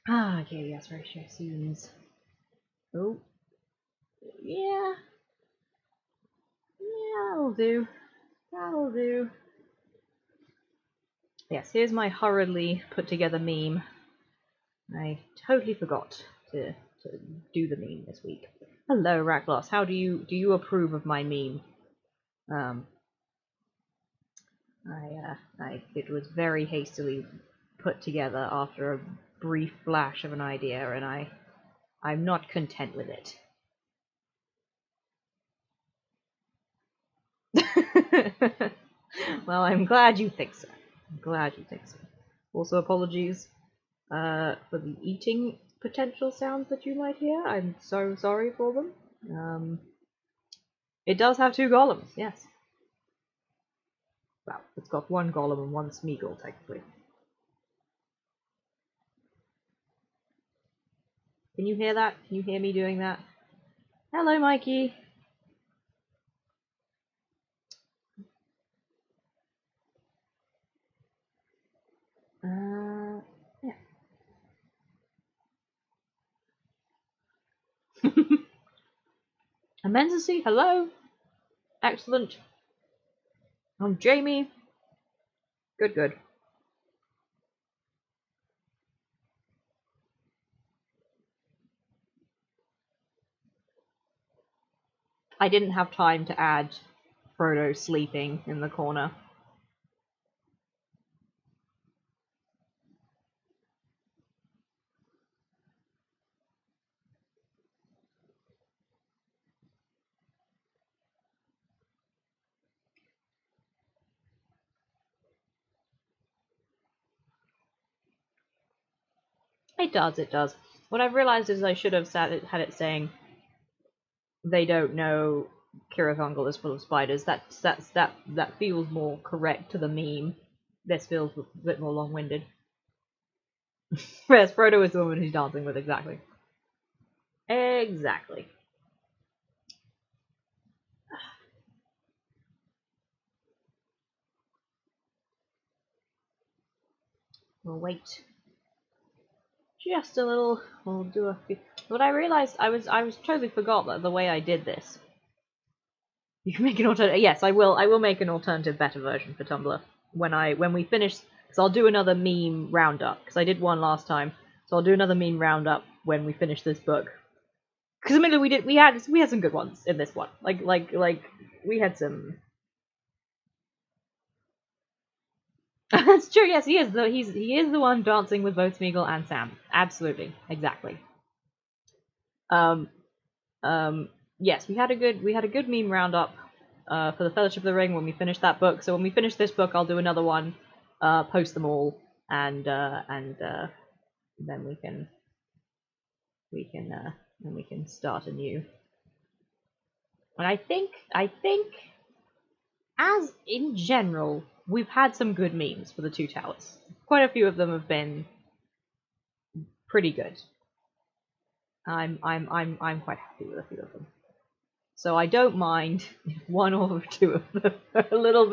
Okay, yes, ratio seems... Oh. Yeah. Yeah, that'll do. That'll do. Yes, here's my hurriedly put together meme. I totally forgot to do the meme this week. Hello, Rackloss. How do you approve of my meme? It was very hastily put together after a brief flash of an idea, and I'm not content with it. Well, I'm glad you think so. I'm glad you think so. Also, apologies for the eating potential sounds that you might hear. I'm so sorry for them. It does have two golems, yes. Well, it's got one golem and one Smeagol, technically. Can you hear that? Can you hear me doing that? Hello, Mikey! Yeah. Immensity, hello! Excellent. I'm Jamie. Good, good. I didn't have time to add Frodo sleeping in the corner. It does, it does. What I've realized is I should have had it saying they don't know Kirathongal is full of spiders. That feels more correct to the meme. This feels a bit more long-winded. Yes, Frodo is the woman he's dancing with, exactly. Exactly. We'll wait just a little. We'll do a few. What I realized, I was totally forgot that the way I did this. You can make an alternative. Yes, I will. I will make an alternative, better version for Tumblr when we finish. Because I'll do another meme roundup. Because I did one last time, so I'll do another meme roundup when we finish this book. Because admittedly, we had some good ones in this one. Like we had some. That's true. Yes, he is. He is the one dancing with both Smeagol and Sam. Absolutely, exactly. Um, yes, we had a good meme roundup for the Fellowship of the Ring when we finished that book. So when we finish this book, I'll do another one, post them all, and then we can start anew. And I think as in general, we've had some good memes for the Two Towers. Quite a few of them have been pretty good. I'm quite happy with a few of them. So I don't mind if one or two of them are a little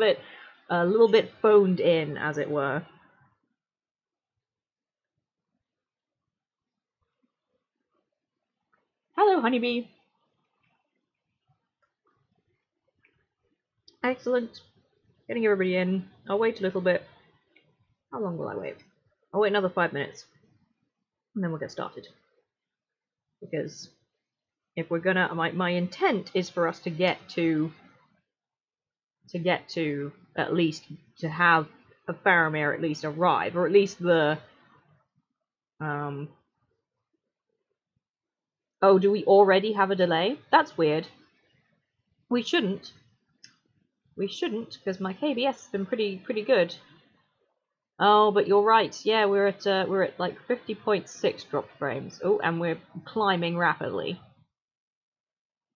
bit phoned in, as it were. Hello, honeybee. Excellent. Getting everybody in. I'll wait a little bit. How long will I wait? I'll wait another 5 minutes, and then we'll get started. Because if we're gonna, my intent is for us to get to at least to have a Faramir at least arrive, or at least the Oh, do we already have a delay? That's weird. We shouldn't. We shouldn't, because my KBS has been pretty good. Oh, but you're right. Yeah, we're at like 50.6 dropped frames. Oh, and we're climbing rapidly.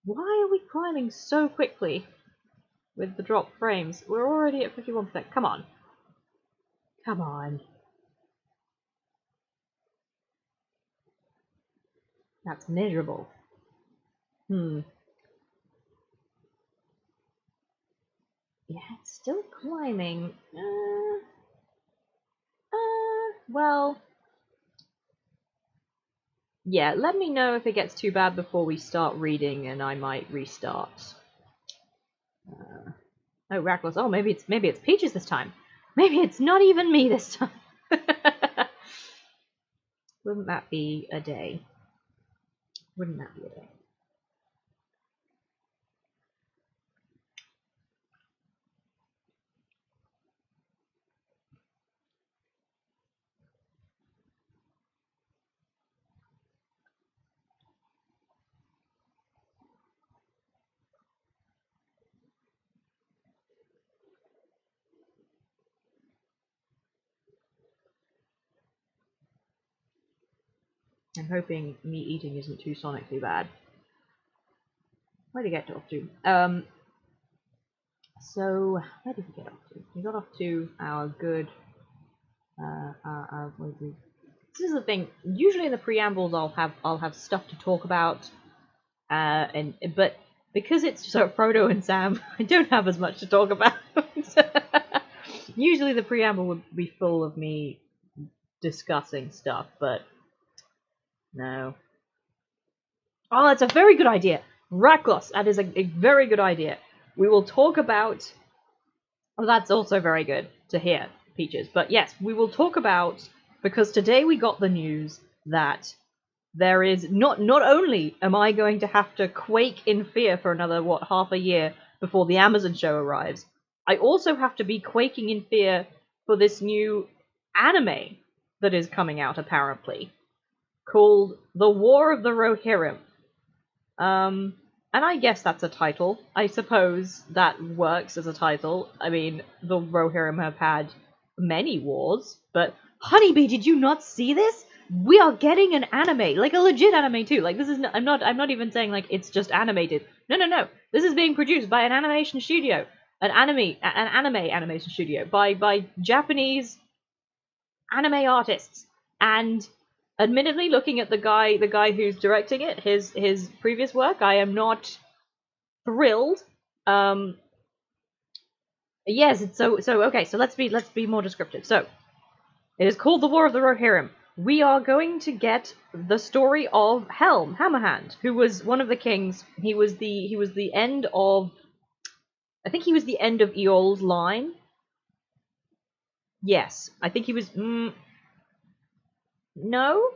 Why are we climbing so quickly with the dropped frames? We're already at 51%. Come on. Come on. That's miserable. Yeah, it's still climbing. Well, yeah, let me know if it gets too bad before we start reading and I might restart. Oh, Reckless. Oh, maybe it's Peaches this time. Maybe it's not even me this time. Wouldn't that be a day? Wouldn't that be a day? I'm hoping me eating isn't too sonically bad. Where did he get off to? So where did we get off to? We got off to our good. This is the thing. Usually in the preambles, I'll have stuff to talk about, but because it's so Frodo and Sam, I don't have as much to talk about. Usually the preamble would be full of me discussing stuff, but no. Oh, that's a very good idea. Raklos, that is a very good idea. We will talk about... Oh, that's also very good to hear, Peaches. But yes, we will talk about... Because today we got the news that there is... Not only am I going to have to quake in fear for another, half a year before the Amazon show arrives, I also have to be quaking in fear for this new anime that is coming out, apparently, called The War of the Rohirrim. And I guess that's a title. I suppose that works as a title. I mean, the Rohirrim have had many wars, but Honeybee, did you not see this? We are getting an anime, like a legit anime too. Like this is, I'm not even saying like it's just animated. No. This is being produced by an animation studio, an anime animation studio by Japanese anime artists. And admittedly, looking at the guy who's directing it, his previous work, I am not thrilled. Yes, it's so okay. So let's be more descriptive. So it is called The War of the Rohirrim. We are going to get the story of Helm Hammerhand, who was one of the kings. He was the end of, I think he was the end of Eol's line. Yes, I think he was. No,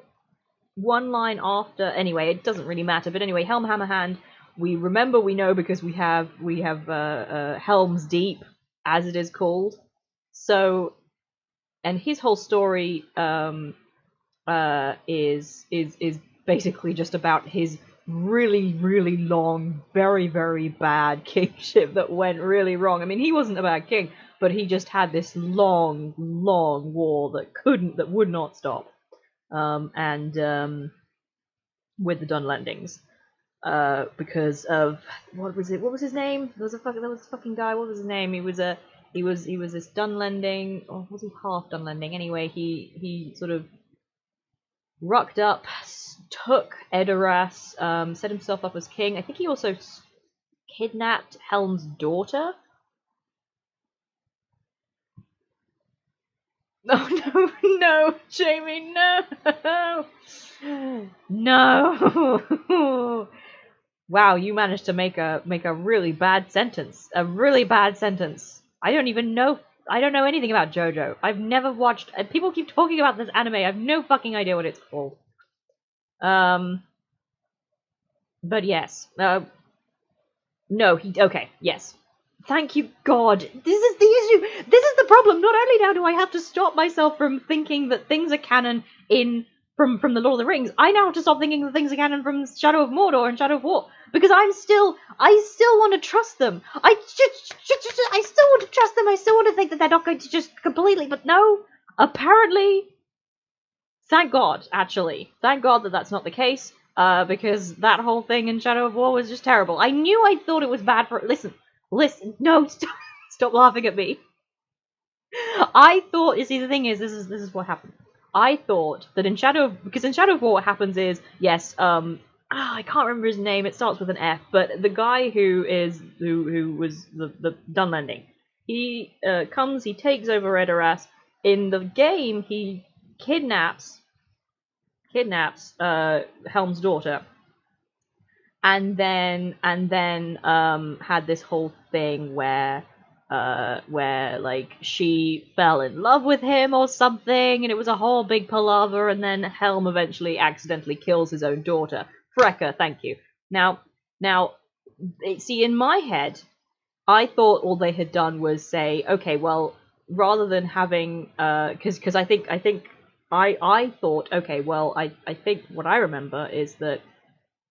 one line after. Anyway, it doesn't really matter. But anyway, Helm Hammerhand. We know because we have Helm's Deep, as it is called. So, and his whole story is basically just about his really long, very bad kingship that went really wrong. I mean, he wasn't a bad king, but he just had this long war that would not stop. With the Dunlendings. Because of what was his name? There was a fucking guy. What was his name? He was this Dunlending, or was he half Dunlending? Anyway, he sort of rucked up, took Edoras, set himself up as king. I think he also kidnapped Helm's daughter. Oh no, Jamie, no, no. Wow, you managed to make a really bad sentence. A really bad sentence. I don't know anything about JoJo. I've never watched. People keep talking about this anime. I have no fucking idea what it's called. But yes. No, okay, yes. Thank you, God. This is the issue. This is the problem. Not only now do I have to stop myself from thinking that things are canon from the Lord of the Rings, I now have to stop thinking that things are canon from Shadow of Mordor and Shadow of War, because I still want to trust them. I still want to trust them. I still want to think that they're not going to just completely, but no. Apparently, thank God, actually. Thank God that that's not the case, because that whole thing in Shadow of War was just terrible. I knew I thought it was bad for... Listen, no, stop laughing at me. I thought, you see, the thing is, this is what happened. I thought that in Shadow of War what happens is, yes, I can't remember his name, it starts with an F, but the guy who was the Dunlending, he comes, he takes over Edoras. In the game, he kidnaps Helm's daughter, and then had this whole thing where like she fell in love with him or something, and it was a whole big palaver, and then Helm eventually accidentally kills his own daughter. Freka, thank you. Now, see, in my head, I thought all they had done was say, okay, well, rather than having, because I think I thought, okay, well, I think what I remember is that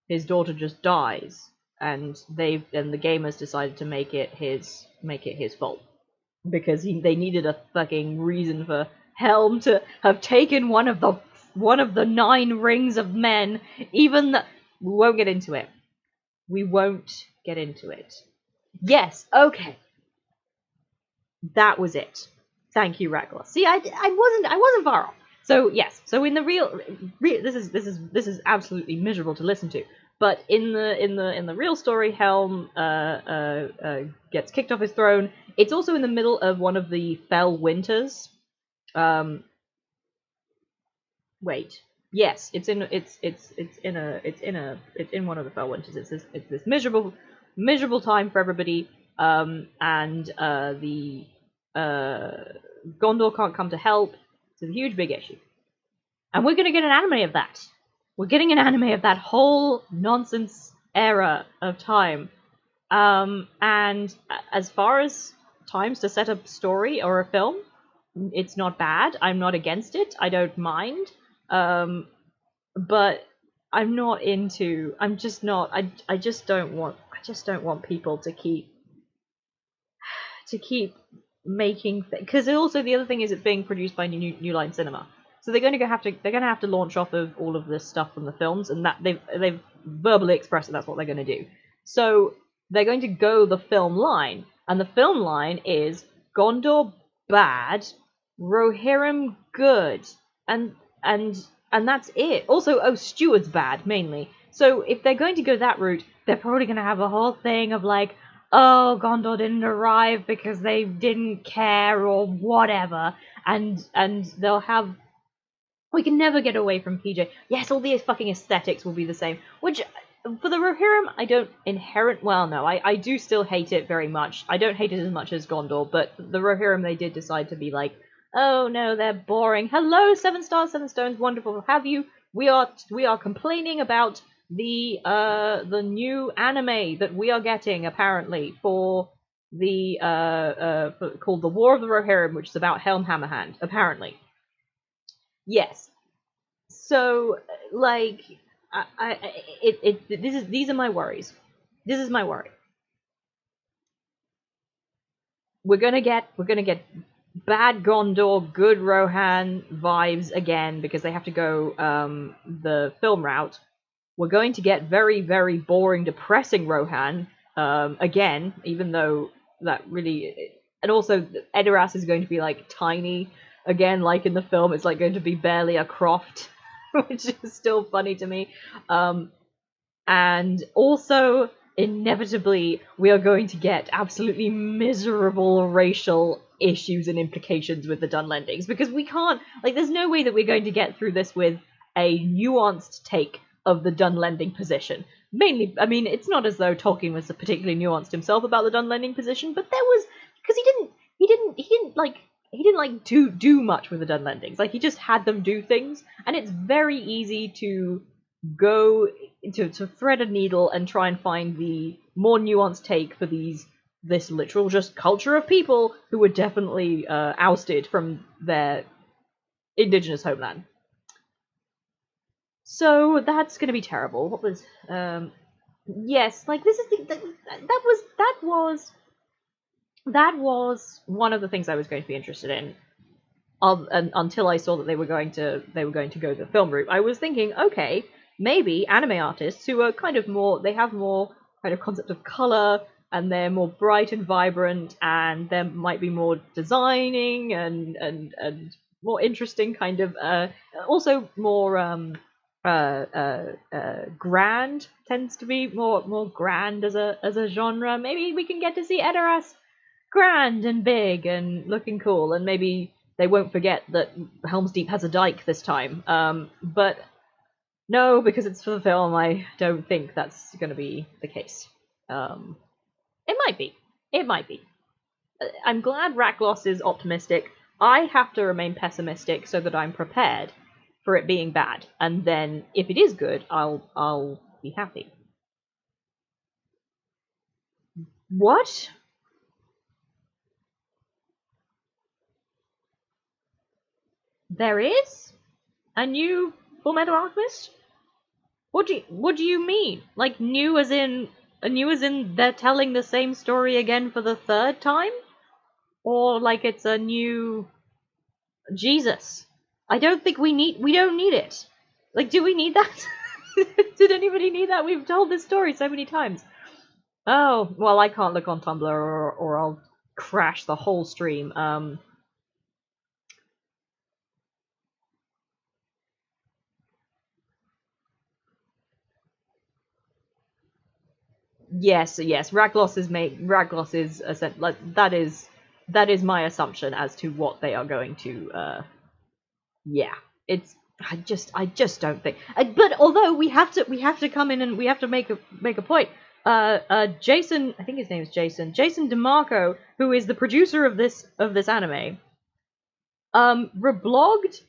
his daughter just dies, and the gamers decided to make it his fault because they needed a fucking reason for Helm to have taken one of the 9 rings of men. Even that, we won't get into it. We won't get into it. Yes, okay. That was it. Thank you, Raglar. See, I wasn't far off. So yes, so in the real this is absolutely miserable to listen to. But in the real story, Helm gets kicked off his throne. It's also in the middle of one of the fell winters. Wait. Yes, it's in one of the fell winters. It's this miserable time for everybody. And the Gondor can't come to help. It's a huge big issue. And we're gonna get an anime of that. We're getting an anime of that whole nonsense era of time. And as far as times to set a story or a film, it's not bad. I'm not against it. I don't mind. But I'm not into. I'm just not. I just don't want people to keep making, because also the other thing is it's being produced by New Line Cinema, so they're going to have to launch off of all of this stuff from the films, and that they've verbally expressed that that's what they're going to do. So they're going to go the film line, and the film line is Gondor bad, Rohirrim good, and that's it. Also, Steward's bad mainly. So if they're going to go that route, they're probably going to have a whole thing of like, oh, Gondor didn't arrive because they didn't care or whatever, and they'll have. We can never get away from PJ. Yes, all the fucking aesthetics will be the same. Which, for the Rohirrim, I don't well, no, I do still hate it very much. I don't hate it as much as Gondor, but the Rohirrim, they did decide to be like, oh no, they're boring. Hello, 7 stars, 7 stones, wonderful to have you. We are complaining about the new anime that we are getting, apparently, for the called The War of the Rohirrim, which is about Helm Hammerhand, apparently. Yes. So, like, these are my worries. This is my worry. We're gonna get bad Gondor, good Rohan vibes again because they have to go the film route. We're going to get very, very boring, depressing Rohan again, even though that really... And also, Edoras is going to be, like, tiny again, like in the film. It's, like, going to be barely a croft, which is still funny to me. And also, inevitably, we are going to get absolutely miserable racial issues and implications with the Dunlendings, because we can't... Like, there's no way that we're going to get through this with a nuanced take of the Dunlending position. Mainly, I mean, it's not as though Tolkien was particularly nuanced himself about the Dunlending position, but there was, because he didn't do much with the Dunlendings. Like, he just had them do things, and it's very easy to go to thread a needle and try and find the more nuanced take for this literal just culture of people who were definitely ousted from their indigenous homeland. So that's going to be terrible. What was yes, like this is that was one of the things I was going to be interested in. Until I saw that they were going to go the film route, I was thinking, okay, maybe anime artists who are kind of more, they have more kind of concept of color, and they're more bright and vibrant, and there might be more designing and more interesting kind of also more grand, tends to be more grand as a genre. Maybe we can get to see Edoras grand and big and looking cool, and maybe they won't forget that Helm's Deep has a dike this time. But no, because it's for the film, I don't think that's going to be the case. It might be. It might be. I'm glad Rakgloss is optimistic. I have to remain pessimistic so that I'm prepared for it being bad, and then if it is good, I'll be happy. What? There is a new Fullmetal Alchemist? What do you mean? Like new as in they're telling the same story again for the third time? Or like it's a new Jesus? I don't think we don't need it. Like, do we need that? Did anybody need that? We've told this story so many times. Oh, well, I can't look on Tumblr or I'll crash the whole stream. Yes. Ragloss is like that is my assumption as to what they are going to. Yeah, it's I just don't think. But although we have to come in and we have to make a point. Jason, I think his name is Jason DeMarco, who is the producer of this anime, reblogged.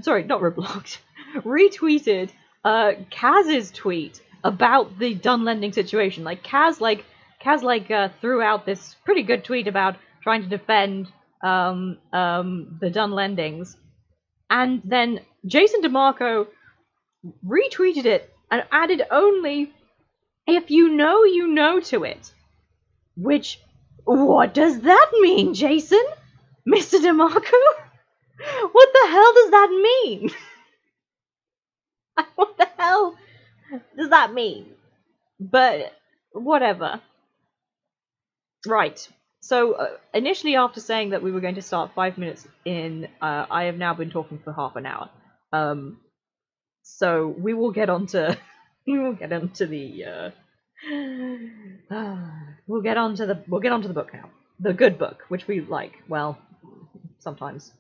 Sorry, not reblogged. Retweeted Kaz's tweet about the Dunlending situation. Like Kaz threw out this pretty good tweet about trying to defend the Dunlendings, and then Jason DeMarco retweeted it and added only "if you know" to it. Which, what does that mean, Jason? Mr. DeMarco? What the hell does that mean? What the hell does that mean? But whatever. Right. So initially, after saying that we were going to start 5 minutes in, I have now been talking for half an hour. So we will get on to the we'll get on to the book now. The good book, which we like. Well, sometimes.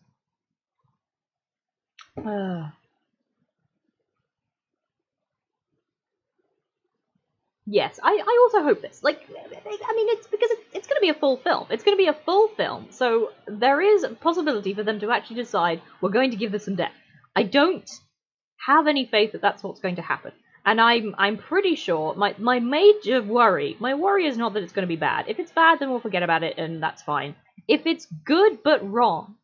Yes, I also hope this. Like, I mean, it's because it's going to be a full film. It's going to be a full film, so there is a possibility for them to actually decide we're going to give this some depth. I don't have any faith that that's what's going to happen, and I'm pretty sure my major worry, is not that it's going to be bad. If it's bad, then we'll forget about it, and that's fine. If it's good but wrong,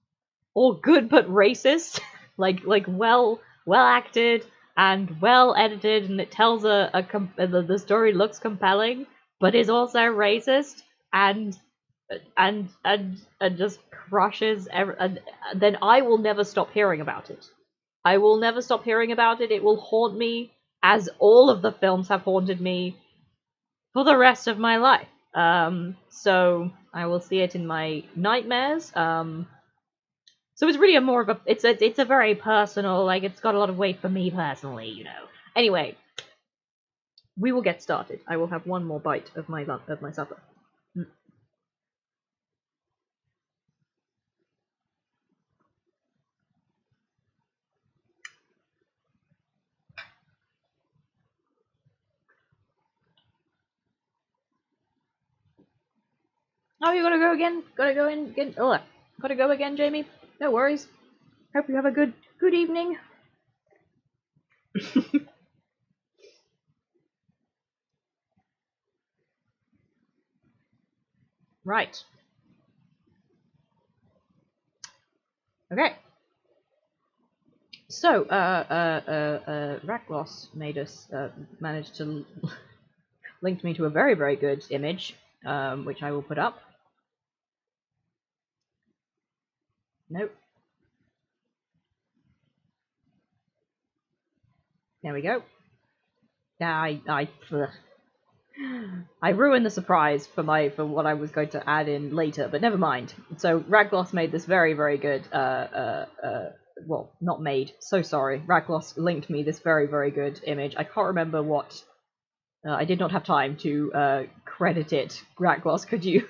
or good but racist, like well acted and well edited, and it tells the story looks compelling, but is also racist and just crushes then I will never stop hearing about it. I will never stop hearing about it. It will haunt me, as all of the films have haunted me for the rest of my life. So I will see it in my nightmares. So it's really it's a very personal, like, it's got a lot of weight for me personally, you know. Anyway, we will get started. I will have one more bite of my supper. Oh, you gotta go again? Gotta go in again? Oh, gotta go again, Jamie? No worries. Hope you have a good evening. Right. Okay. So, Rakgloss managed to link me to a very, very good image, which I will put up. Nope. There we go. I ruined the surprise for what I was going to add in later, but never mind. So Ragloss made this very, very good. Well, not made. So sorry. Ragloss linked me this very, very good image. I can't remember what I did not have time to credit it. Grakgloss, could you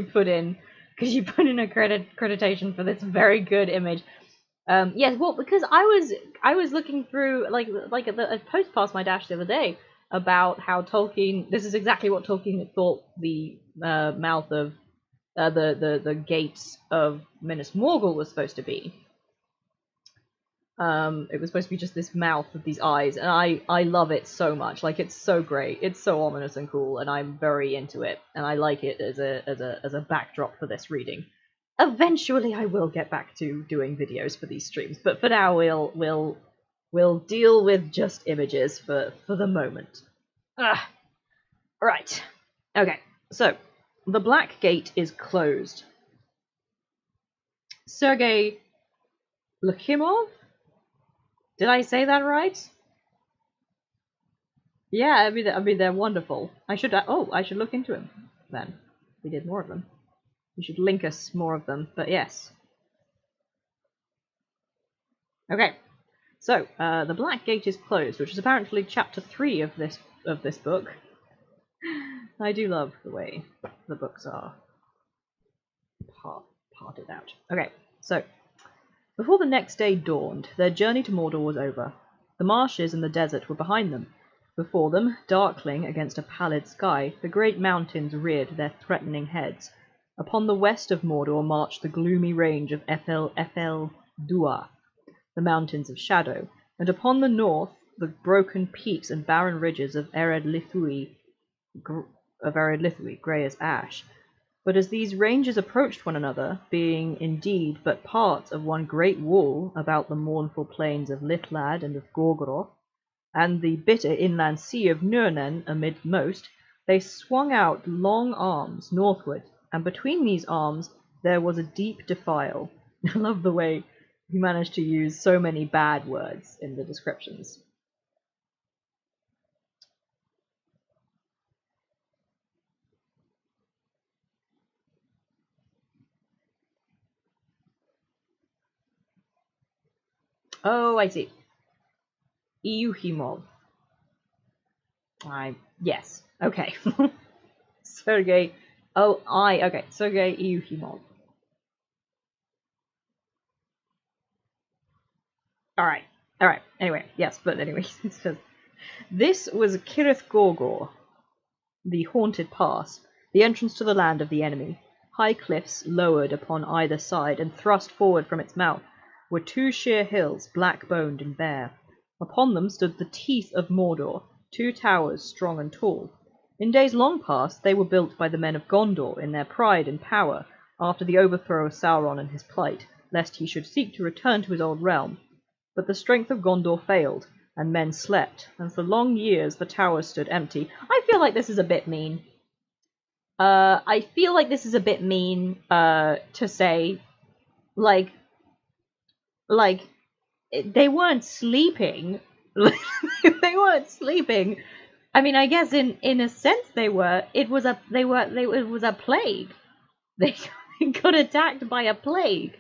put in accreditation for this very good image? Yes, well, because I was looking through like a post past my dash the other day about how Tolkien. This is exactly what Tolkien thought the mouth of the gates of Minas Morgul was supposed to be. It was supposed to be just this mouth with these eyes, and I love it so much. Like, it's so great. It's so ominous and cool, and I'm very into it, and I like it as a backdrop for this reading. Eventually, I will get back to doing videos for these streams, but for now, we'll deal with just images for the moment. Right. Okay. So, the Black Gate is closed. Sergei Lukhimov? Did I say that right? Yeah, I mean they're wonderful. I should look into him then. We did more of them. We should link us more of them. But yes. Okay. So the Black Gate is closed, which is apparently chapter 3 of this book. I do love the way the books are parted out. Okay. So before the next day dawned, their journey to Mordor was over. The marshes and the desert were behind them. Before them, darkling against a pallid sky, the great mountains reared their threatening heads. Upon the west of Mordor marched the gloomy range of Ethel Dua, the mountains of shadow, and upon the north the broken peaks and barren ridges of Ered Lithui, grey as ash. But as these ranges approached one another, being indeed but parts of one great wall about the mournful plains of Lithlad and of Gorgoroth, and the bitter inland sea of Nurnen amidmost, they swung out long arms northward, and between these arms there was a deep defile. I love the way he managed to use so many bad words in the descriptions. Oh, I see. Iuhimov. Yes. Okay. Sergei. Okay. Sergei Iuhimov. Alright. Anyway, yes, but anyway, it says, this was Kirith Gorgor, the haunted pass, the entrance to the land of the enemy. High cliffs, lowered upon either side and thrust forward from its mouth, were 2 sheer hills, black-boned and bare. Upon them stood the teeth of Mordor, 2 towers, strong and tall. In days long past they were built by the men of Gondor in their pride and power, after the overthrow of Sauron and his plight, lest he should seek to return to his old realm. But the strength of Gondor failed, and men slept, and for long years the towers stood empty. I feel like this is a bit mean. To say, like, they weren't sleeping. They weren't sleeping. I mean, I guess in a sense they were. It was a plague. They got attacked by a plague,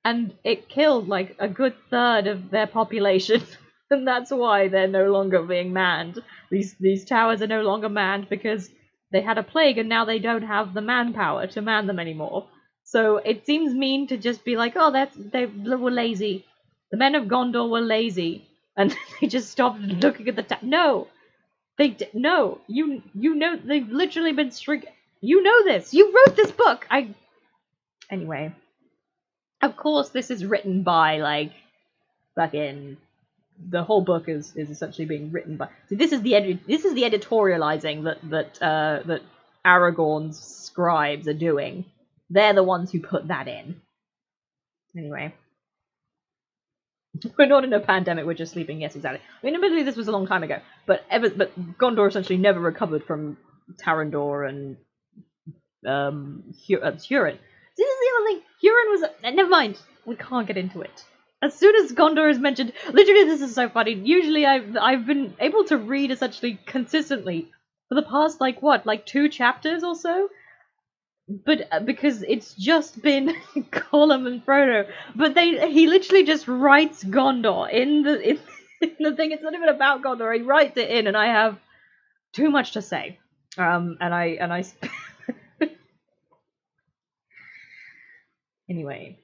and it killed like a good third of their population. And that's why they're no longer being manned. These towers are no longer manned because they had a plague, and now they don't have the manpower to man them anymore. So it seems mean to just be like, oh, they were lazy. The men of Gondor were lazy, and they just stopped looking at the No, no. You know they've literally been You know this. You wrote this book. Anyway. Of course, this is written by like fucking. The whole book is essentially being written by. See, this is the editorializing that Aragorn's scribes are doing. They're the ones who put that in. Anyway. We're not in a pandemic, we're just sleeping. Yes, exactly. I mean, admittedly, this was a long time ago, but Gondor essentially never recovered from Tarandor and Hurin. This is the other thing. Hurin was. Never mind. We can't get into it. As soon as Gondor is mentioned, literally, this is so funny. Usually, I've been able to read essentially consistently for the past 2 chapters or so. But because it's just been Gollum and Frodo, but he literally just writes Gondor in the thing. It's not even about Gondor. He writes it in, and I have too much to say. And I anyway.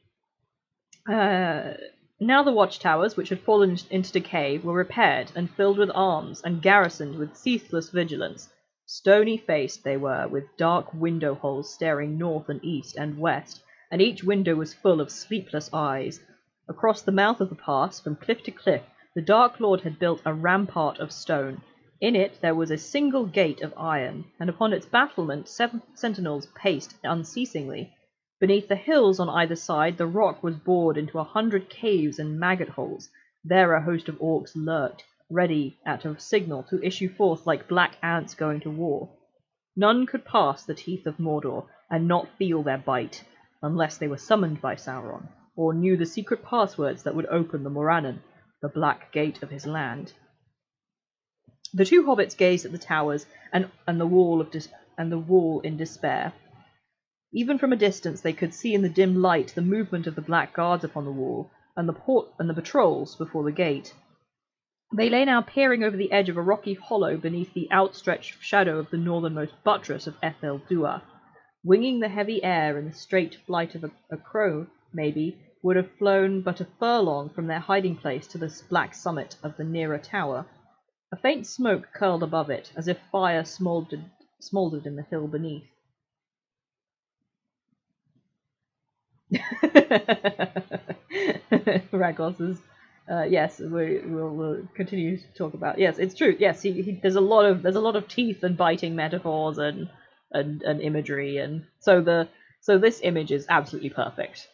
Now the watchtowers, which had fallen into decay, were repaired and filled with arms and garrisoned with ceaseless vigilance. Stony-faced they were, with dark window holes staring north and east and west, and each window was full of sleepless eyes. Across the mouth of the pass, from cliff to cliff, the Dark Lord had built a rampart of stone. In it there was a single gate of iron, and upon its battlement 7 sentinels paced unceasingly. Beneath the hills on either side, the rock was bored into 100 caves and maggot holes. There a host of orcs lurked, ready at a signal to issue forth like black ants going to war. None could pass the teeth of Mordor and not feel their bite, unless they were summoned by Sauron, or knew the secret passwords that would open the Morannon, the black gate of his land. The 2 hobbits gazed at the towers and the wall in despair. Even from a distance they could see in the dim light the movement of the black guards upon the wall, and the patrols before the gate. They lay now peering over the edge of a rocky hollow beneath the outstretched shadow of the northernmost buttress of Ethel Dua. Winging the heavy air in the straight flight of a crow, maybe, would have flown but a furlong from their hiding-place to the black summit of the nearer tower. A faint smoke curled above it, as if fire smouldered in the hill beneath. Ragos is, yes, we'll continue to talk about. Yes, it's true. Yes, there's a lot of teeth and biting metaphors and imagery, and so this image is absolutely perfect.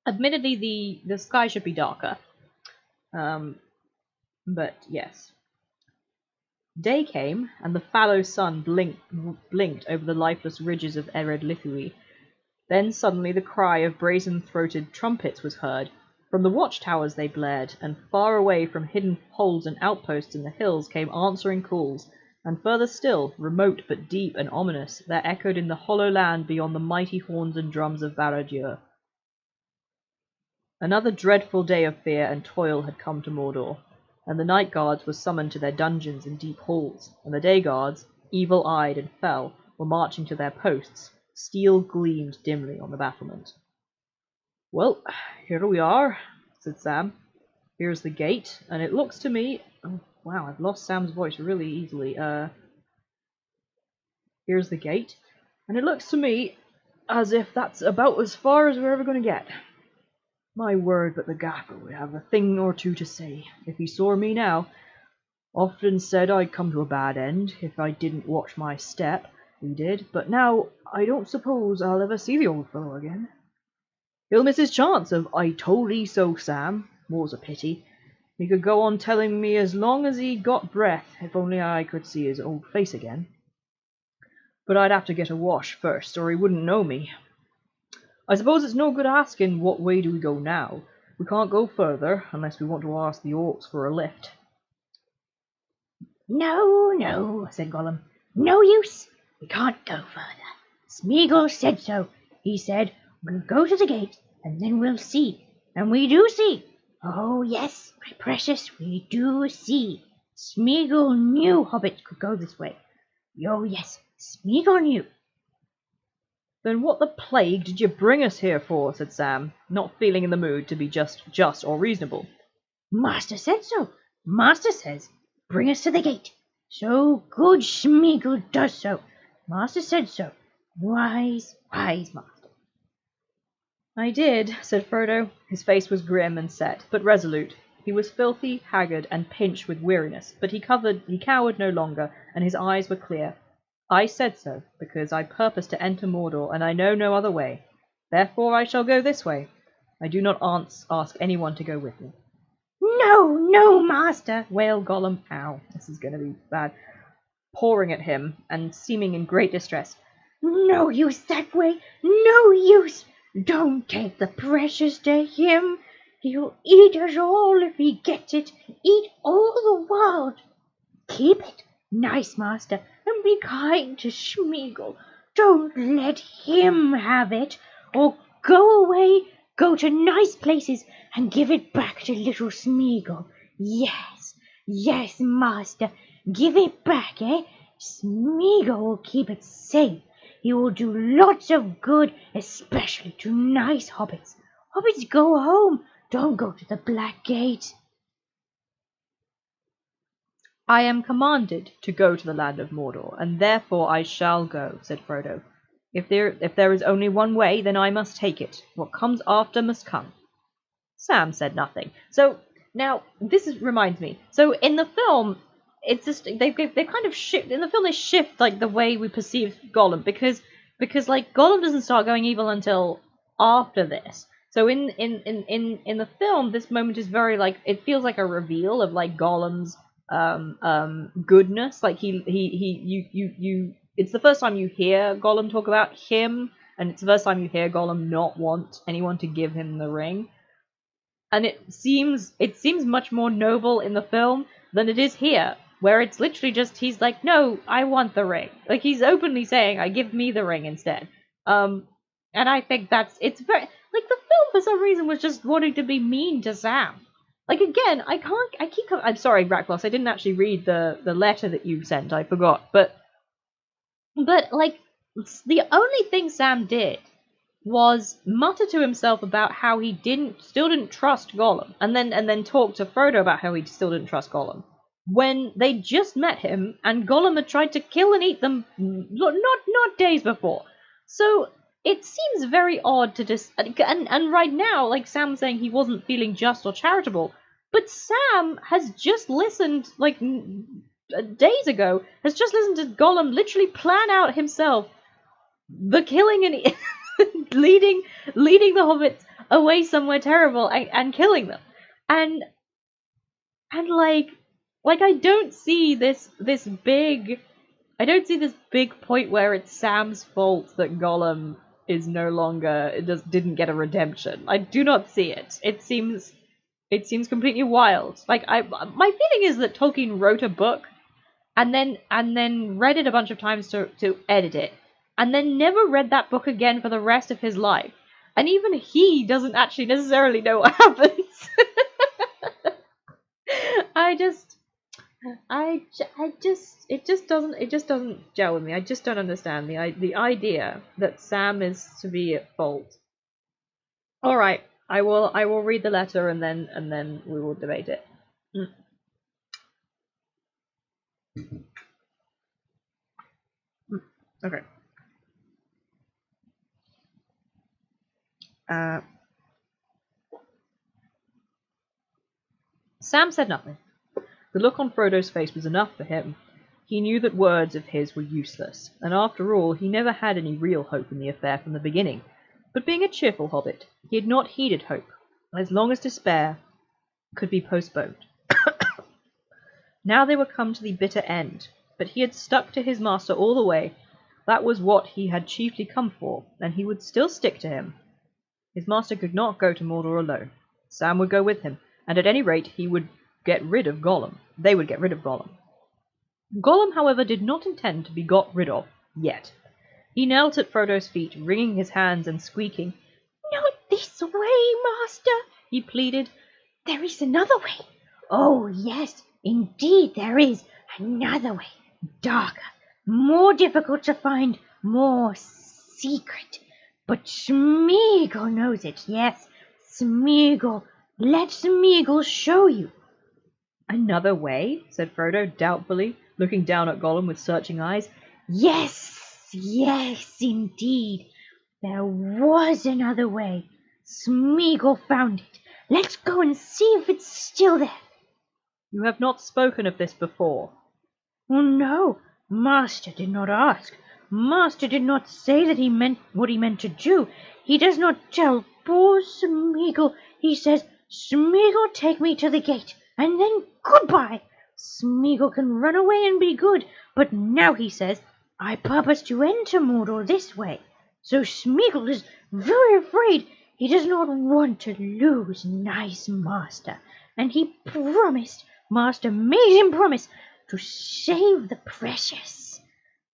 Admittedly, the sky should be darker, but yes. Day came, and the fallow sun blinked over the lifeless ridges of Ered Lithui. Then suddenly the cry of brazen-throated trumpets was heard. From the watchtowers they blared, and far away from hidden holes and outposts in the hills came answering calls, and further still, remote but deep and ominous, there echoed in the hollow land beyond the mighty horns and drums of Barad-dûr. Another dreadful day of fear and toil had come to Mordor, and the night guards were summoned to their dungeons and deep halls, and the day guards, evil-eyed and fell, were marching to their posts. Steel gleamed dimly on the battlement. "Well, here we are," said Sam. "Here's the gate, and it looks to me—" oh, wow, I've lost Sam's voice really easily. "Here's the gate, and it looks to me as if that's about as far as we're ever going to get. My word, but the gaffer would have a thing or two to say, if he saw me now. Often said I'd come to a bad end, if I didn't watch my step, he did, but now I don't suppose I'll ever see the old fellow again. He'll miss his chance of 'I told 'ee so, Sam.' More's a pity. He could go on telling me as long as he'd got breath, if only I could see his old face again. But I'd have to get a wash first, or he wouldn't know me. I suppose it's no good asking what way do we go now. We can't go further, unless we want to ask the orcs for a lift." No, said Gollum. "No use. We can't go further. Smeagol said so. He said, we'll go to the gate, and then we'll see. And we do see. Oh, yes, my precious, we do see. Smeagol knew hobbits could go this way. Oh, yes, Smeagol knew." "Then what the plague did you bring us here for?" said Sam, not feeling in the mood to be just or reasonable. "Master said so. Master says, bring us to the gate. So good Smeagol does so. Master said so. Wise master." "I did," said Frodo. His face was grim and set, but resolute. He was filthy, haggard, and pinched with weariness, but he cowered no longer, and his eyes were clear. "I said so, because I purpose to enter Mordor, and I know no other way. Therefore I shall go this way. I do not ask anyone to go with me." No, master," wailed Gollum. Ow, this is going to be bad. Pouring at him, and seeming in great distress. "No use that way. No use. Don't take the precious to him. He'll eat us all if he gets it. Eat all the world. Keep it, nice master, and be kind to Smeagol. Don't let him have it, or go away, go to nice places, and give it back to little Smeagol. Yes, master, Give it back, eh? Smeagol will keep it safe. He will do lots of good, especially to nice hobbits. Hobbits, go home. Don't go to the Black Gate. I am commanded to go to the land of Mordor, and therefore I shall go, said Frodo. If there is only one way, then I must take it. What comes after must come. Sam said nothing. So now reminds me. So in the film, it's just they kind of shift in the film. They shift like the way we perceive Gollum because like Gollum doesn't start going evil until after this. So in the film, this moment is very like it feels like a reveal of like Gollum's goodness. Like you. It's the first time you hear Gollum talk about him, and it's the first time you hear Gollum not want anyone to give him the ring. And it seems much more noble in the film than it is here, where it's literally just he's like, no, I want the ring. Like he's openly saying, I give me the ring instead. And I think it's very like the film for some reason was just wanting to be mean to Sam. Like again, I'm sorry, Rackloss, I didn't actually read the letter that you sent, I forgot. But like the only thing Sam did was mutter to himself about how he still didn't trust Gollum, and then talk to Frodo about how he still didn't trust Gollum, when they just met him and Gollum had tried to kill and eat them not days before. So it seems very odd to just and right now, like Sam saying he wasn't feeling just or charitable, but Sam has just listened like days ago, has just listened to Gollum literally plan out himself the killing and leading the hobbits away somewhere terrible and killing them, and like I don't see this big point where it's Sam's fault that Gollum is no longer didn't get a redemption. I do not see it. It seems completely wild. Like my feeling is that Tolkien wrote a book and then read it a bunch of times to edit it, and then never read that book again for the rest of his life. And even he doesn't actually necessarily know what happens. It just doesn't gel with me. I just don't understand the idea that Sam is to be at fault. All right, I will read the letter and then we will debate it. Okay. Sam said nothing. The look on Frodo's face was enough for him. He knew that words of his were useless, and after all, he never had any real hope in the affair from the beginning. But being a cheerful hobbit, he had not heeded hope, as long as despair could be postponed. Now they were come to the bitter end, but he had stuck to his master all the way. That was what he had chiefly come for, and he would still stick to him. His master could not go to Mordor alone. Sam would go with him, and at any rate he would get rid of Gollum. They would get rid of Gollum. Gollum, however, did not intend to be got rid of, yet. He knelt at Frodo's feet, wringing his hands and squeaking. Not this way, master, he pleaded. There is another way. Oh, yes, indeed there is another way. Darker, more difficult to find, more secret. But Smeagol knows it, yes, Smeagol. Let Smeagol show you. Another way? Said Frodo, doubtfully, looking down at Gollum with searching eyes. Yes, indeed. There was another way. Smeagol found it. Let's go and see if it's still there. You have not spoken of this before. Oh, no. Master did not ask. Master did not say that he meant what he meant to do. He does not tell poor Smeagol. He says, Smeagol, take me to the gate, and then goodbye. Smeagol can run away and be good, but now he says, I purpose to enter Mordor this way. So Smeagol is very afraid. He does not want to lose nice Master, and he promised, Master made him promise, to save the precious.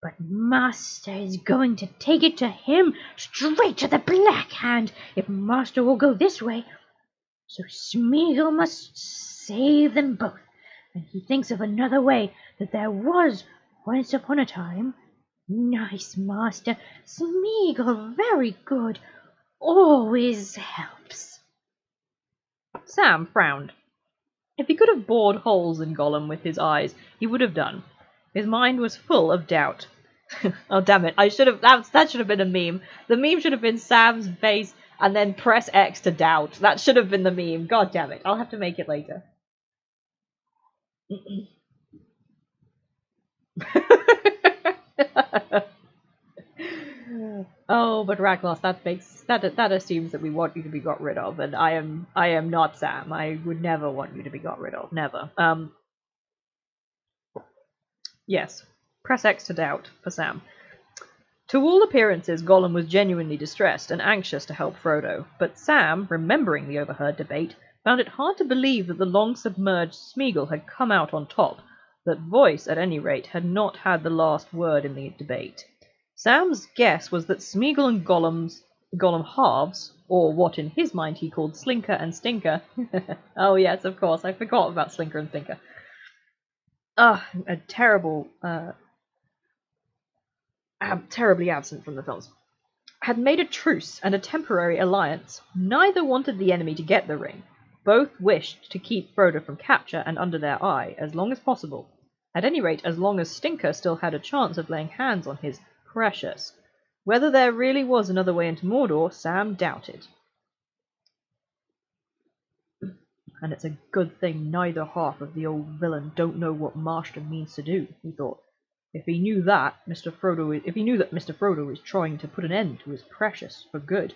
But Master is going to take it to him, straight to the Black Hand, if Master will go this way. So Smeagol must save them both, and he thinks of another way that there was, once upon a time. Nice, Master. Smeagol, very good. Always helps. Sam frowned. If he could have bored holes in Gollum with his eyes, he would have done. His mind was full of doubt. Oh, damn it. I should have. That should have been a meme. The meme should have been Sam's face and then press X to doubt. That should have been the meme. God damn it. I'll have to make it later. Oh, but Ragnos, that assumes that we want you to be got rid of, and I am not Sam. I would never want you to be got rid of. Never. Yes. Press X to doubt for Sam. To all appearances, Gollum was genuinely distressed and anxious to help Frodo, but Sam, remembering the overheard debate, found it hard to believe that the long-submerged Smeagol had come out on top, that Voice, at any rate, had not had the last word in the debate. Sam's guess was that Smeagol and Gollum halves, or what in his mind he called Slinker and Stinker. Oh yes, of course, I forgot about Slinker and Stinker. A terrible, terribly absent from the films, had made a truce and a temporary alliance. Neither wanted the enemy to get the ring. Both wished to keep Frodo from capture and under their eye as long as possible. At any rate, as long as Stinker still had a chance of laying hands on his precious. Whether there really was another way into Mordor, Sam doubted. And it's a good thing neither half of the old villain don't know what Marston means to do, he thought. If he knew that Mr. Frodo is trying to put an end to his precious for good.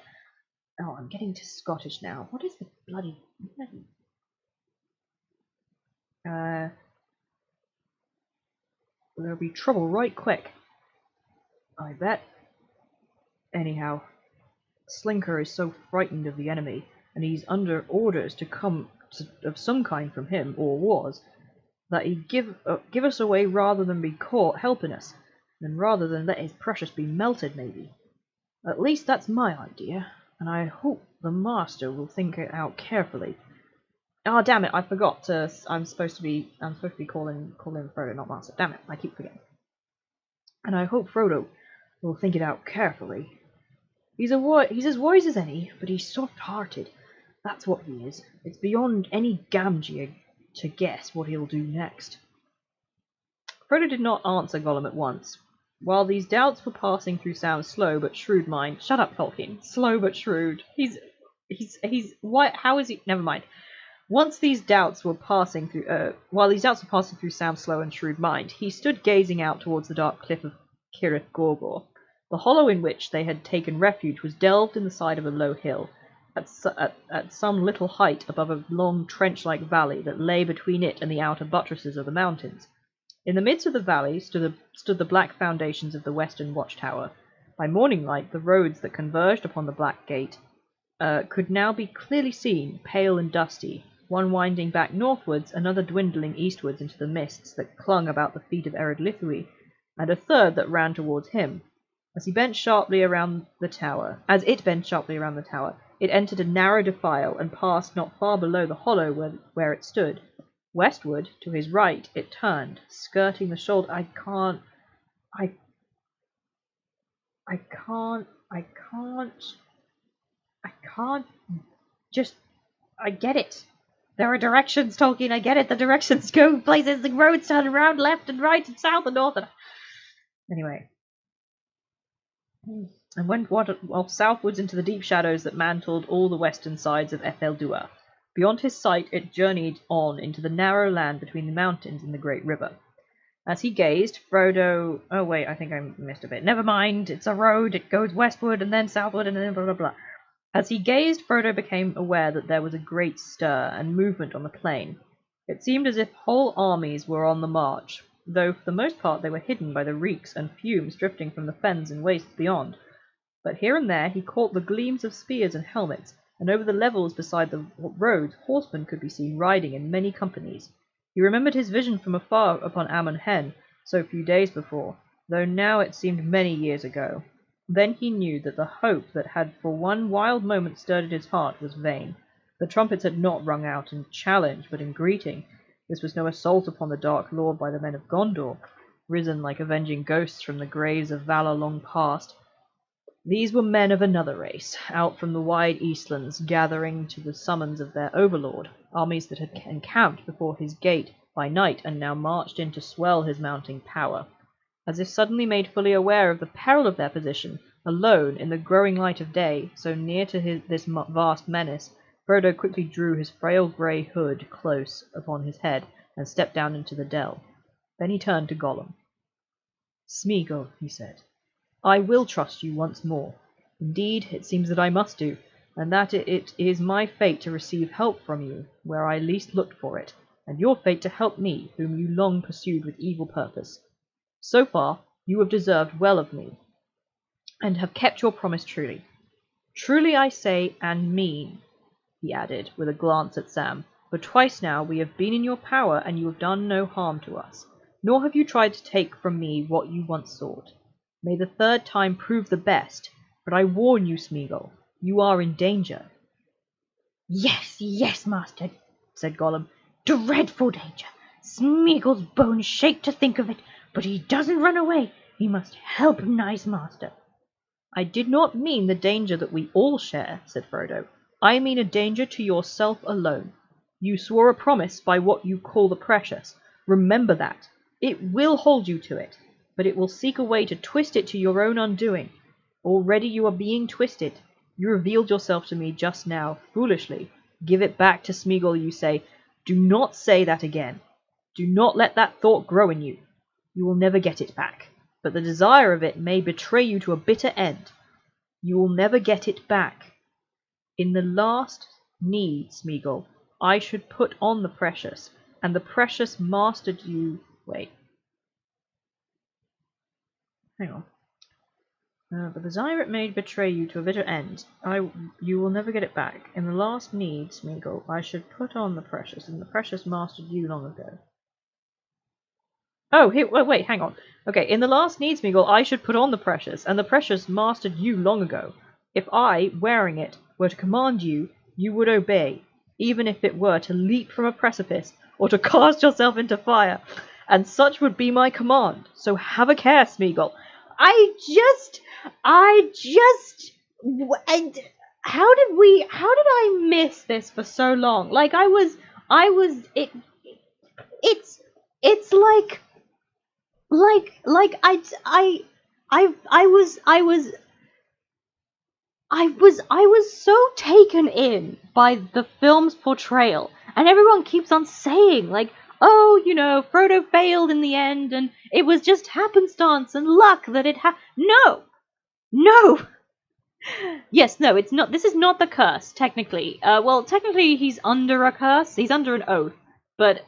Oh, I'm getting too Scottish now. What is the bloody... There'll be trouble right quick. I bet. Anyhow, Slinker is so frightened of the enemy, and he's under orders to come of some kind from him, or was, that he'd give us away rather than be caught helping us, and rather than let his precious be melted, maybe. At least that's my idea, and I hope the Master will think it out carefully. Oh, damn it! I forgot to. I'm supposed to be calling Frodo, not Master. Damn it! I keep forgetting. And I hope Frodo will think it out carefully. He's as wise as any, but he's soft-hearted. That's what he is. It's beyond any Gamgee to guess what he'll do next. Frodo did not answer Gollum at once. While these doubts were passing through Sam's slow but shrewd mind. Shut up, Tolkien. Slow but shrewd. He's what? How is he? Never mind. While these doubts were passing through Sam's slow and shrewd mind, he stood gazing out towards the dark cliff of Cirith Gorgor. The hollow in which they had taken refuge was delved in the side of a low hill, at some little height above a long trench-like valley that lay between it and the outer buttresses of the mountains. In the midst of the valley stood the black foundations of the western watchtower. By morning light, the roads that converged upon the black gate could now be clearly seen, pale and dusty, one winding back northwards, another dwindling eastwards into the mists that clung about the feet of Ered Lithwy, and a third that ran towards him. As it bent sharply around the tower, it entered a narrow defile and passed not far below the hollow where it stood. Westward, to his right, it turned, skirting the shoulder. I can't just... I get it. There are directions, Tolkien, I get it. The directions go places. The roads turn around left and right and south and north and... Anyway. And went off southwards into the deep shadows that mantled all the western sides of Etheldua. Beyond his sight it journeyed on into the narrow land between the mountains and the great river. As he gazed, Frodo... Oh, wait, I think I missed a bit. Never mind, it's a road. It goes westward and then southward and then blah, blah, blah. As he gazed, Frodo became aware that there was a great stir and movement on the plain. It seemed as if whole armies were on the march, though for the most part they were hidden by the reeks and fumes drifting from the fens and wastes beyond. But here and there he caught the gleams of spears and helmets, and over the levels beside the roads horsemen could be seen riding in many companies. He remembered his vision from afar upon Amon Hen, so few days before, though now it seemed many years ago. Then he knew that the hope that had for one wild moment stirred his heart was vain. The trumpets had not rung out in challenge, but in greeting. This was no assault upon the Dark Lord by the men of Gondor, risen like avenging ghosts from the graves of valor long past. These were men of another race, out from the wide Eastlands, gathering to the summons of their overlord, armies that had encamped before his gate by night and now marched in to swell his mounting power. As if suddenly made fully aware of the peril of their position, alone in the growing light of day, so near to this vast menace, Frodo quickly drew his frail grey hood close upon his head and stepped down into the dell. Then he turned to Gollum. "Smeagol," he said, "I will trust you once more. Indeed, it seems that I must do, and that it is my fate to receive help from you where I least looked for it, and your fate to help me, whom you long pursued with evil purpose. So far, you have deserved well of me, and have kept your promise truly. Truly I say and mean," he added, with a glance at Sam, "for twice now we have been in your power, and you have done no harm to us, nor have you tried to take from me what you once sought. May the third time prove the best, but I warn you, Smeagol, you are in danger." "Yes, yes, master," said Gollum. "Dreadful danger. Smeagol's bones shake to think of it, but he doesn't run away. He must help nice master." "I did not mean the danger that we all share," said Frodo. "I mean a danger to yourself alone. You swore a promise by what you call the precious. Remember that. It will hold you to it, but it will seek a way to twist it to your own undoing. Already you are being twisted. You revealed yourself to me just now, foolishly. Give it back to Smeagol, you say. Do not say that again. Do not let that thought grow in you. You will never get it back, but the desire of it may betray you to a bitter end. You will never get it back. In the last need, Smeagol, I should put on the precious, and the precious mastered you. Wait. Hang on. The desire it may betray you to a bitter end. You will never get it back. In the last need, Smeagol, I should put on the precious, and the precious mastered you long ago. Oh, here, wait, hang on. Okay, in the last need, Smeagol, I should put on the precious, and the precious mastered you long ago. If I, wearing it, were to command you, you would obey, even if it were to leap from a precipice, or to cast yourself into fire. And such would be my command. So have a care, Smeagol. How did I miss this for so long? Like it's I was so taken in by the film's portrayal, and everyone keeps on saying, like, oh, Frodo failed in the end, and it was just happenstance and luck that it No! Yes, no, it's not. This is not the curse, technically. Well, technically he's under a curse. He's under an oath. But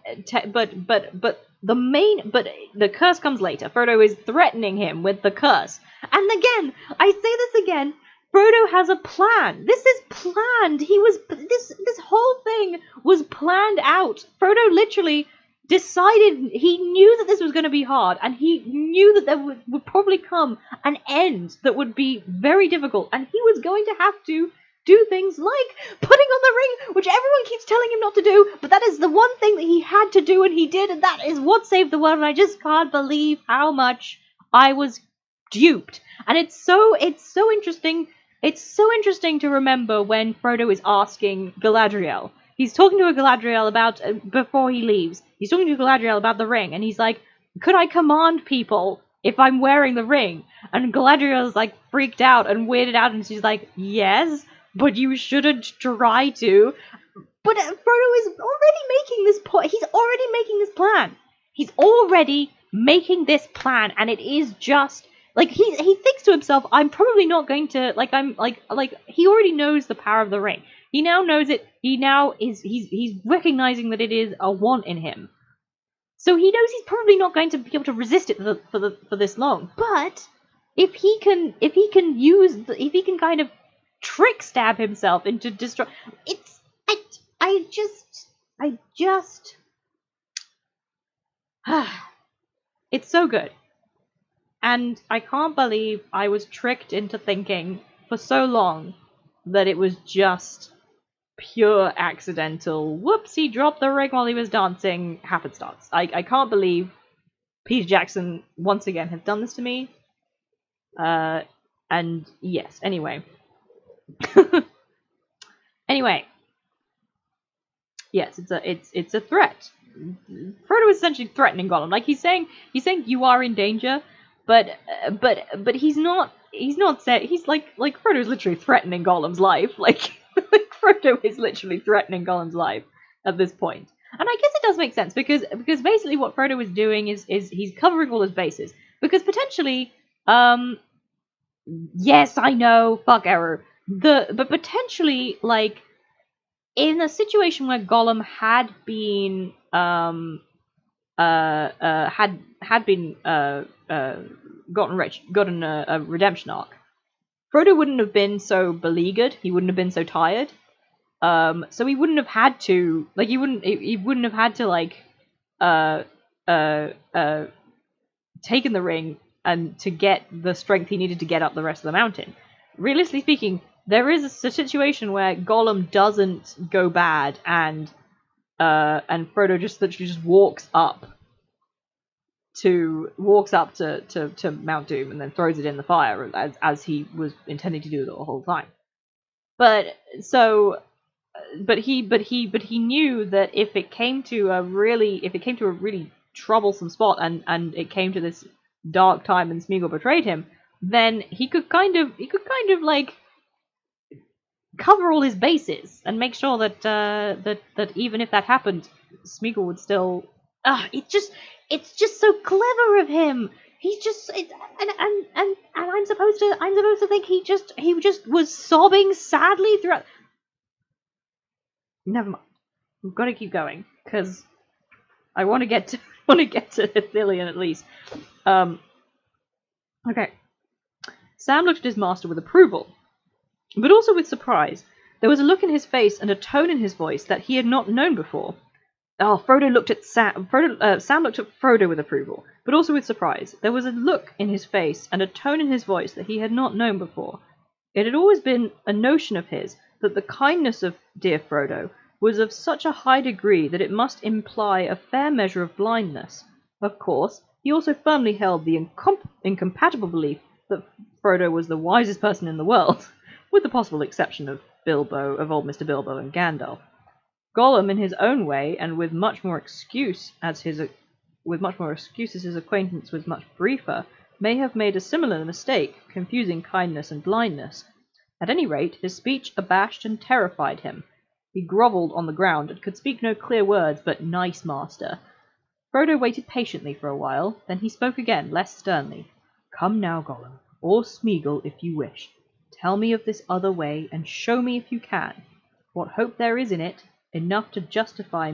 the curse comes later. Frodo is threatening him with the curse. And again, I say this again, Frodo has a plan. This is planned. This whole thing was planned out. Frodo literally decided, he knew that this was going to be hard, and he knew that there would probably come an end that would be very difficult, and he was going to have to do things like putting on the ring, which everyone keeps telling him not to do, but that is the one thing that he had to do, and he did, and that is what saved the world, and I just can't believe how much I was duped. And it's so interesting. It's so interesting to remember when Frodo is asking Galadriel. He's talking to Galadriel about, before he leaves, he's talking to Galadriel about the ring, and he's like, could I command people if I'm wearing the ring? And Galadriel's like freaked out and weirded out, and she's like, yes, but you shouldn't try to. But Frodo is already making this point. He's already making this plan. He's already making this plan, and it is just, like, he thinks to himself, I'm probably not going to, he already knows the power of the ring. He now knows it. He now he's recognizing that it is a want in him. So he knows he's probably not going to be able to resist it for this long. But if he can kind of trick stab himself into destroy, I just it's so good. And I can't believe I was tricked into thinking for so long that it was just pure accidental, whoops, he dropped the ring while he was dancing happenstance. I can't believe Peter Jackson once again has done this to me. And yes, anyway. Anyway. Yes, it's a threat. Frodo is essentially threatening Gollum. Like he's saying you are in danger, but he's not saying, he's like Frodo's literally threatening Gollum's life. Like Frodo is literally threatening Gollum's life at this point. And I guess it does make sense because basically what Frodo is doing is he's covering all his bases. Because potentially, yes, I know, fuck error. But potentially, like, in a situation where Gollum had been gotten a redemption arc, Frodo wouldn't have been so beleaguered. He wouldn't have been so tired. So he wouldn't have had to he wouldn't have had to taken the ring and to get the strength he needed to get up the rest of the mountain. Realistically speaking, there is a situation where Gollum doesn't go bad and Frodo just literally just walks up to Mount Doom and then throws it in the fire as he was intending to do the whole time. But he knew that if it came to a really troublesome spot and it came to this dark time and Smeagol betrayed him, then he could kind of like cover all his bases and make sure that even if that happened, Smeagol would still. It's just so clever of him. He's just and I'm supposed to think he just was sobbing sadly throughout. Never mind. We've got to keep going because I want to get to Ithilien at least. Okay. Sam looked at his master with approval, but also with surprise. There was a look in his face and a tone in his voice that he had not known before. Frodo looked at Sam. Sam looked at Frodo with approval, but also with surprise. There was a look in his face and a tone in his voice that he had not known before. It had always been a notion of his that the kindness of dear Frodo was of such a high degree that it must imply a fair measure of blindness. Of course, he also firmly held the incompatible belief that Frodo was the wisest person in the world, with the possible exception of old Mr. Bilbo and Gandalf. Gollum, in his own way, and with much more excuse as his acquaintance was much briefer, may have made a similar mistake, confusing kindness and blindness. At any rate, his speech abashed and terrified him. He grovelled on the ground and could speak no clear words but "nice master." Frodo waited patiently for a while, then he spoke again, less sternly. "Come now, Gollum, or Smeagol if you wish. Tell me of this other way, and show me if you can. What hope there is in it, enough to justify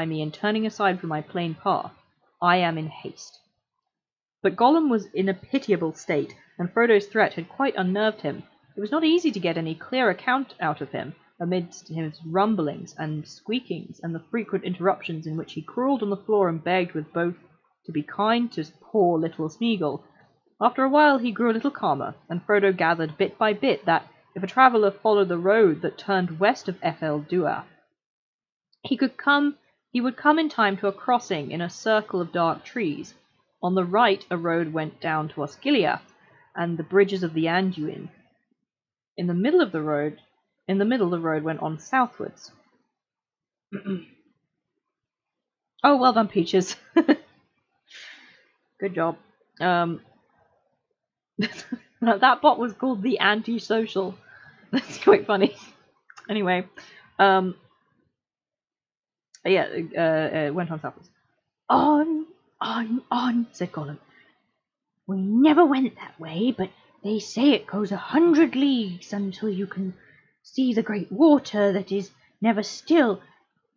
me in turning aside from my plain path. I am in haste." But Gollum was in a pitiable state, and Frodo's threat had quite unnerved him. It was not easy to get any clear account out of him, amidst his rumblings and squeakings and the frequent interruptions in which he crawled on the floor and begged with both to be kind to poor little Smeagol. After a while he grew a little calmer, and Frodo gathered bit by bit that, if a traveller followed the road that turned west of Ethel Dua, he would come in time to a crossing in a circle of dark trees. On the right a road went down to Osgiliath and the bridges of the Anduin. In the middle the road went on southwards. Oh, well done, Peaches. Good job. That bot was called the Antisocial. That's quite funny. Anyway, it went on southwards. On, said Gollum. We never went that way, but they say it goes 100 leagues until you can see the great water that is never still.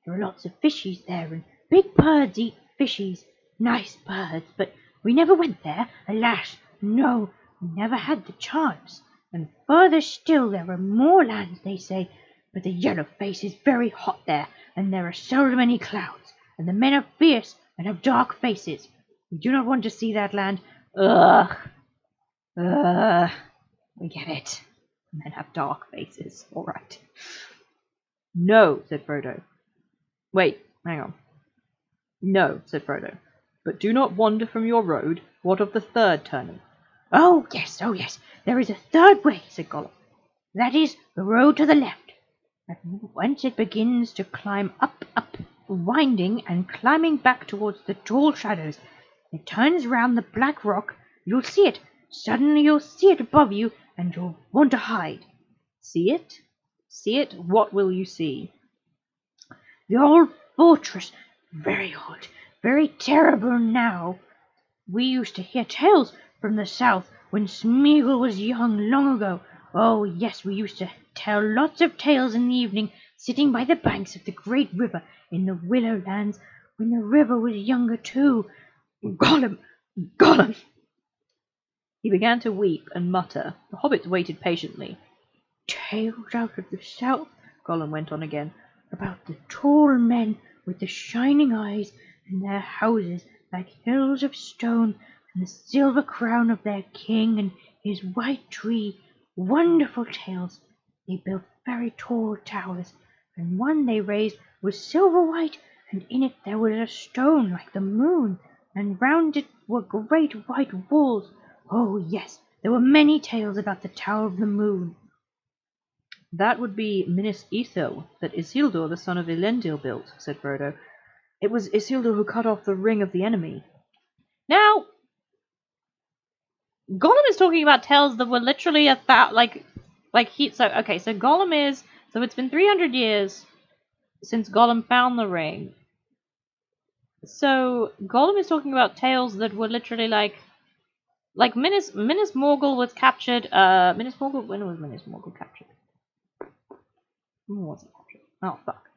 There are lots of fishies there, and big birds eat fishies. Nice birds, but we never went there. Alas, no, we never had the chance. And further still there are more lands, they say, but the yellow face is very hot there, and there are seldom any clouds, and the men are fierce and have dark faces. We do not want to see that land. Ugh. We get it. Men have dark faces, all right. No, said Frodo. Wait, hang on. No, said Frodo. But do not wander from your road. What of the third turning? Oh yes, there is a third way, said Gollum. That is the road to the left. And once it begins to climb up, winding and climbing back towards the tall shadows, it turns round the black rock. You'll see it. Suddenly you'll see it above you, and you'll want to hide. See it? See it? What will you see? The old fortress. Very old, very terrible now. We used to hear tales from the south when Smeagol was young, long ago. Oh, yes, we used to tell lots of tales in the evening, sitting by the banks of the great river in the Willow Lands, when the river was younger too. Gollum! Gollum! He began to weep and mutter. The hobbits waited patiently. Tales out of the south, Gollum went on again, about the tall men with the shining eyes, and their houses like hills of stone, and the silver crown of their king and his white tree. Wonderful tales. They built very tall towers, and one they raised was silver white, and in it there was a stone like the moon, and round it were great white walls. Oh yes, there were many tales about the Tower of the Moon. That would be Minas Ithil, that Isildur the son of Elendil built, said Frodo. It was Isildur who cut off the ring of the enemy. Now, Gollum is talking about tales that were literally so Gollum is, so it's been 300 years since Gollum found the ring. So Gollum is talking about tales that were literally like Minas Morgul was captured. When was Minas Morgul captured? When was it captured? Oh fuck!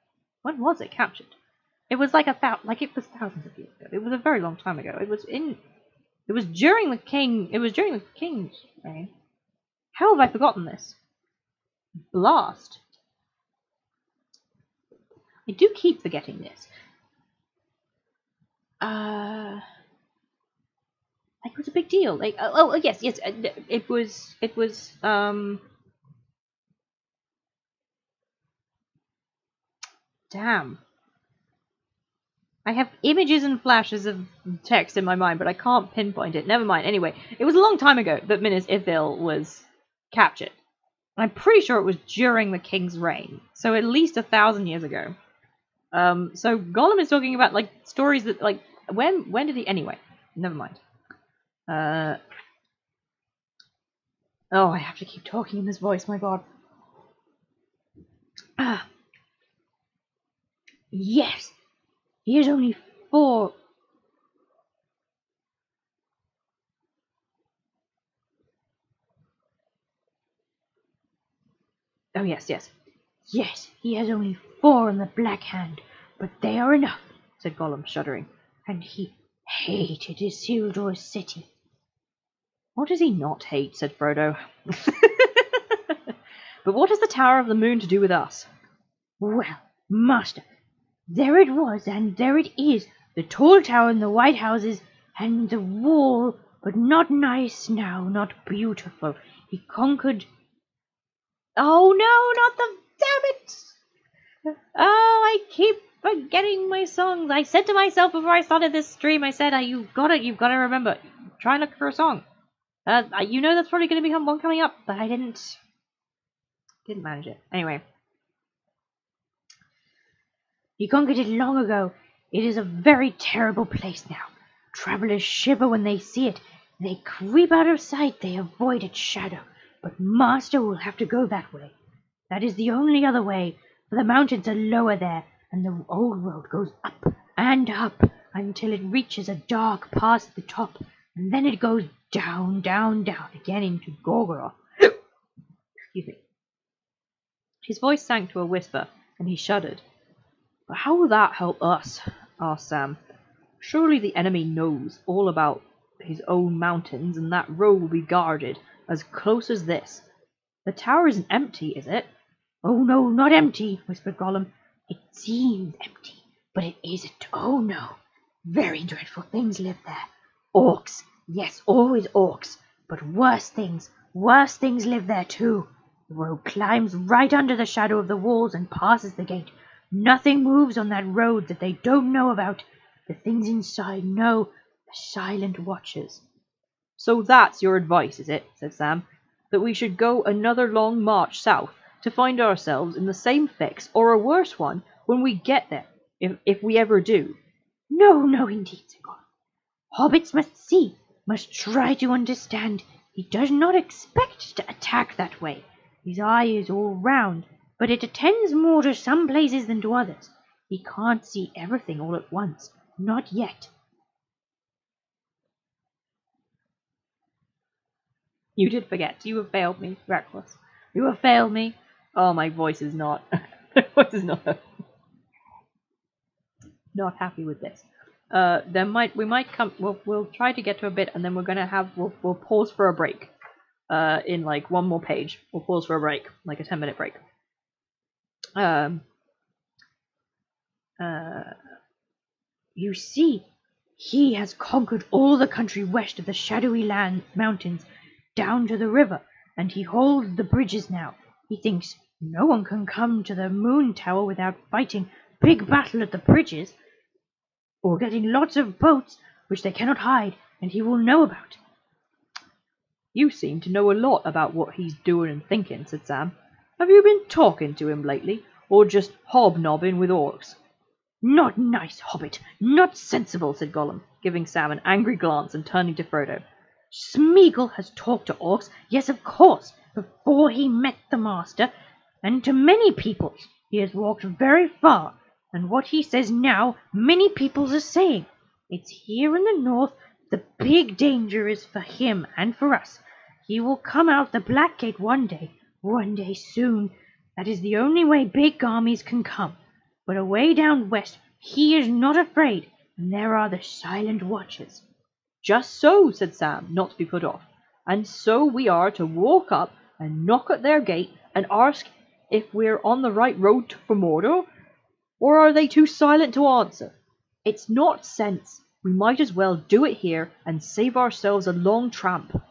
When was it captured? It was it was thousands of years ago. It was a very long time ago. It was during the king's reign. How have I forgotten this? Blast. I do keep forgetting this. It was a big deal. Yes. It was. Damn. I have images and flashes of text in my mind, but I can't pinpoint it. Never mind. Anyway, it was a long time ago that Minas Ithil was captured. I'm pretty sure it was during the king's reign, so at least 1,000 years ago. So Gollum is talking about stories that when did he? Anyway, never mind. Oh, I have to keep talking in this voice. My God. Yes, he is only 4. Oh yes. Yes, he has only 4 in the Black Hand, but they are enough, said Gollum, shuddering. And he hated Isildur's city. What does he not hate? Said Frodo. But what has the Tower of the Moon to do with us? Well, master, there it was, and there it is, the tall tower and the white houses, and the wall, but not nice now, not beautiful. He conquered... Oh no, not the... Damn it! Oh, I keep forgetting my songs. I said to myself before I started this stream, I said, you've got to remember. Try and look for a song. You know that's probably going to become one coming up, but I didn't manage it. Anyway. He conquered it long ago. It is a very terrible place now. Travelers shiver when they see it. They creep out of sight. They avoid its shadow. But Master will have to go that way. That is the only other way, for the mountains are lower there, and the old road goes up and up until it reaches a dark pass at the top, and then it goes down, down, down again into Gorgoroth. Excuse me. His voice sank to a whisper, and he shuddered. But how will that help us? Asked Sam. Surely the enemy knows all about his own mountains, and that road will be guarded as close as this. The tower isn't empty, is it? Oh no, not empty, whispered Gollum. It seems empty, but it isn't. Oh no. Very dreadful things live there. Orcs. Yes, always orcs. But worse things live there too. The road climbs right under the shadow of the walls and passes the gate. Nothing moves on that road that they don't know about. The things inside know, the silent watchers." "So that's your advice, is it?" said Sam. "That we should go another long march south to find ourselves in the same fix, or a worse one, when we get there, if we ever do." "No, no, indeed," said Gollum. "Hobbits must see, must try to understand. He does not expect to attack that way. His eye is all round, but it attends more to some places than to others. He can't see everything all at once, not yet." You did forget. You have failed me, Reckless. You have failed me. Oh, my voice is not. My voice is not happy with this. We might come. We'll try to get to a bit, and then we'll pause for a break. In like one more page, we'll pause for a break, like a 10-minute break. You see, he has conquered all the country west of the shadowy mountains down to the river, and he holds the bridges now. He thinks no one can come to the moon tower without fighting big battle at the bridges, or getting lots of boats which they cannot hide, and he will know about. You seem to know a lot about what he's doing and thinking, said Sam. Have you been talking to him lately, or just hobnobbing with orcs? Not nice, Hobbit, not sensible, said Gollum, giving Sam an angry glance and turning to Frodo. Smeagol has talked to orcs, yes, of course, before he met the Master, and to many peoples. He has walked very far, and what he says now, many peoples are saying. It's here in the north the big danger is for him and for us. He will come out the Black Gate one day soon. That is the only way big armies can come. But away down west he is not afraid, and there are the silent watchers. Just so, said Sam, not to be put off. And so we are to walk up and knock at their gate and ask if we're on the right road for Mordor, or are they too silent to answer? It's not sense. We might as well do it here and save ourselves a long tramp.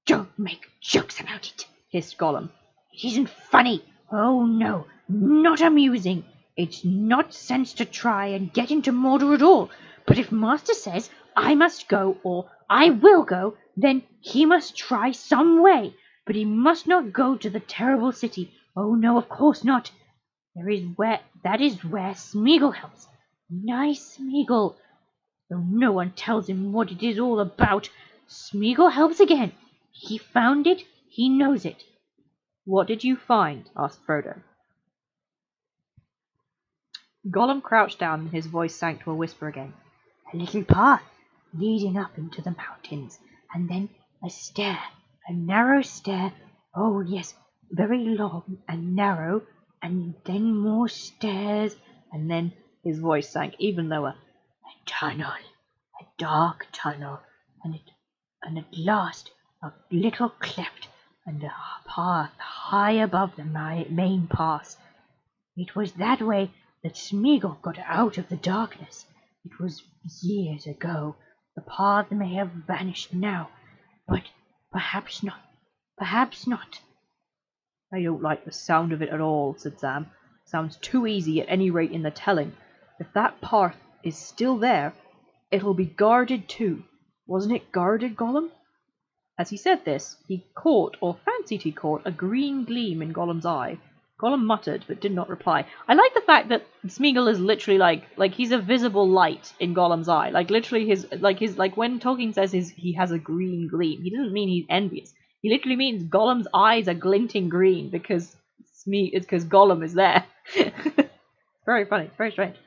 Don't make jokes about it, hissed Gollum. It isn't funny. Oh no, not amusing. It's not sense to try and get into Mordor at all. But if Master says I must go, or I will go, then he must try some way. But he must not go to the terrible city. Oh no, of course not. That is where Smeagol helps. Nice Smeagol. Though no one tells him what it is all about, Smeagol helps again. He found it, he knows it. What did you find? Asked Frodo. Gollum crouched down and his voice sank to a whisper again. A little path leading up into the mountains, and then a stair, a narrow stair. Oh yes, very long and narrow, and then more stairs, and then his voice sank even lower. A tunnel, a dark tunnel, and at last a little cleft, and a path high above the main pass. It was that way that Smeagol got out of the darkness. It was years ago. The path may have vanished now, but perhaps not. Perhaps not. I don't like the sound of it at all, said Sam. Sounds too easy, at any rate in the telling. If that path is still there, it'll be guarded too. Wasn't it guarded, Gollum? As he said this, he caught, or fancied he caught, a green gleam in Gollum's eye. Gollum muttered, but did not reply. I like the fact that Smeagol is literally like he's a visible light in Gollum's eye. Like literally his when Tolkien says he has a green gleam, he doesn't mean he's envious. He literally means Gollum's eyes are glinting green because Gollum is there. Very funny, very strange.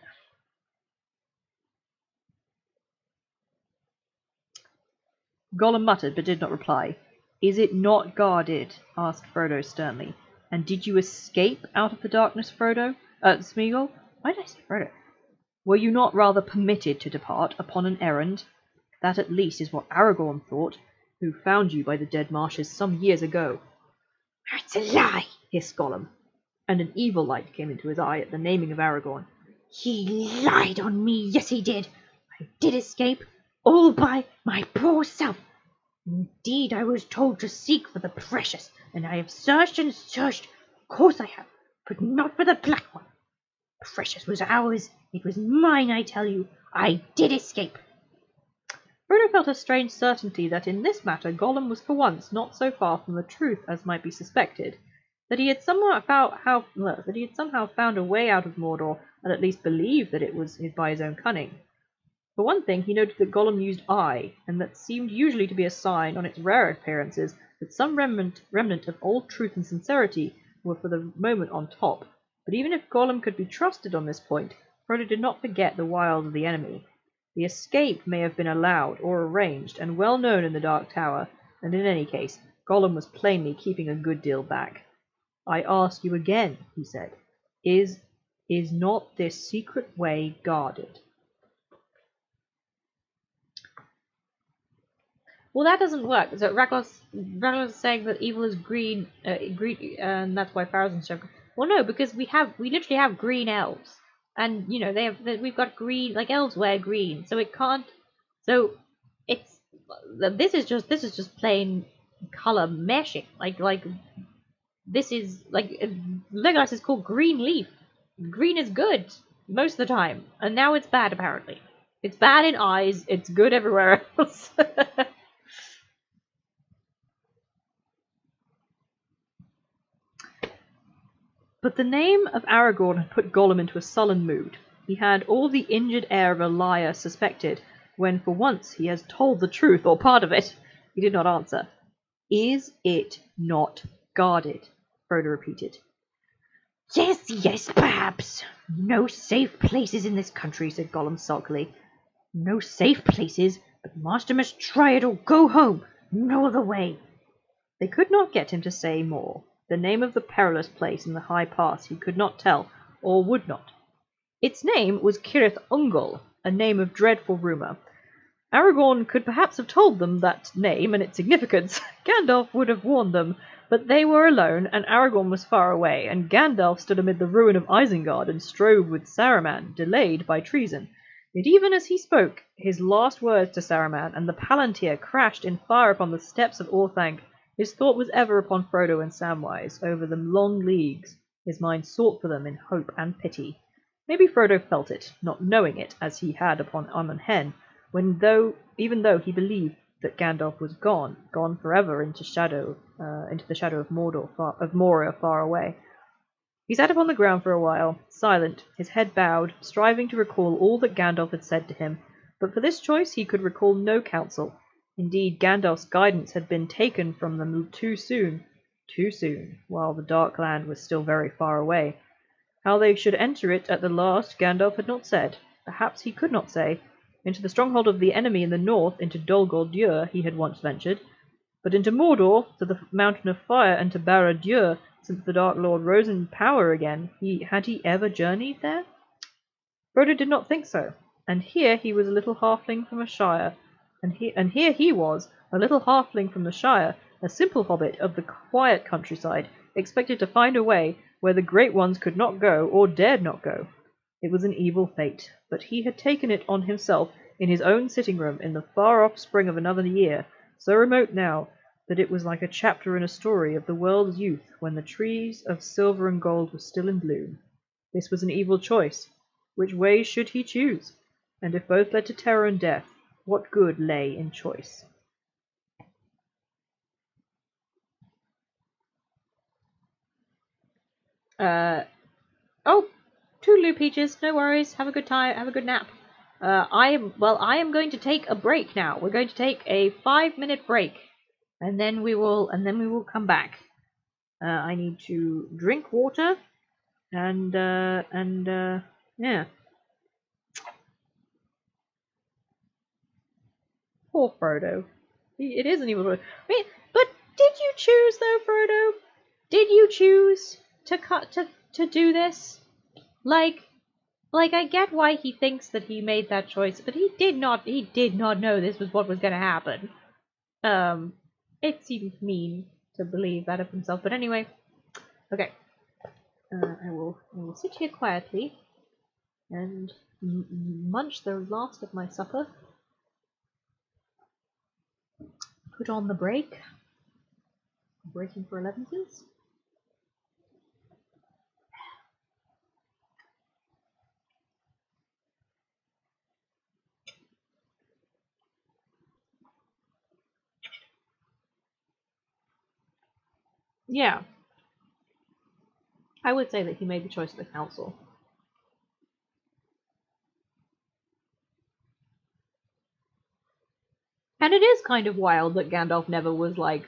Gollum muttered, but did not reply. Is it not guarded? Asked Frodo sternly. And did you escape out of the darkness, Frodo? Smeagol? Why did I say Frodo? Were you not rather permitted to depart upon an errand? That at least is what Aragorn thought, who found you by the dead marshes some years ago. That's a lie, hissed Gollum, and an evil light came into his eye at the naming of Aragorn. He lied on me, yes he did. I did escape, all by my poor self. Indeed, I was told to seek for the precious, and I have searched and searched. Of course I have, but not for the black one. Precious was ours. It was mine, I tell you. I did escape. Frodo felt a strange certainty that in this matter Gollum was for once not so far from the truth as might be suspected, that he had somehow found a way out of Mordor, and at least believed that it was by his own cunning. For one thing, he noted that Gollum used I, and that seemed usually to be a sign, on its rare appearances, that some remnant of old truth and sincerity were for the moment on top. But even if Gollum could be trusted on this point, Frodo did not forget the wiles of the enemy. The escape may have been allowed or arranged, and well known in the Dark Tower, and in any case, Gollum was plainly keeping a good deal back. I ask you again, he said, is not this secret way guarded? Well, that doesn't work. So Ragnar is saying that evil is green, and that's why Farazan's so. Well, no, because we literally have green elves, and you know we've got green, like elves wear green, so it can't. So it's this is just plain color meshing. Like this is like Legolas is called green leaf. Green is good most of the time, and now it's bad apparently. It's bad in eyes. It's good everywhere else. But the name of Aragorn had put Gollum into a sullen mood. He had all the injured air of a liar suspected, when for once he has told the truth, or part of it. He did not answer. Is it not guarded? Frodo repeated. Yes, perhaps. No safe places in this country, said Gollum sulkily. No safe places, but Master must try it or go home. No other way. They could not get him to say more. The name of the perilous place in the high pass he could not tell, or would not. Its name was Cirith Ungol, a name of dreadful rumour. Aragorn could perhaps have told them that name and its significance. Gandalf would have warned them, but they were alone, and Aragorn was far away, and Gandalf stood amid the ruin of Isengard and strove with Saruman, delayed by treason. Yet even as he spoke his last words to Saruman, and the Palantir crashed in fire upon the steps of Orthanc, his thought was ever upon Frodo and Samwise. Over the long leagues his mind sought for them in hope and pity. Maybe Frodo felt it, not knowing it, as he had upon Amon Hen, even though he believed that Gandalf was gone forever into the shadow of Moria far away. He sat upon the ground for a while, silent, his head bowed, striving to recall all that Gandalf had said to him, but for this choice he could recall no counsel. Indeed, Gandalf's guidance had been taken from them too soon, while the Dark Land was still very far away. How they should enter it at the last Gandalf had not said. Perhaps he could not say. Into the stronghold of the enemy in the north, into Dol Guldur, he had once ventured. But into Mordor, to the Mountain of Fire, and to Barad-dûr, since the Dark Lord rose in power again, had he ever journeyed there? Frodo did not think so. And here he was a little halfling from a shire, here he was, a little halfling from the Shire, a simple hobbit of the quiet countryside, expected to find a way where the great ones could not go, or dared not go. It was an evil fate, but he had taken it on himself in his own sitting-room in the far-off spring of another year, so remote now that it was like a chapter in a story of the world's youth when the trees of silver and gold were still in bloom. This was an evil choice. Which way should he choose? And if both led to terror and death, what good lay in choice? Oh, toodaloo, Peaches. No worries. Have a good time. Have a good nap. I am going to take a break now. We're going to take a 5-minute break, and then we will come back. I need to drink water, and yeah. Poor Frodo. It is an evil choice. I mean, but did you choose though, Frodo? Did you choose to do this? Like I get why he thinks that he made that choice, but he did not know this was what was going to happen. It seems mean to believe that of himself, but anyway. Okay. I will sit here quietly and munch the last of my supper. Put on the brake. Breaking for 11s? Yeah. I would say that he made the choice of the council. And it is kind of wild that Gandalf never was like,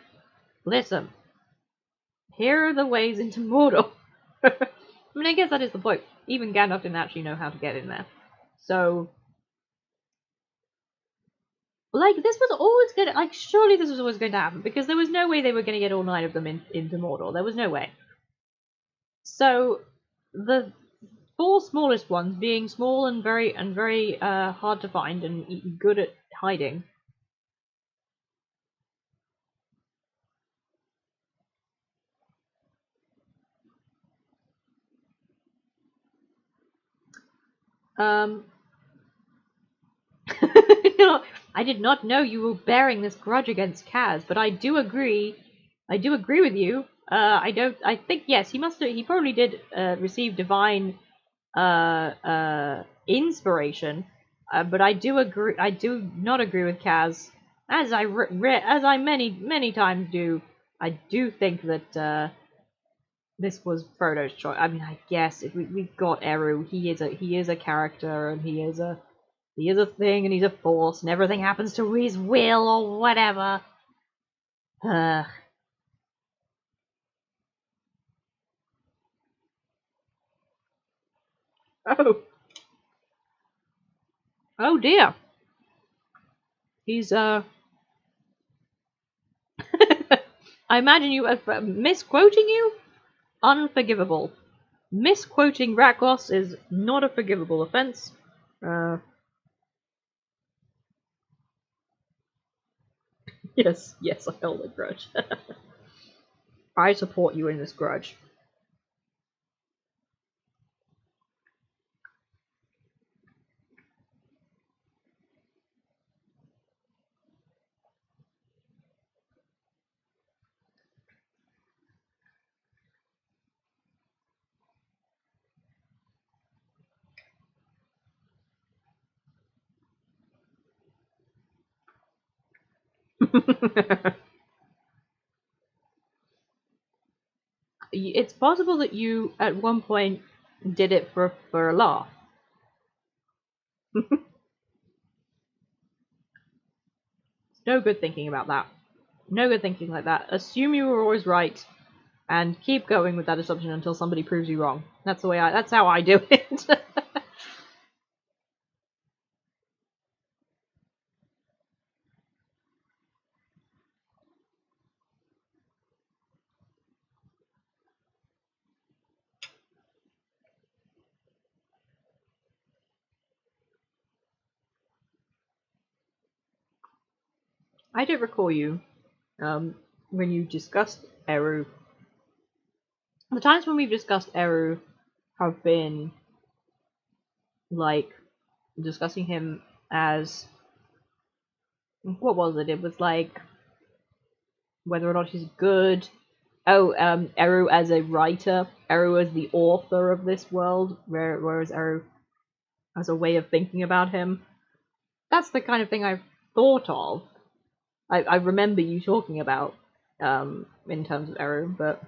listen, here are the ways into Mordor. I mean, I guess that is the point. Even Gandalf didn't actually know how to get in there. So, like, this was always going to, like, surely this was always going to happen, because there was no way they were going to get all 9 of them into Mordor. There was no way. So, the 4 smallest ones, being small and very hard to find and good at hiding. No, I did not know you were bearing this grudge against Kaz, but I do agree. I do agree with you. I think yes, he probably did receive divine inspiration. But I do agree. I do not agree with Kaz, as I many times do. I do think that this was Frodo's choice. I mean, I guess if we've got Eru, he is a character, and he is a thing, and he's a force, and everything happens to his will or whatever. Oh, oh dear. He's I imagine you misquoting you. Unforgivable. Misquoting Raklos is not a forgivable offense. Yes, I hold a grudge. I support you in this grudge. It's possible that you, at one point, did it for a laugh. No good thinking about that. No good thinking like that. Assume you were always right, and keep going with that assumption until somebody proves you wrong. That's how I do it. I don't recall you, when you discussed Eru. The times when we've discussed Eru have been, like, discussing him as, what was it? It was like whether or not he's good. Oh, Eru as a writer, Eru as the author of this world, whereas Eru as a way of thinking about him. That's the kind of thing I've thought of. I remember you talking about, in terms of Eru, but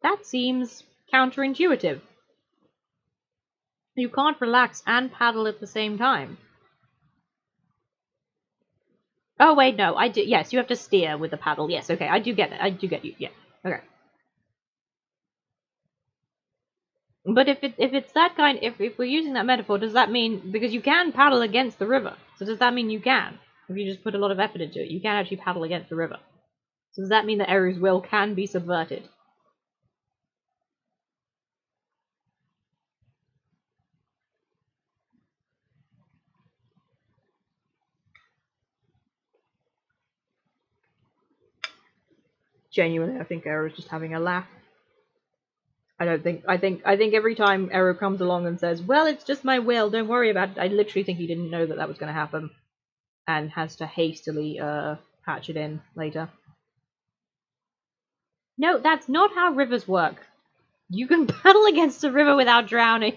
that seems counterintuitive. You can't relax and paddle at the same time. Oh wait, no, I do. Yes, you have to steer with the paddle. Yes, okay, I do get it. I do get you. Yeah, okay. But if it's that kind, if we're using that metaphor, does that mean, because you can paddle against the river? So does that mean you can? If you just put a lot of effort into it, you can actually paddle against the river. So does that mean that Eru's will can be subverted? Genuinely, I think Eru's just having a laugh. I I think every time Eru comes along and says, "Well, it's just my will. Don't worry about it," I literally think he didn't know that that was going to happen, and has to hastily patch it in later. No, that's not how rivers work. You can paddle against a river without drowning.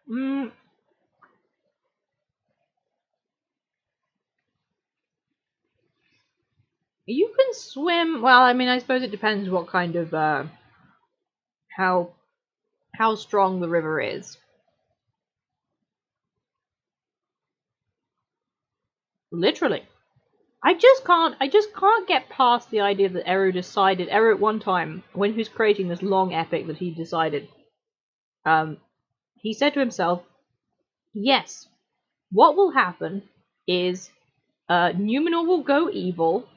mm, you can swim. Well, I mean, I suppose it depends what kind of how strong the river is. Literally. I just can't get past the idea that Eru at one time, when he was creating this long epic that he decided, he said to himself, yes, what will happen is, Numenor will go evil,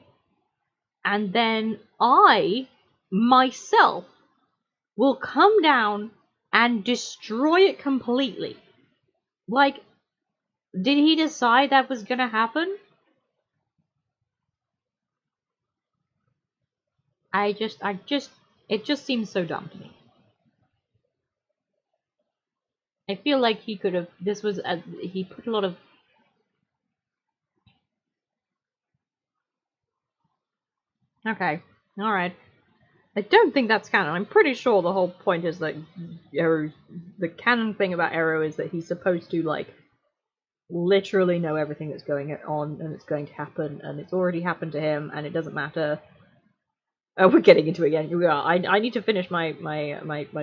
and then I, myself, will come down and destroy it completely. Like, did he decide that was gonna happen? It just seems so dumb to me. I feel like he could have, he put a lot of, okay, alright. I don't think that's canon. I'm pretty sure the whole point is that the canon thing about Eru is that he's supposed to, like, literally know everything that's going on and it's going to happen and it's already happened to him and it doesn't matter. Oh, we're getting into it again. We are. I need to finish my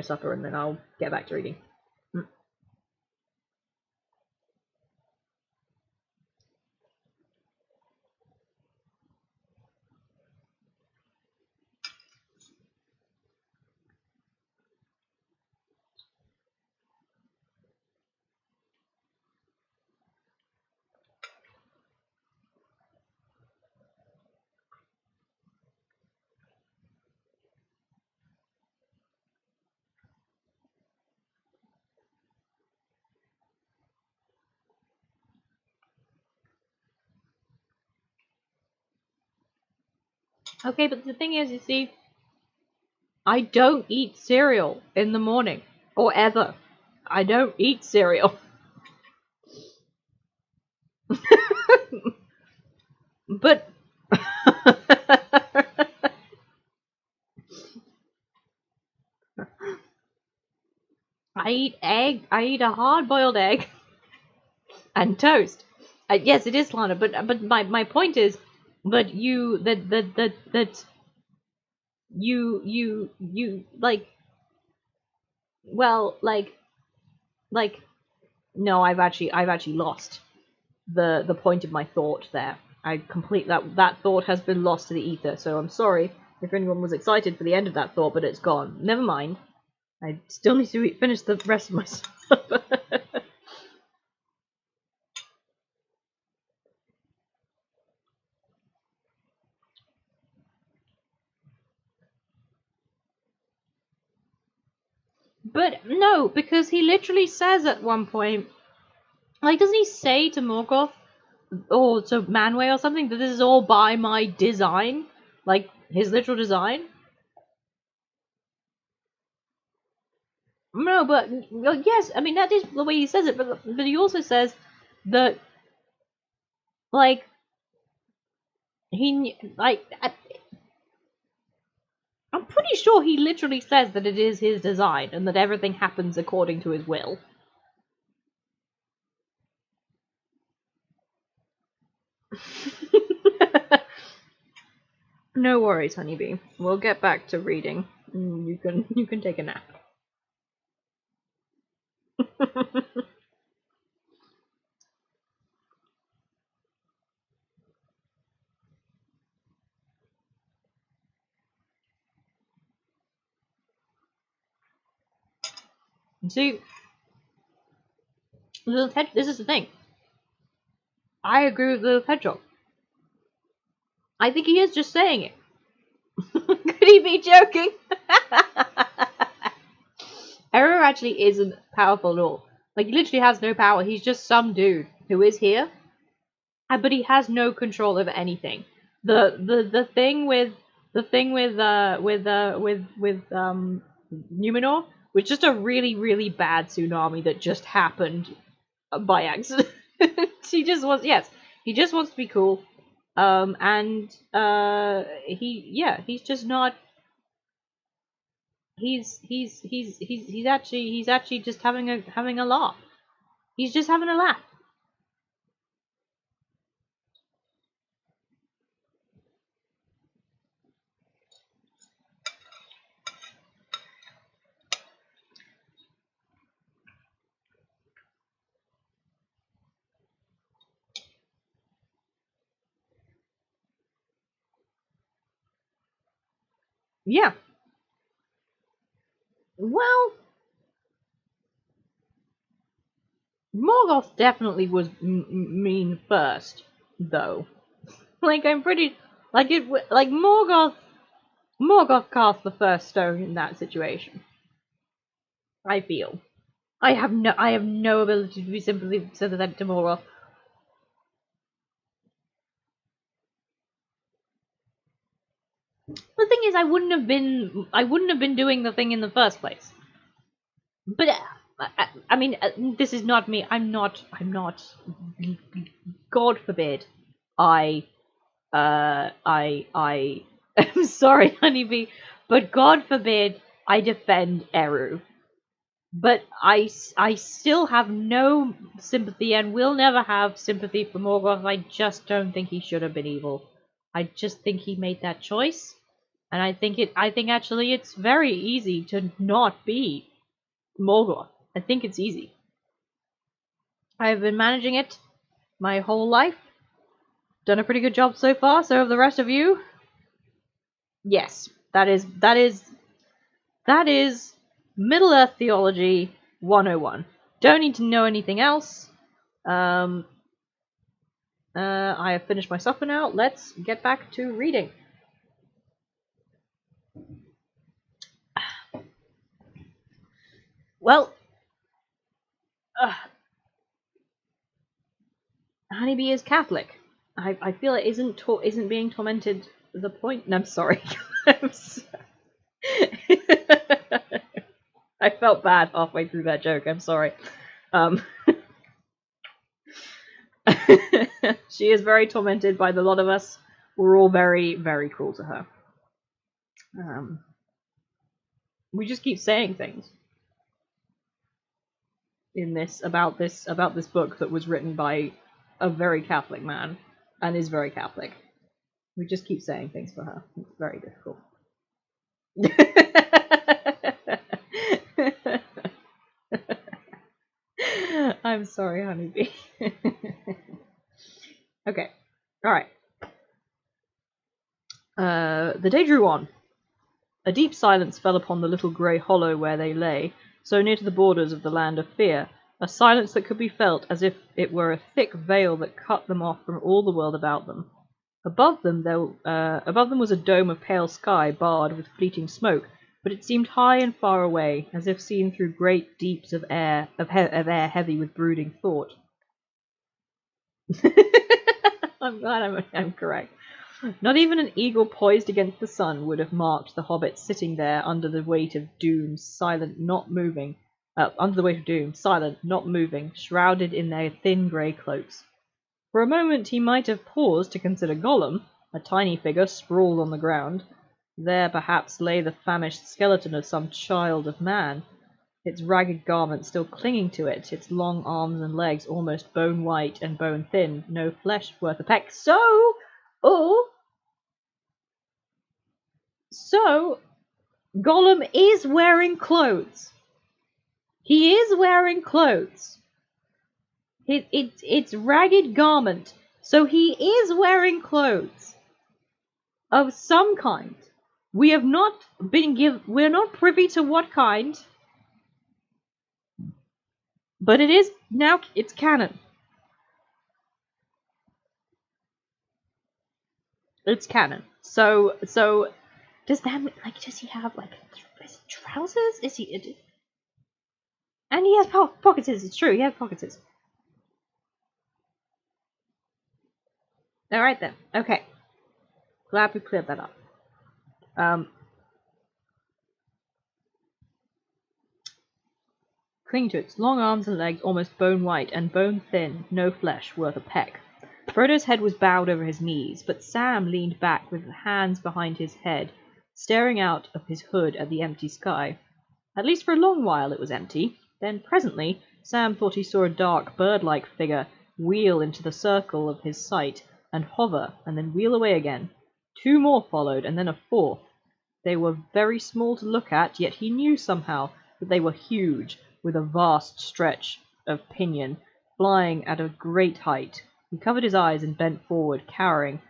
supper and then I'll get back to reading. Okay, but the thing is, you see, I don't eat cereal in the morning. Or ever. I don't eat cereal. But I eat a hard-boiled egg and toast. Yes, it is slander, but my point is that you like, well, like no, I've actually lost the point of my thought there. I complete that thought has been lost to the ether, so I'm sorry if anyone was excited for the end of that thought, but it's gone. Never mind. I still need to finish the rest of my stuff. But no, because he literally says at one point, like, doesn't he say to Morgoth or to Manwë or something that this is all by my design? Like, his literal design? No, but, well, yes, I mean, that is the way he says it, but he also says that, like, I'm pretty sure he literally says that it is his design and that everything happens according to his will. No worries, honeybee. We'll get back to reading. You can take a nap. See, This is the thing. I agree with Little Hedgehog. I think he is just saying it. Could he be joking? Eru actually isn't powerful at all. Like, he literally has no power. He's just some dude who is here, but he has no control over anything. The thing with Numenor was just a really bad tsunami that just happened by accident. He just wants to be cool. He's just not. He's actually just having a laugh. He's just having a laugh. Yeah. Well, Morgoth definitely was mean first, though. Like, I'm pretty like it. Like Morgoth cast the first stone in that situation. I feel. I have no ability to be sympathetic to Morgoth. The thing is, I wouldn't have been doing the thing in the first place. But I mean, this is not me. I'm not. God forbid, I. I'm sorry, honeybee, but God forbid I defend Eru. But I still have no sympathy and will never have sympathy for Morgoth. I just don't think he should have been evil. I just think he made that choice. And I think actually it's very easy to not be Morgoth. I think it's easy. I've been managing it my whole life. Done a pretty good job so far, so have the rest of you. Yes, that is Middle Earth Theology 101. Don't need to know anything else. I have finished my supper now. Let's get back to reading. Well, Honeybee is Catholic. I feel it isn't being tormented the point. No, I'm sorry. I felt bad halfway through that joke. I'm sorry. She is very tormented by the lot of us. We're all very, very cruel to her. We just keep saying things in this about this book that was written by a very Catholic man and is very Catholic. We just keep saying things for her. It's very difficult. I'm sorry, honeybee. Okay. Alright. The day drew on. A deep silence fell upon the little grey hollow where they lay, so near to the borders of the land of fear, a silence that could be felt as if it were a thick veil that cut them off from all the world about them. Above them was a dome of pale sky barred with fleeting smoke, but it seemed high and far away, as if seen through great deeps of air heavy with brooding thought. I'm glad I'm correct. Not even an eagle poised against the sun would have marked the hobbits sitting there under the weight of doom, silent, not moving, shrouded in their thin grey cloaks. For a moment he might have paused to consider Gollum, a tiny figure sprawled on the ground. There perhaps lay the famished skeleton of some child of man, its ragged garment still clinging to it, its long arms and legs almost bone-white and bone-thin, no flesh worth a peck. So, Gollum is wearing clothes. He is wearing clothes. It's ragged garment, so he is wearing clothes of some kind. We have not been we're not privy to what kind. But it is now. It's canon. It's canon. So does that like? Does he have like trousers? Is he? And he has pockets. It's true. He has pockets. All right then. Okay. Glad we cleared that up. Clinging to its long arms and legs, almost bone white and bone thin, no flesh worth a peck. Frodo's head was bowed over his knees, but Sam leaned back with hands behind his head, staring out of his hood at the empty sky. At least for a long while it was empty. Then presently Sam thought he saw a dark, bird-like figure wheel into the circle of his sight, and hover, and then wheel away again. 2 more followed, and then a 4th. They were very small to look at, yet he knew somehow that they were huge, with a vast stretch of pinion, flying at a great height. He covered his eyes and bent forward, cowering.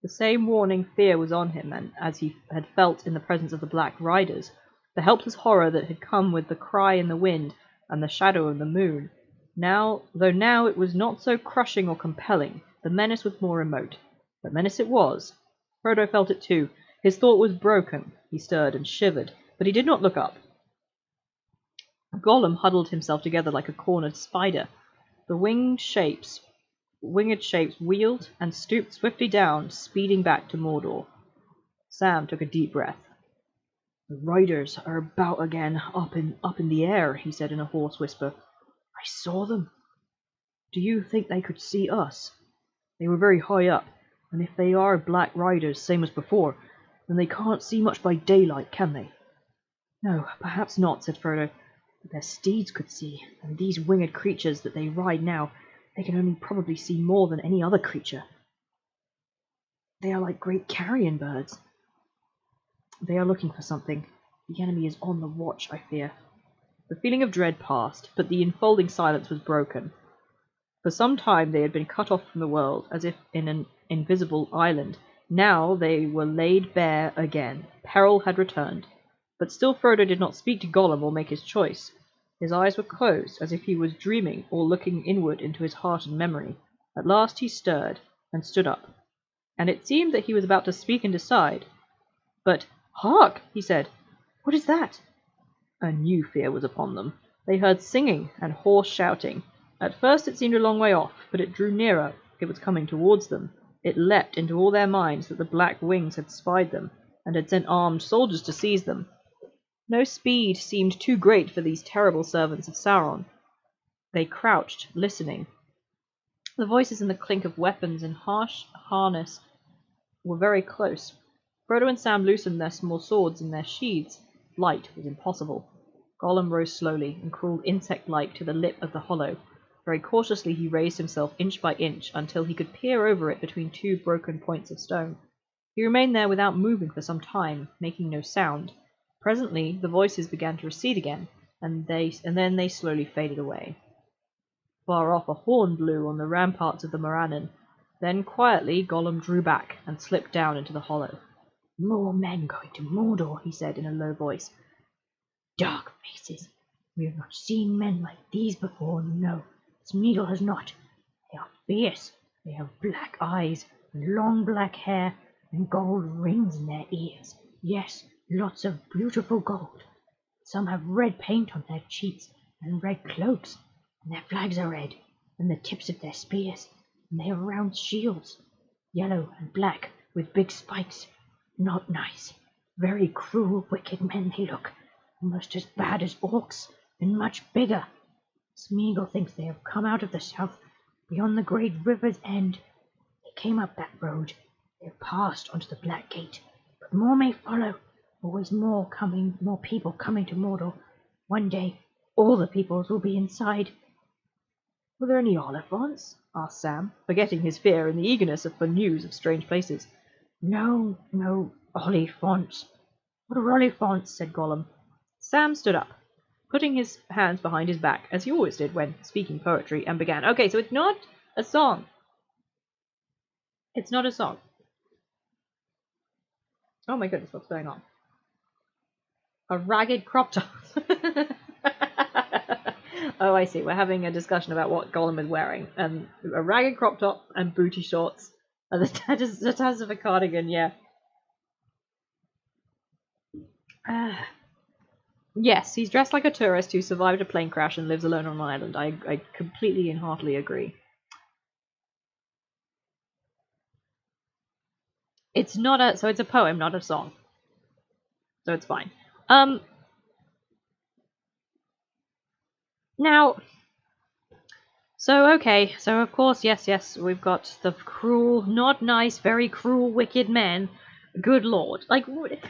The same warning fear was on him, and as he had felt in the presence of the Black Riders, the helpless horror that had come with the cry in the wind and the shadow of the moon. Though now it was not so crushing or compelling, the menace was more remote. But menace it was. Frodo felt it too. His thought was broken. He stirred and shivered, but he did not look up. Gollum huddled himself together like a cornered spider. The winged shapes wheeled and stooped swiftly down, speeding back to Mordor. Sam took a deep breath. "The riders are about again, up in the air," he said in a hoarse whisper. "I saw them. Do you think they could see us? They were very high up, and if they are Black Riders, same as before, then they can't see much by daylight, can they?" "No, perhaps not," said Frodo. "But their steeds could see, and these winged creatures that they ride now, they can only probably see more than any other creature. They are like great carrion birds. They are looking for something. The enemy is on the watch, I fear." The feeling of dread passed, but the enfolding silence was broken. For some time they had been cut off from the world, as if in an invisible island. Now they were laid bare again. Peril had returned. But still Frodo did not speak to Gollum or make his choice. His eyes were closed, as if he was dreaming or looking inward into his heart and memory. At last he stirred, and stood up. And it seemed that he was about to speak and decide. But, "Hark!" he said. "What is that?" A new fear was upon them. They heard singing and hoarse shouting. At first it seemed a long way off, but it drew nearer. It was coming towards them. It leapt into all their minds that the Black Wings had spied them, and had sent armed soldiers to seize them. No speed seemed too great for these terrible servants of Sauron. They crouched, listening. The voices and the clink of weapons and harsh harness were very close. Frodo and Sam loosened their small swords in their sheaths. Flight was impossible. Gollum rose slowly and crawled insect-like to the lip of the hollow. Very cautiously he raised himself inch by inch until he could peer over it between 2 broken points of stone. He remained there without moving for some time, making no sound. Presently the voices began to recede again, and then they slowly faded away. Far off a horn blew on the ramparts of the Morannon. Then quietly Gollum drew back and slipped down into the hollow. "More men going to Mordor," he said in a low voice. "Dark faces. We have not seen men like these before, no. Smeagol has not. They are fierce. They have black eyes, and long black hair, and gold rings in their ears. Yes, lots of beautiful gold. Some have red paint on their cheeks, and red cloaks, and their flags are red, and the tips of their spears, and they have round shields, yellow and black, with big spikes. Not nice. Very cruel, wicked men they look, almost as bad as orcs, and much bigger. Smeagol thinks they have come out of the south, beyond the great river's end. They came up that road. They have passed onto the Black Gate, but more may follow. Always more people coming to Mordor. One day, all the peoples will be inside." "Were there any Oliphants?" asked Sam, forgetting his fear in the eagerness for news of strange places. No, Oliphants." "What are Oliphants?" said Gollum. Sam stood up, putting his hands behind his back, as he always did when speaking poetry, and began. Okay, so it's not a song. It's not a song. Oh my goodness, what's going on? A ragged crop top. Oh, I see. We're having a discussion about what Gollum is wearing. A ragged crop top and booty shorts. And the tatters of a cardigan, yeah. Yes, he's dressed like a tourist who survived a plane crash and lives alone on an island. I completely and heartily agree. It's not a... So it's a poem, not a song. So it's fine. Now... So, okay, so of course, yes, we've got the cruel, not nice, very cruel, wicked men. Good lord. Like, what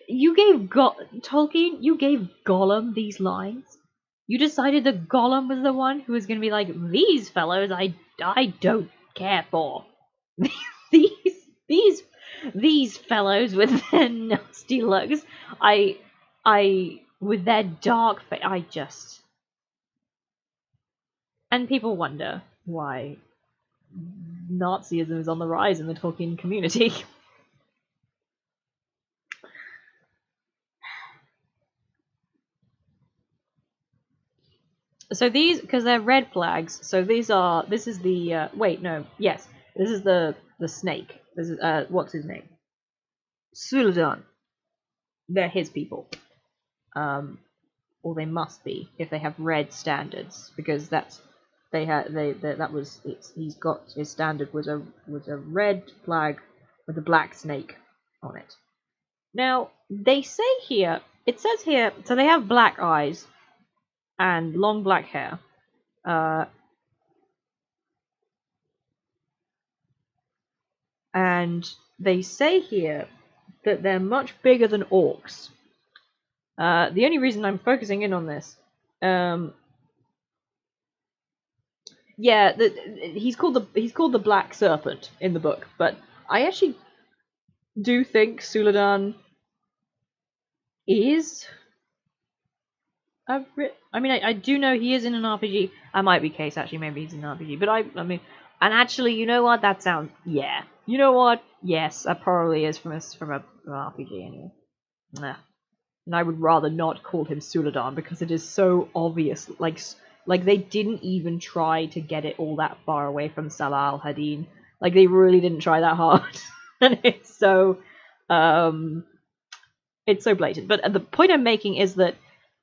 you gave Tolkien, you gave Gollum these lines? You decided that Gollum was the one who was going to be like, these fellows I don't care for. these fellows with their nasty looks, with their dark face, I just... And people wonder why Nazism is on the rise in the Tolkien community. So these, because they're red flags, so this is the, this is the snake. This is, what's his name? Suladan. They're his people. Or they must be, if they have red standards, because that was, his standard was a red flag with a black snake on it. Now, they say here, it says here, so they have black eyes and long black hair. And they say here that they're much bigger than orcs. The only reason I'm focusing in on this, he's called the Black Serpent in the book, but I actually do think Suladan is I do know he is in an RPG. I might be case actually, maybe he's in an RPG, but I mean, and actually, you know what? That sounds, yeah. You know what? Yes, that probably is from an RPG anyway. Nah. And I would rather not call him Suladan because it is so obvious. Like they didn't even try to get it all that far away from Salah al-Hadin. Like they really didn't try that hard, and it's so blatant. But the point I'm making is that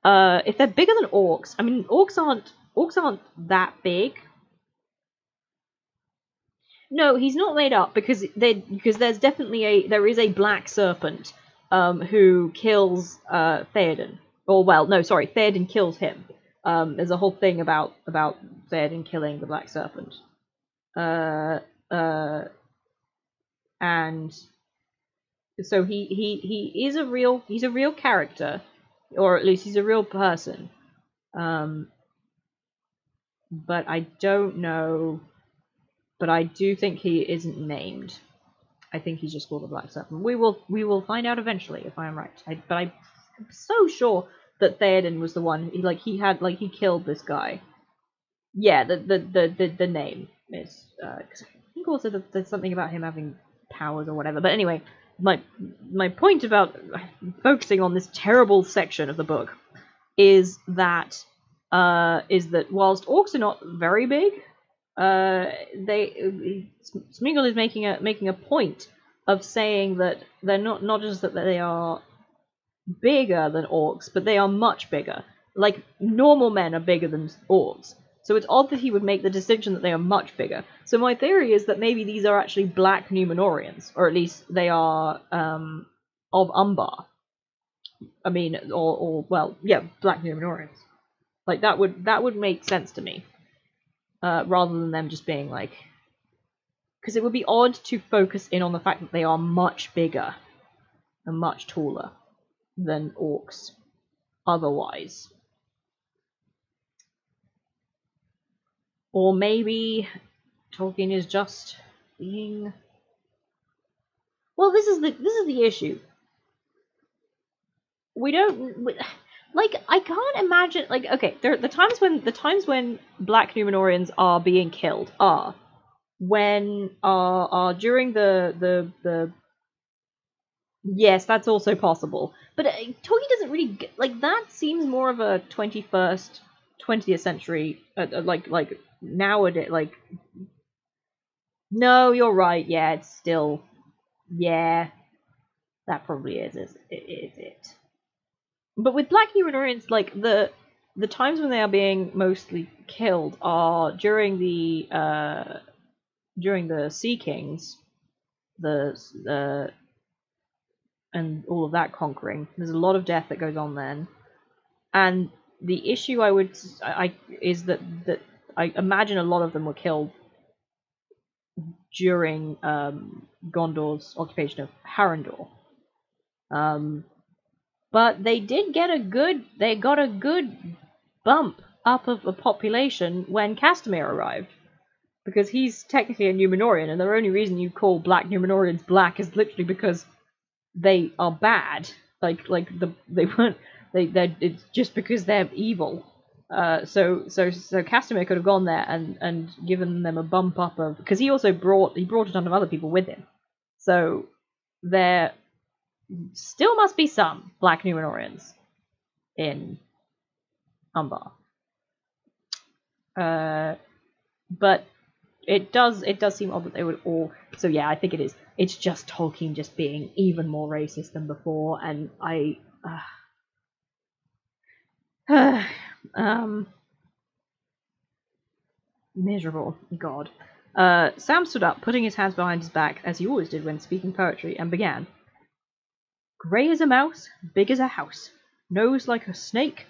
if they're bigger than orcs, I mean orcs aren't that big. No, he's not made up because there's definitely there is a black serpent who kills Theoden. Or well, no, sorry, Theoden kills him. There's a whole thing about Theoden killing the black serpent. And so he is he's a real character, or at least he's a real person. But I don't know. But I do think he isn't named. I think he's just called the Black Serpent. We will find out eventually if I am right. But I'm so sure that Theoden was the one. He killed this guy. Yeah, the name is. I think also there's something about him having powers or whatever. But anyway, my point about focusing on this terrible section of the book is that whilst orcs are not very big, Smeagol is making a point of saying that they're not just that they are bigger than orcs, but they are much bigger. Like normal men are bigger than orcs. So it's odd that he would make the distinction that they are much bigger. So my theory is that maybe these are actually black Numenorians, or at least they are of Umbar. I mean, black Numenorians. Like that would make sense to me. Rather than them just being like... Because it would be odd to focus in on the fact that they are much bigger and much taller than orcs otherwise. Or maybe Tolkien is just being... Well, this is the issue. I can't imagine, okay, the times when black Numenorians are being killed are when during the yes, that's also possible, but Tolkien doesn't really that seems more of a 21st 20th century, like nowadays, like, no, you're right. Yeah, it's still, yeah, that probably is it. But with Black Humanoids, like the times when they are being mostly killed are during the Sea Kings, the and all of that conquering. There's a lot of death that goes on then, and the issue I is that I imagine a lot of them were killed during Gondor's occupation of Harrenhal. But they got a good bump up of the population when Castamere arrived. Because he's technically a Numenorian, and the only reason you call black Numenorians black is literally because they are bad. They weren't it's just because they're evil. So Castamere could have gone there and given them a bump up of, because he brought a ton of other people with him. So there still must be some black Numenorians in Umbar. But it does seem odd that they would all. So yeah, I think it is. It's just Tolkien just being even more racist than before, and miserable. God. Sam stood up, putting his hands behind his back, as he always did when speaking poetry, and began. Grey as a mouse, big as a house, nose like a snake.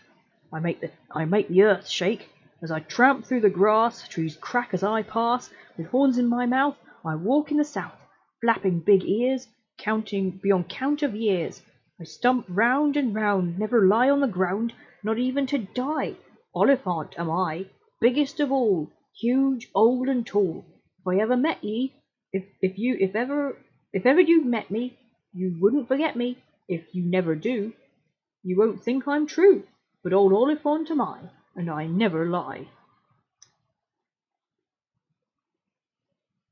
I make the earth shake. As I tramp through the grass, trees crack as I pass. With horns in my mouth, I walk in the south, flapping big ears, counting beyond count of years. I stump round and round, never lie on the ground, not even to die. Oliphant am I, biggest of all, huge, old, and tall. If I ever met ye, if ever you met me, you wouldn't forget me. If you never do, you won't think I'm true. But old Oliphant am I, and I never lie.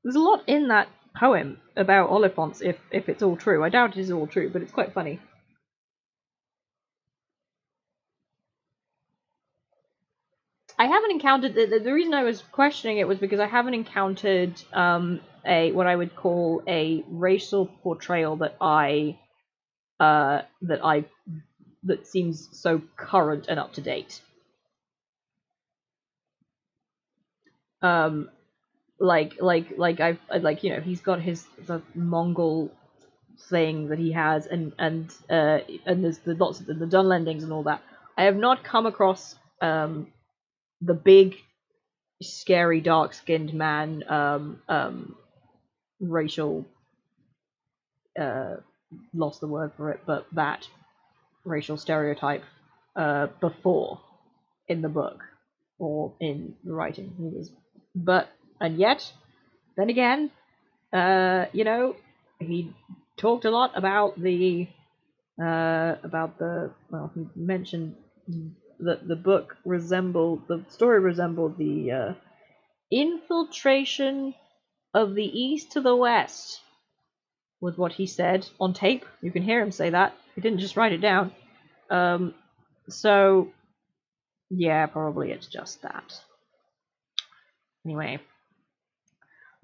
There's a lot in that poem about Oliphants, if it's all true. I doubt it is all true, but it's quite funny. I haven't encountered the reason I was questioning it was because I haven't encountered what I would call a racial portrayal that seems so current and up to date. He's got his the Mongol thing that he has, and there's the lots of the Dunlendings and all that. I have not come across the big, scary, dark-skinned man racial lost the word for it, but that racial stereotype before in the book or in the writing. And yet, then again, he talked a lot about he mentioned that the story resembled the infiltration of the east to the west, was what he said on tape. You can hear him say that. He didn't just write it down. So yeah, probably it's just that. Anyway,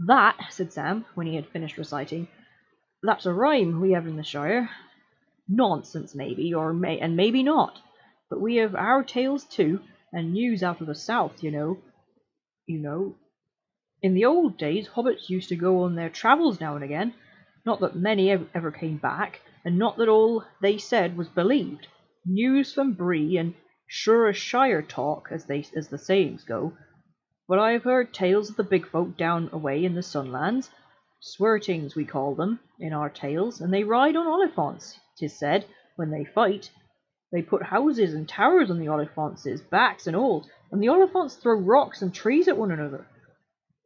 that, said Sam, when he had finished reciting, that's a rhyme we have in the Shire. Nonsense, maybe, and maybe not. But we have our tales too, and news out of the south, you know. In the old days, hobbits used to go on their travels now and again. Not that many ever came back, and not that all they said was believed. News from Bree, and sure as Shire talk, as the sayings go. But I have heard tales of the big folk down away in the Sunlands. Swirtings we call them in our tales, and they ride on Oliphants, 'tis said, when they fight. They put houses and towers on the Oliphants' backs and all, and the Oliphants throw rocks and trees at one another.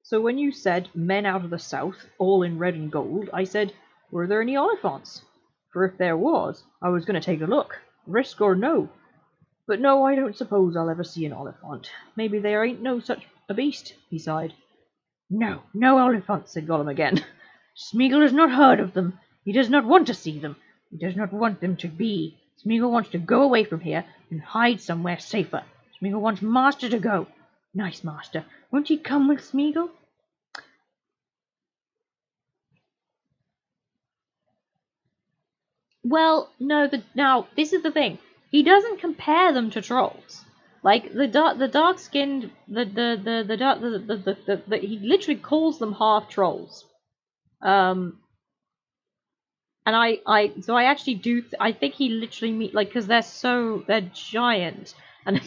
So when you said men out of the south, all in red and gold, I said, were there any Oliphants? For if there was, I was going to take a look, risk or no. But no, I don't suppose I'll ever see an Oliphant. Maybe there ain't no such a beast, he sighed. No Oliphants, said Gollum again. Smeagol has not heard of them. He does not want to see them. He does not want them to be. Smeagol wants to go away from here and hide somewhere safer. Smeagol wants Master to go. Nice, Master. Won't he come with Smeagol? Well, no. Now this is the thing. He doesn't compare them to trolls. Like the dark skinned, the dark, he literally calls them half trolls. And so I actually do. I think he literally like because they're giant, and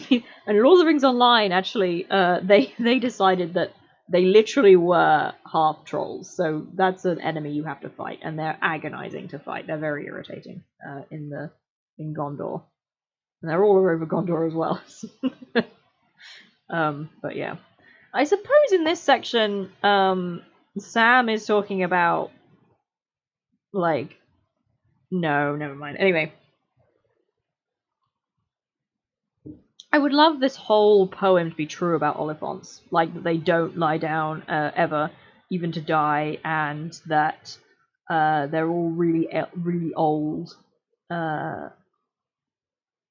and Lord of the Rings Online actually, they decided that they literally were half trolls. So that's an enemy you have to fight, and they're agonizing to fight. They're very irritating. In Gondor, and they're all over Gondor as well. But yeah, I suppose in this section, Sam is talking about like. No, never mind. Anyway, I would love this whole poem to be true about Oliphaunts, like that they don't lie down ever, even to die, and that they're all really old, and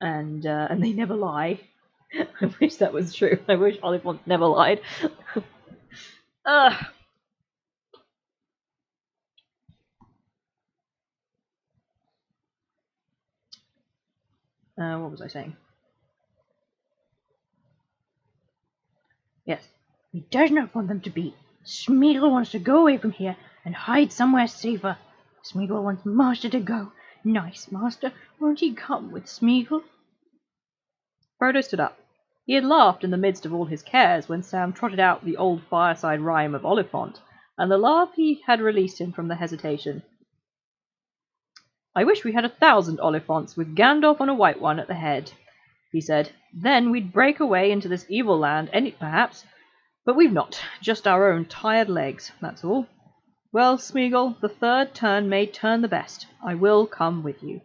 they never lie. I wish that was true. I wish Oliphaunts never lied. Ugh. What was I saying? Yes. He does not want them to be. Smeagol wants to go away from here and hide somewhere safer. Smeagol wants Master to go. Nice, Master. Won't he come with Smeagol? Frodo stood up. He had laughed in the midst of all his cares when Sam trotted out the old fireside rhyme of Oliphant, and the laugh had released him from the hesitation. I wish we had 1,000 Oliphants, with Gandalf on a white one at the head, he said. Then we'd break away into this evil land, perhaps. But we've not. Just our own tired legs, that's all. Well, Smeagol, the third turn may turn the best. I will come with you.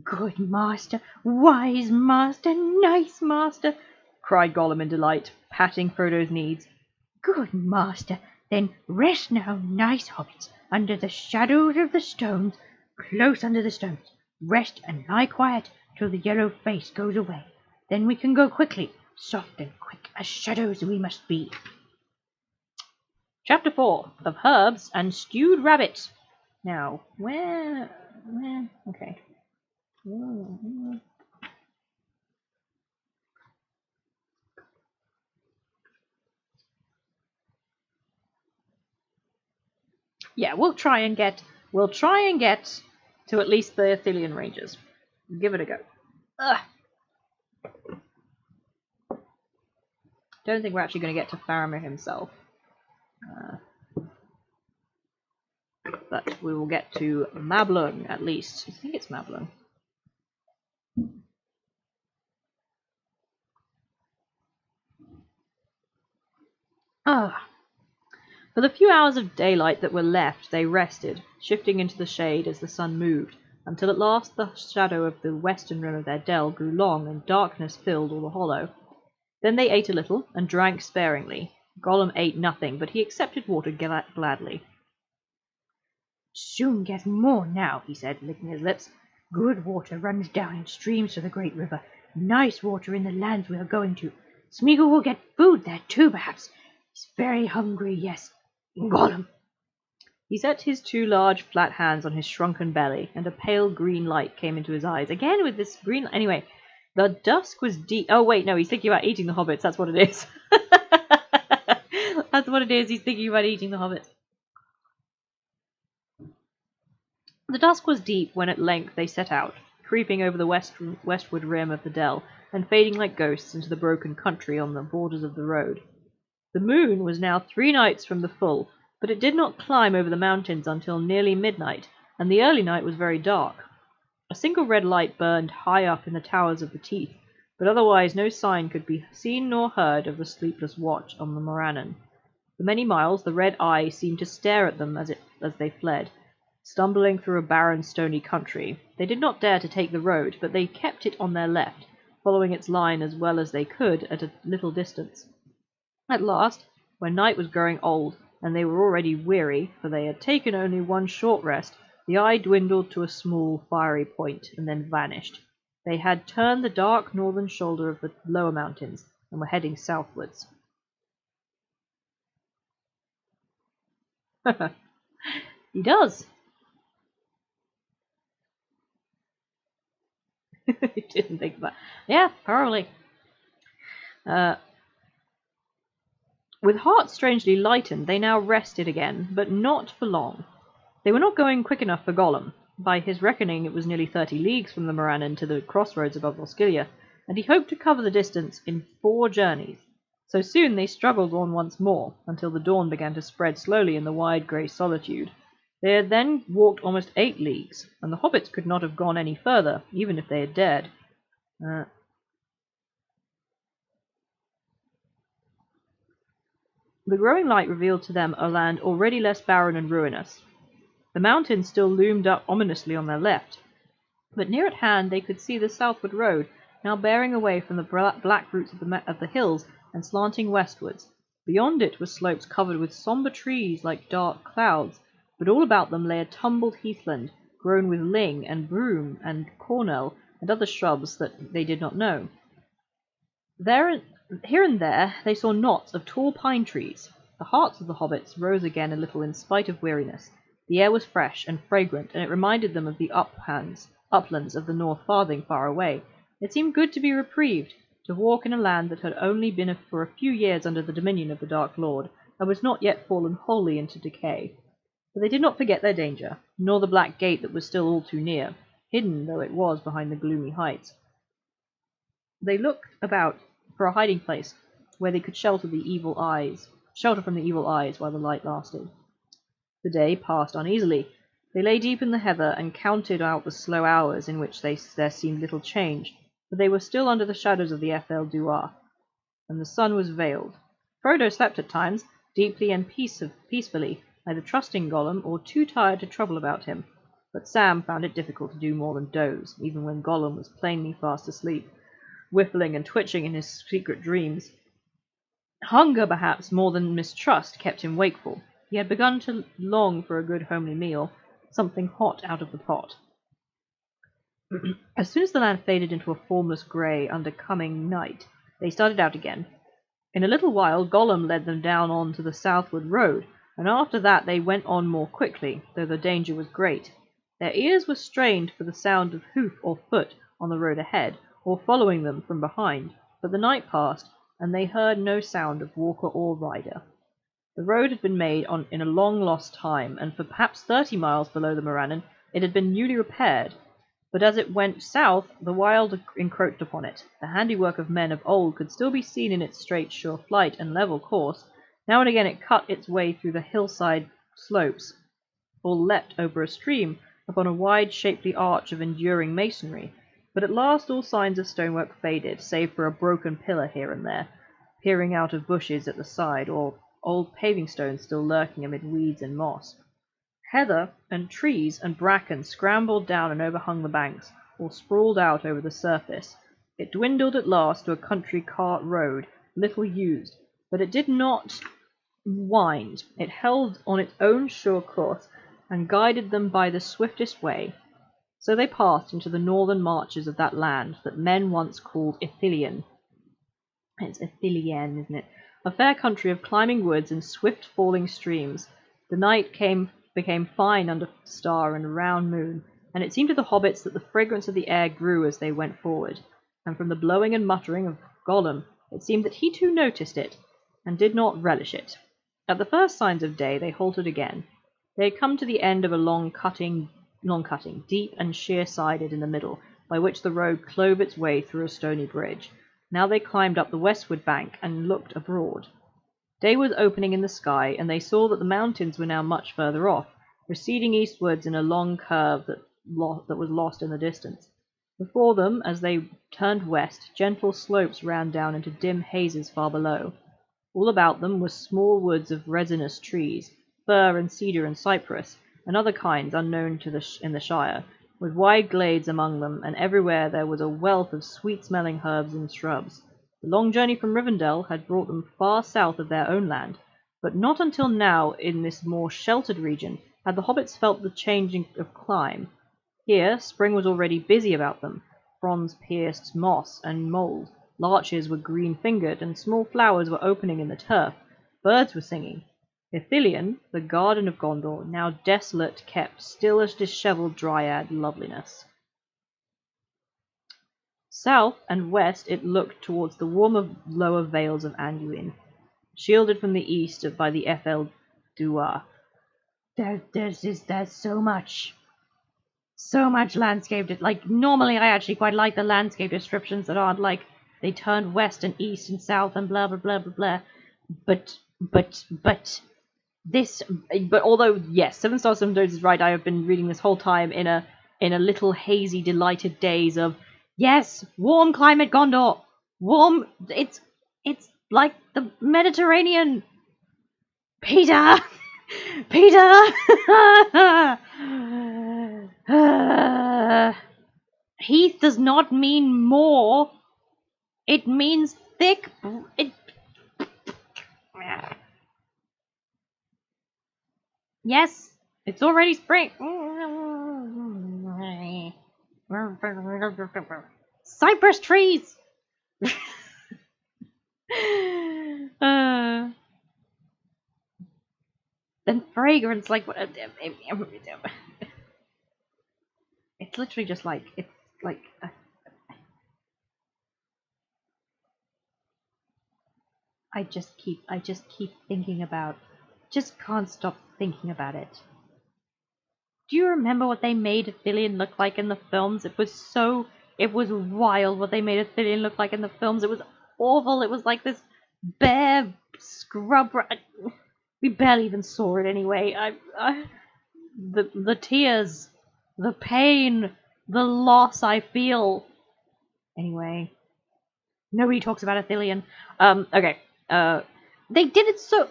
Good Master, wise Master, nice Master, cried Gollum in delight, patting Frodo's knees. Good Master, then rest now, nice hobbits, under the shadows of the stones, close under the stones. Rest and lie quiet till the yellow face goes away. Then we can go quickly, soft and quick as shadows we must be. Chapter 4 of Herbs and Stewed Rabbit. Now, where, okay. Yeah, we'll try and get to at least the Athelian Ranges. Give it a go. Ugh. Don't think we're actually going to get to Faramir himself. But we will get to Mablung, at least. I think it's Mablung. For the few hours of daylight that were left, they rested, shifting into the shade as the sun moved, until at last the shadow of the western rim of their dell grew long and darkness filled all the hollow. Then they ate a little and drank sparingly. Gollum ate nothing, but he accepted water gladly. Soon get more now, he said, licking his lips. Good water runs down in streams to the great river. Nice water in the lands we are going to. Smeagol will get food there too, perhaps. He's very hungry, yes. Gollum. He set his two large flat hands on his shrunken belly, and a pale green light came into his eyes. Again with this green... Anyway, the dusk was deep... Oh, wait, no, he's thinking about eating the hobbits. That's what it is. That's what it is. He's thinking about eating the hobbits. The dusk was deep when at length they set out, creeping over the westward rim of the dell, and fading like ghosts into the broken country on the borders of the road. The moon was now 3 nights from the full, but it did not climb over the mountains until nearly midnight, and the early night was very dark. A single red light burned high up in the towers of the Teeth, but otherwise no sign could be seen nor heard of the sleepless watch on the Morannon. For many miles the red eye seemed to stare at them as they fled, stumbling through a barren, stony country. They did not dare to take the road, but they kept it on their left, following its line as well as they could at a little distance. At last, when night was growing old, and they were already weary, for they had taken only one short rest, the eye dwindled to a small, fiery point, and then vanished. They had turned the dark northern shoulder of the lower mountains and were heading southwards. He does. He didn't think about. Yeah, probably. With hearts strangely lightened, they now rested again, but not for long. They were not going quick enough for Gollum. By his reckoning, it was nearly 30 leagues from the Morannon to the crossroads above Osgiliath, and he hoped to cover the distance in 4 journeys. So soon they struggled on once more, until the dawn began to spread slowly in the wide grey solitude. They had then walked almost 8 leagues, and the hobbits could not have gone any further, even if they had dared. The growing light revealed to them a land already less barren and ruinous. The mountains still loomed up ominously on their left, but near at hand they could see the southward road, now bearing away from the black roots of the hills and slanting westwards. Beyond it were slopes covered with sombre trees like dark clouds, but all about them lay a tumbled heathland, grown with ling and broom and cornel and other shrubs that they did not know. Here and there they saw knots of tall pine trees. The hearts of the hobbits rose again a little in spite of weariness. The air was fresh and fragrant, and it reminded them of the uplands of the North Farthing far away. It seemed good to be reprieved, to walk in a land that had only been for a few years under the dominion of the Dark Lord, and was not yet fallen wholly into decay. But they did not forget their danger, nor the black gate that was still all too near, hidden though it was behind the gloomy heights. They looked about for a hiding place where they could shelter from the evil eyes while the light lasted. The day passed uneasily. They lay deep in the heather and counted out the slow hours in which there seemed little change, but they were still under the shadows of the Ethel Duar, and the sun was veiled. Frodo slept at times, deeply and peacefully, either trusting Gollum or too tired to trouble about him. But Sam found it difficult to do more than doze, even when Gollum was plainly fast asleep, whiffling and twitching in his secret dreams. Hunger, perhaps, more than mistrust, kept him wakeful. He had begun to long for a good homely meal, something hot out of the pot. As soon as the land faded into a formless grey under coming night, they started out again. In a little while Gollum led them down on to the southward road, and after that they went on more quickly, though the danger was great. Their ears were strained for the sound of hoof or foot on the road ahead, or following them from behind, but the night passed, and they heard no sound of walker or rider. The road had been made in a long-lost time, and for perhaps 30 miles below the Morannon it had been newly repaired. But as it went south, the wild encroached upon it. The handiwork of men of old could still be seen in its straight, sure flight and level course. Now and again it cut its way through the hillside slopes, or leapt over a stream upon a wide, shapely arch of enduring masonry. But at last all signs of stonework faded, save for a broken pillar here and there, peering out of bushes at the side, or old paving stones still lurking amid weeds and moss. Heather and trees and bracken scrambled down and overhung the banks, or sprawled out over the surface. It dwindled at last to a country cart road, little used, but it did not wind. It held on its own sure course, and guided them by the swiftest way. So they passed into the northern marches of that land that men once called Ithilien. It's Ithilien, isn't it? A fair country of climbing woods and swift falling streams. The night became fine under star and round moon, and it seemed to the hobbits that the fragrance of the air grew as they went forward, and from the blowing and muttering of Gollum it seemed that he too noticed it, and did not relish it. At the first signs of day they halted again. They had come to the end of a long cutting, deep and sheer-sided in the middle, by which the road clove its way through a stony bridge. Now they climbed up the westward bank and looked abroad. Day was opening in the sky, and they saw that the mountains were now much further off, receding eastwards in a long curve that was lost in the distance. Before them, as they turned west, gentle slopes ran down into dim hazes far below. All about them were small woods of resinous trees, fir and cedar and cypress, and other kinds unknown in the Shire, with wide glades among them, and everywhere there was a wealth of sweet-smelling herbs and shrubs. The long journey from Rivendell had brought them far south of their own land, but not until now, in this more sheltered region, had the hobbits felt the changing of clime. Here spring was already busy about them. bronze-pierced moss and mould. Larches were green-fingered, and small flowers were opening in the turf. Birds were singing. Ithilien, the garden of Gondor, now desolate, kept still as dishevelled dryad loveliness. South and west it looked towards the warmer lower vales of Anduin, shielded from the east by the Ethel Duar. There's so much landscape. Like, normally I actually quite like the landscape descriptions that aren't like they turned west and east and south and blah blah blah blah blah. But this. But although, yes, Seven Stars Seven Stones is right, I have been reading this whole time in a little hazy, delighted daze of, yes, warm climate Gondor. Warm. It's like the Mediterranean. Peter. Peter. Heath does not mean more. It means thick. Yes, it's already spring. Cypress trees. Then fragrance, like what? It's literally just like I just keep thinking about, just can't stop thinking about it. Do you remember what they made Ithilien look like in the films? It was wild what they made Ithilien look like in the films. It was awful. It was like this bare scrub. We barely even saw it anyway. The tears, the pain, the loss I feel. Anyway, nobody talks about Ithilien. Okay. They did it so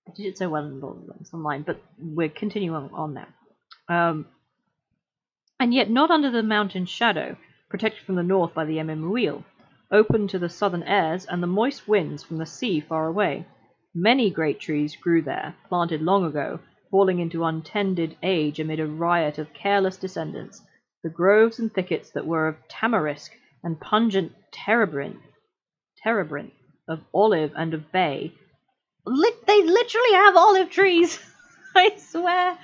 they did it so well in Lord of the Rings Online, but we're continuing on now. And yet not under the mountain's shadow, protected from the north by the Emyn Muil, open to the southern airs and the moist winds from the sea far away. Many great trees grew there, planted long ago, falling into untended age amid a riot of careless descendants. The groves and thickets that were of tamarisk and pungent terebinth, of olive and of bay. They literally have olive trees. I swear.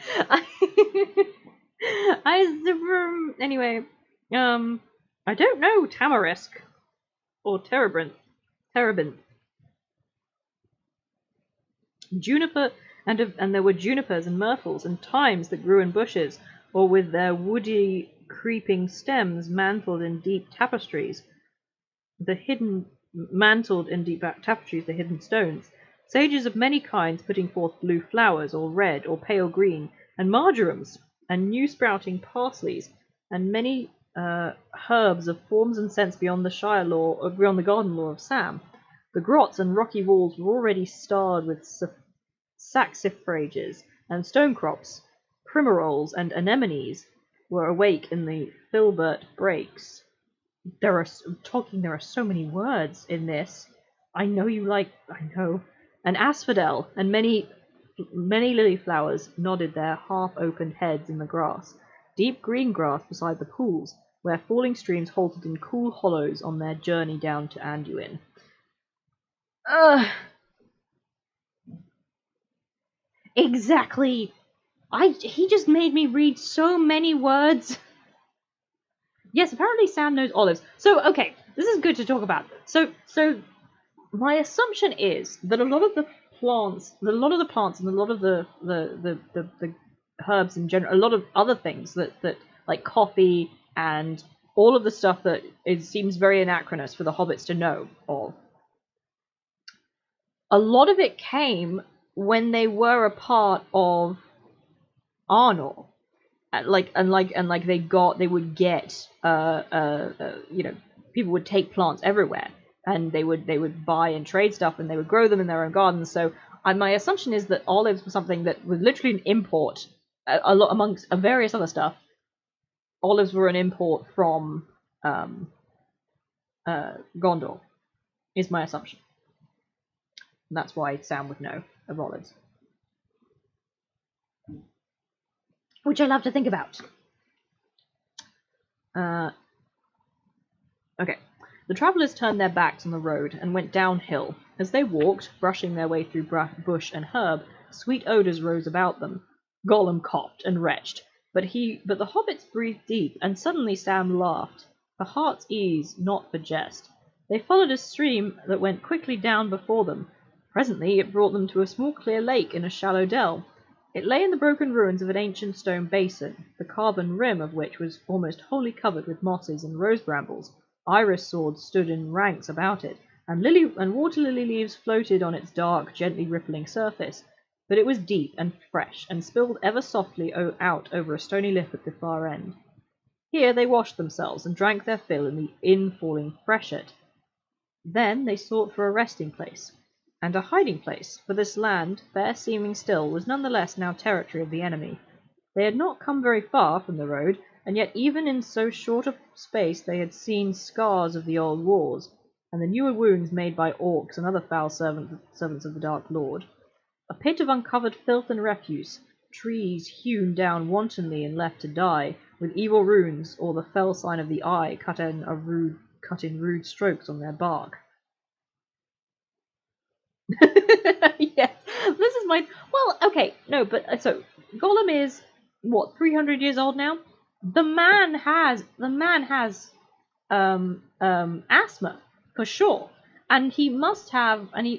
Anyway, I don't know tamarisk or terebinth. Juniper, and there were junipers and myrtles and thymes that grew in bushes, or with their woody creeping stems mantled in deep tapestries, the hidden stones. Sages of many kinds putting forth blue flowers, or red, or pale green, and marjorams, and new sprouting parsleys, and many herbs of forms and scents beyond the garden law of Sam. The grots and rocky walls were already starred with saxifrages and stone crops. Primaroles and anemones were awake in the filbert brakes. There are so many words in this. I know. An asphodel and many lily flowers nodded their half-opened heads in the grass. Deep green grass beside the pools, where falling streams halted in cool hollows on their journey down to Anduin. Exactly. He just made me read so many words. Yes, apparently Sam knows olives. So, okay, this is good to talk about. So my assumption is that a lot of the plants and a lot of the herbs in general, a lot of other things that like coffee and all of the stuff that it seems very anachronous for the hobbits to know of. A lot of it came when they were a part of Arnor. They would get people would take plants everywhere, and they would buy and trade stuff, and they would grow them in their own gardens. So my assumption is that olives were something that was literally an import, a lot amongst various other stuff. Olives were an import from Gondor, is my assumption. And that's why Sam would know of olives. Which I love to think about. Okay. The travellers turned their backs on the road and went downhill. As they walked, brushing their way through bush and herb, sweet odours rose about them. Gollum coughed and retched, but the hobbits breathed deep, and suddenly Sam laughed, for heart's ease, not for jest. They followed a stream that went quickly down before them. Presently it brought them to a small clear lake in a shallow dell. It lay in the broken ruins of an ancient stone basin, the carven rim of which was almost wholly covered with mosses and rose brambles. Iris swords stood in ranks about it, and water lily leaves floated on its dark, gently rippling surface. But it was deep and fresh, and spilled ever softly out over a stony lip at the far end. Here they washed themselves and drank their fill in the in-falling freshet. Then they sought for a resting place, and a hiding place, for this land, fair seeming still, was none the less now territory of the enemy. They had not come very far from the road, and yet even in so short a space they had seen scars of the old wars, and the newer wounds made by orcs and other foul servants of the Dark Lord. A pit of uncovered filth and refuse, trees hewn down wantonly and left to die, with evil runes, or the fell sign of the eye cut in rude strokes on their bark. Yes, this is my... Well, okay, no, but so Gollum is what, 300 years old now? The man has asthma for sure, and he must have and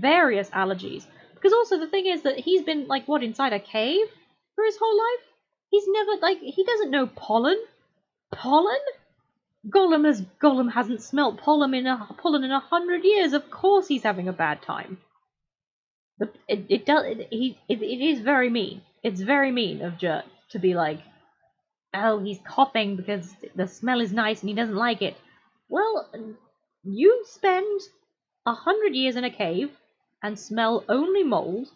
various allergies. Because also the thing is that he's been inside a cave for his whole life. He's never he doesn't know pollen. Pollen? Gollum hasn't smelt pollen in 100 years. Of course he's having a bad time. It is very mean. It's very mean of Jurt to be like, oh, he's coughing because the smell is nice and he doesn't like it. Well, you spend 100 years in a cave and smell only mold,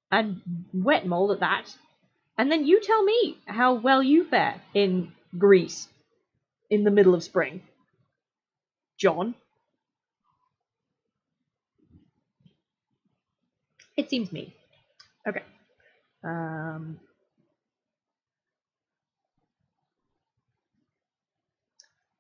and wet mold at that, and then you tell me how well you fare in Greece in the middle of spring. John? It seems mean. Okay.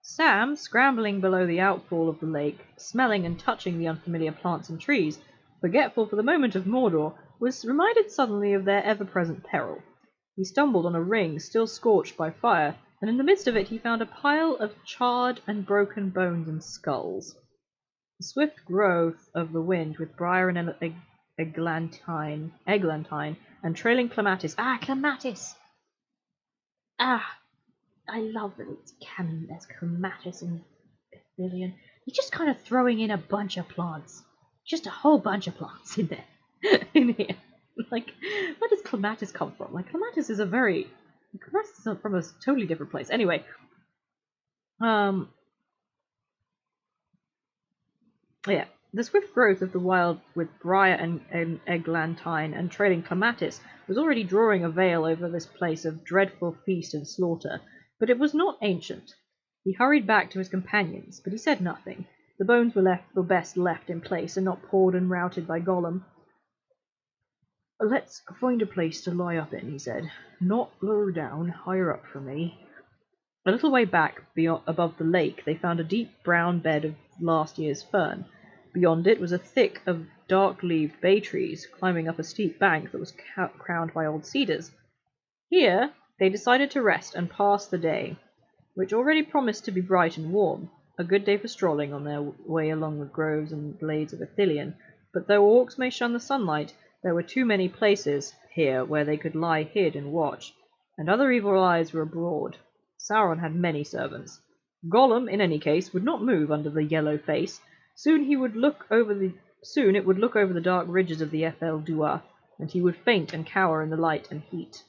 Sam, scrambling below the outfall of the lake, smelling and touching the unfamiliar plants and trees, forgetful for the moment of Mordor, was reminded suddenly of their ever-present peril. He stumbled on a ring still scorched by fire, and in the midst of it he found a pile of charred and broken bones and skulls. The swift growth of the wind, with briar and eglantine, and trailing clematis. Clematis! I love that it's canon. There's clematis and Pavilion. You're just kind of throwing in a bunch of plants. Just a whole bunch of plants in there. In here. Where does clematis come from? Clematis is from a totally different place. Anyway. Yeah. The swift growth of the wild with briar and eglantine and trailing clematis was already drawing a veil over this place of dreadful feast and slaughter, but it was not ancient. He hurried back to his companions, but he said nothing. The bones were best left in place and not pawed and routed by Gollum. Let's find a place to lie up in, he said. Not lower down, higher up for me. A little way back, above the lake, they found a deep brown bed of last year's fern. Beyond it was a thick of dark-leaved bay trees, climbing up a steep bank that was crowned by old cedars. Here they decided to rest and pass the day, which already promised to be bright and warm, a good day for strolling on their way along the groves and glades of Ithilien. But though orcs may shun the sunlight, there were too many places here where they could lie hid and watch, and other evil eyes were abroad. Sauron had many servants. Gollum, in any case, would not move under the yellow face. Soon it would look over the dark ridges of the Ethel Dua, and he would faint and cower in the light and heat.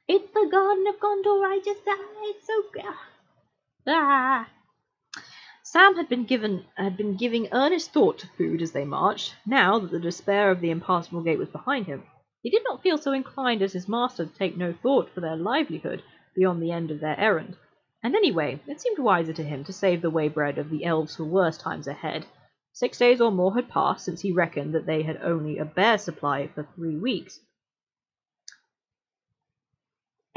It's the Garden of Gondor, I just died, so Sam had been giving earnest thought to food as they marched, now that the despair of the impassable gate was behind him. He did not feel so inclined as his master to take no thought for their livelihood beyond the end of their errand. And anyway, it seemed wiser to him to save the waybread of the elves for worse times ahead. 6 days or more had passed since he reckoned that they had only a bare supply for 3 weeks.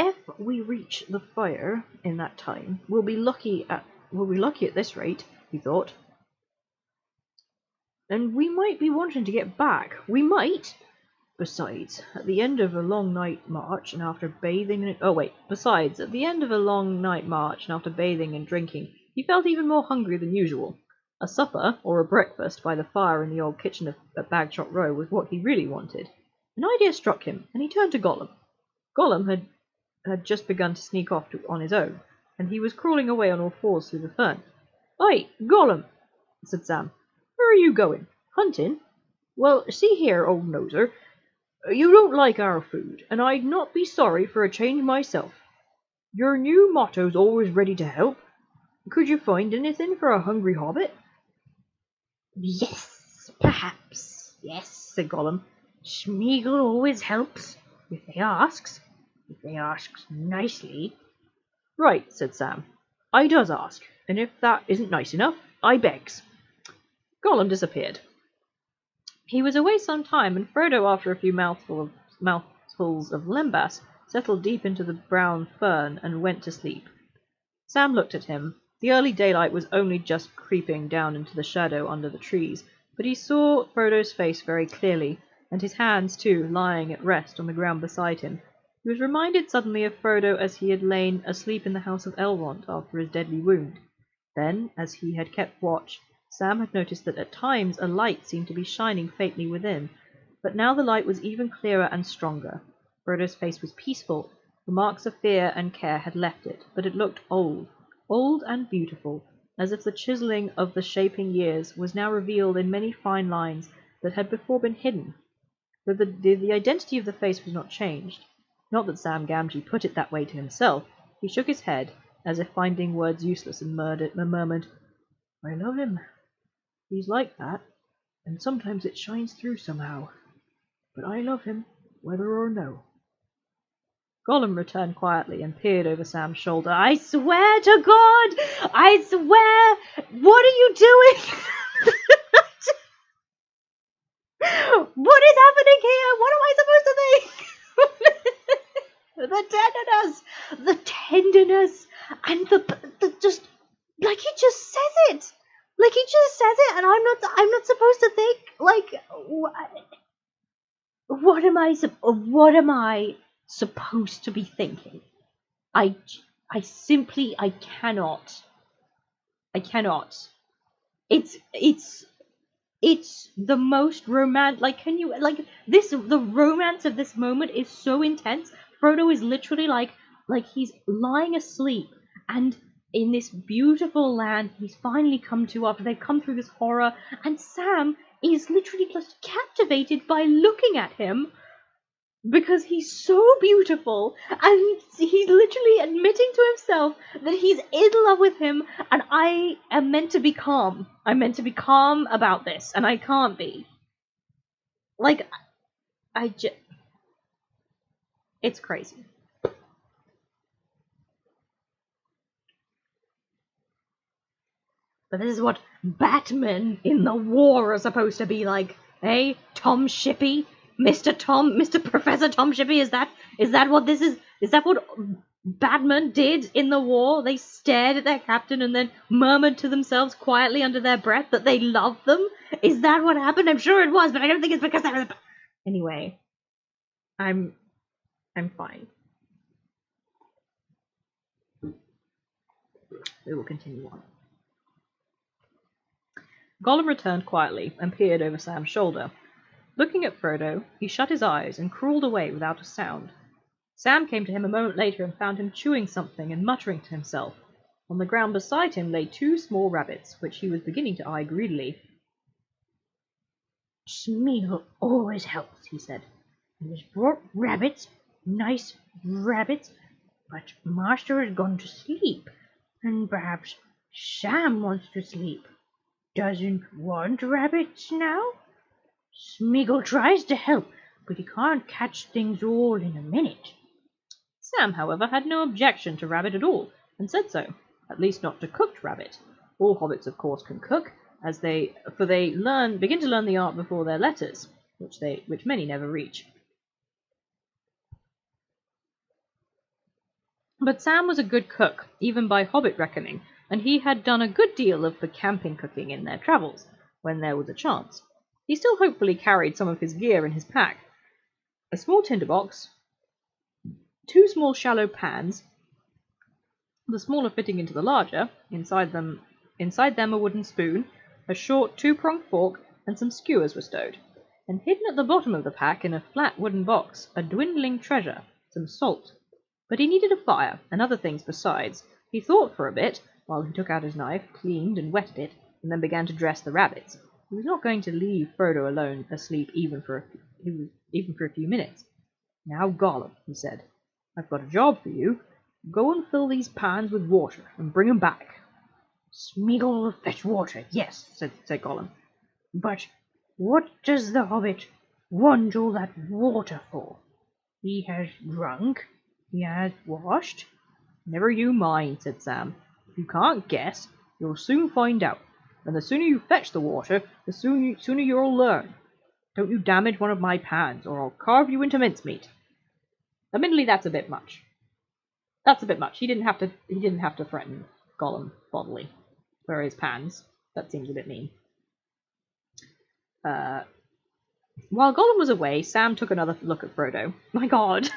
If we reach the fire in that time, we'll be lucky at this rate, he thought. And we might be wanting to get back. We might. Besides, at the end of a long night march and after bathing and drinking, he felt even more hungry than usual. A supper, or a breakfast by the fire in the old kitchen at Bagshot Row was what he really wanted. An idea struck him, and he turned to Gollum. Gollum had just begun to sneak off on his own, and he was crawling away on all fours through the fern. "Hey, Gollum," said Sam. "Where are you going? Hunting? Well, see here, old noser. You don't like our food, and I'd not be sorry for a change myself. Your new motto's always ready to help. Could you find anything for a hungry hobbit?" "Yes, perhaps. Yes," said Gollum. "Smeagol always helps, if they asks. If they asks nicely." "Right," said Sam. "I does ask, and if that isn't nice enough, I begs." Gollum disappeared. He was away some time, and Frodo, after a few mouthfuls of lembas, settled deep into the brown fern and went to sleep. Sam looked at him. The early daylight was only just creeping down into the shadow under the trees, but he saw Frodo's face very clearly, and his hands, too, lying at rest on the ground beside him. He was reminded suddenly of Frodo as he had lain asleep in the house of Elrond after his deadly wound. Then, as he had kept watch, Sam had noticed that at times a light seemed to be shining faintly within, but now the light was even clearer and stronger. Frodo's face was peaceful. The marks of fear and care had left it, but it looked old and beautiful, as if the chiselling of the shaping years was now revealed in many fine lines that had before been hidden. But the identity of the face was not changed. Not that Sam Gamgee put it that way to himself. He shook his head, as if finding words useless, and murmured, "I love him. He's like that, and sometimes it shines through somehow. But I love him, whether or no." Gollum returned quietly and peered over Sam's shoulder. "I swear to God! I swear! What are you doing?" "What is happening here? What am I supposed to think?" The tenderness, and the just, like he just says it. Like he just says it, and I'm not supposed to think, like, what am I supposed to be thinking? I simply, I cannot. It's the most romantic. Like, can you, like, this, the romance of this moment is so intense. Frodo is literally like he's lying asleep, and in this beautiful land he's finally come to after they've come through this horror, and Sam is literally just captivated by looking at him because he's so beautiful, and he's literally admitting to himself that he's in love with him, and I am meant to be calm. I'm meant to be calm about this, and I can't be. Like, it's crazy. But this is what Batman in the war are supposed to be like, eh? Tom Shippey? Mr. Professor Tom Shippey, is that what this is? Is that what Batman did in the war? They stared at their captain and then murmured to themselves quietly under their breath that they loved them? Is that what happened? I'm sure it was, but I don't think it's because they were... Anyway, I'm fine. We will continue on. Gollum returned quietly and peered over Sam's shoulder. Looking at Frodo, he shut his eyes and crawled away without a sound. Sam came to him a moment later and found him chewing something and muttering to himself. On the ground beside him lay 2 small rabbits, which he was beginning to eye greedily. "Smeagol always helps," he said. "He has brought rabbits, nice rabbits, but Master has gone to sleep, and perhaps Sam wants to sleep. Doesn't want rabbits now? Smeagol tries to help, but he can't catch things all in a minute." Sam, however, had no objection to rabbit at all, and said so. At least not to cooked rabbit. All hobbits, of course, can cook, for they begin to learn the art before their letters, which many never reach. But Sam was a good cook, even by hobbit reckoning, and he had done a good deal of the camping cooking in their travels, when there was a chance. He still hopefully carried some of his gear in his pack: a small tinder box, 2 small shallow pans, the smaller fitting into the larger, inside them a wooden spoon, a short 2-pronged fork, and some skewers were stowed. And hidden at the bottom of the pack in a flat wooden box, a dwindling treasure, some salt. But he needed a fire, and other things besides. He thought for a bit, while he took out his knife, cleaned and wetted it, and then began to dress the rabbits. He was not going to leave Frodo alone, asleep even for a few minutes. "Now, Gollum," he said, "I've got a job for you. Go and fill these pans with water, and bring 'em back." Smeagol will fetch water, yes, said Gollum. But what does the hobbit want all that water for? He has drunk, he has washed. "Never you mind," said Sam. "If you can't guess, you'll soon find out, and the sooner you fetch the water, the sooner you'll learn. Don't you damage one of my pans, or I'll carve you into mincemeat." Admittedly, that's a bit much. He didn't have to threaten Gollum bodily for his pans. That seems a bit mean. While Gollum was away, Sam took another look at Frodo. My God.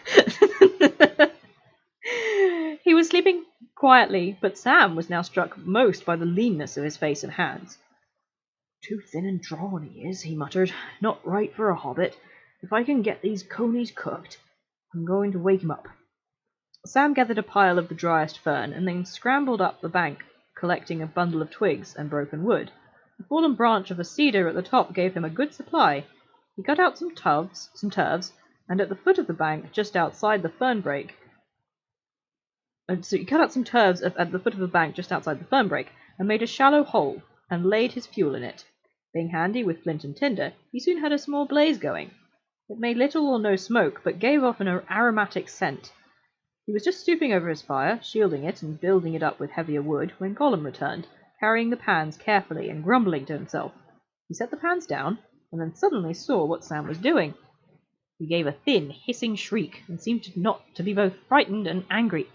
He was sleeping quietly, but Sam was now struck most by the leanness of his face and hands. "Too thin and drawn he is," he muttered. "Not right for a hobbit. If I can get these conies cooked, I'm going to wake him up." Sam gathered a pile of the driest fern, and then scrambled up the bank, collecting a bundle of twigs and broken wood. The fallen branch of a cedar at the top gave him a good supply. He cut out some turves, and at the foot of the bank, just outside the fern brake, and made a shallow hole, and laid his fuel in it. Being handy with flint and tinder, he soon had a small blaze going. It made little or no smoke, but gave off an aromatic scent. He was just stooping over his fire, shielding it and building it up with heavier wood, when Gollum returned, carrying the pans carefully and grumbling to himself. He set the pans down, and then suddenly saw what Sam was doing. He gave a thin, hissing shriek, and seemed to be both frightened and angry.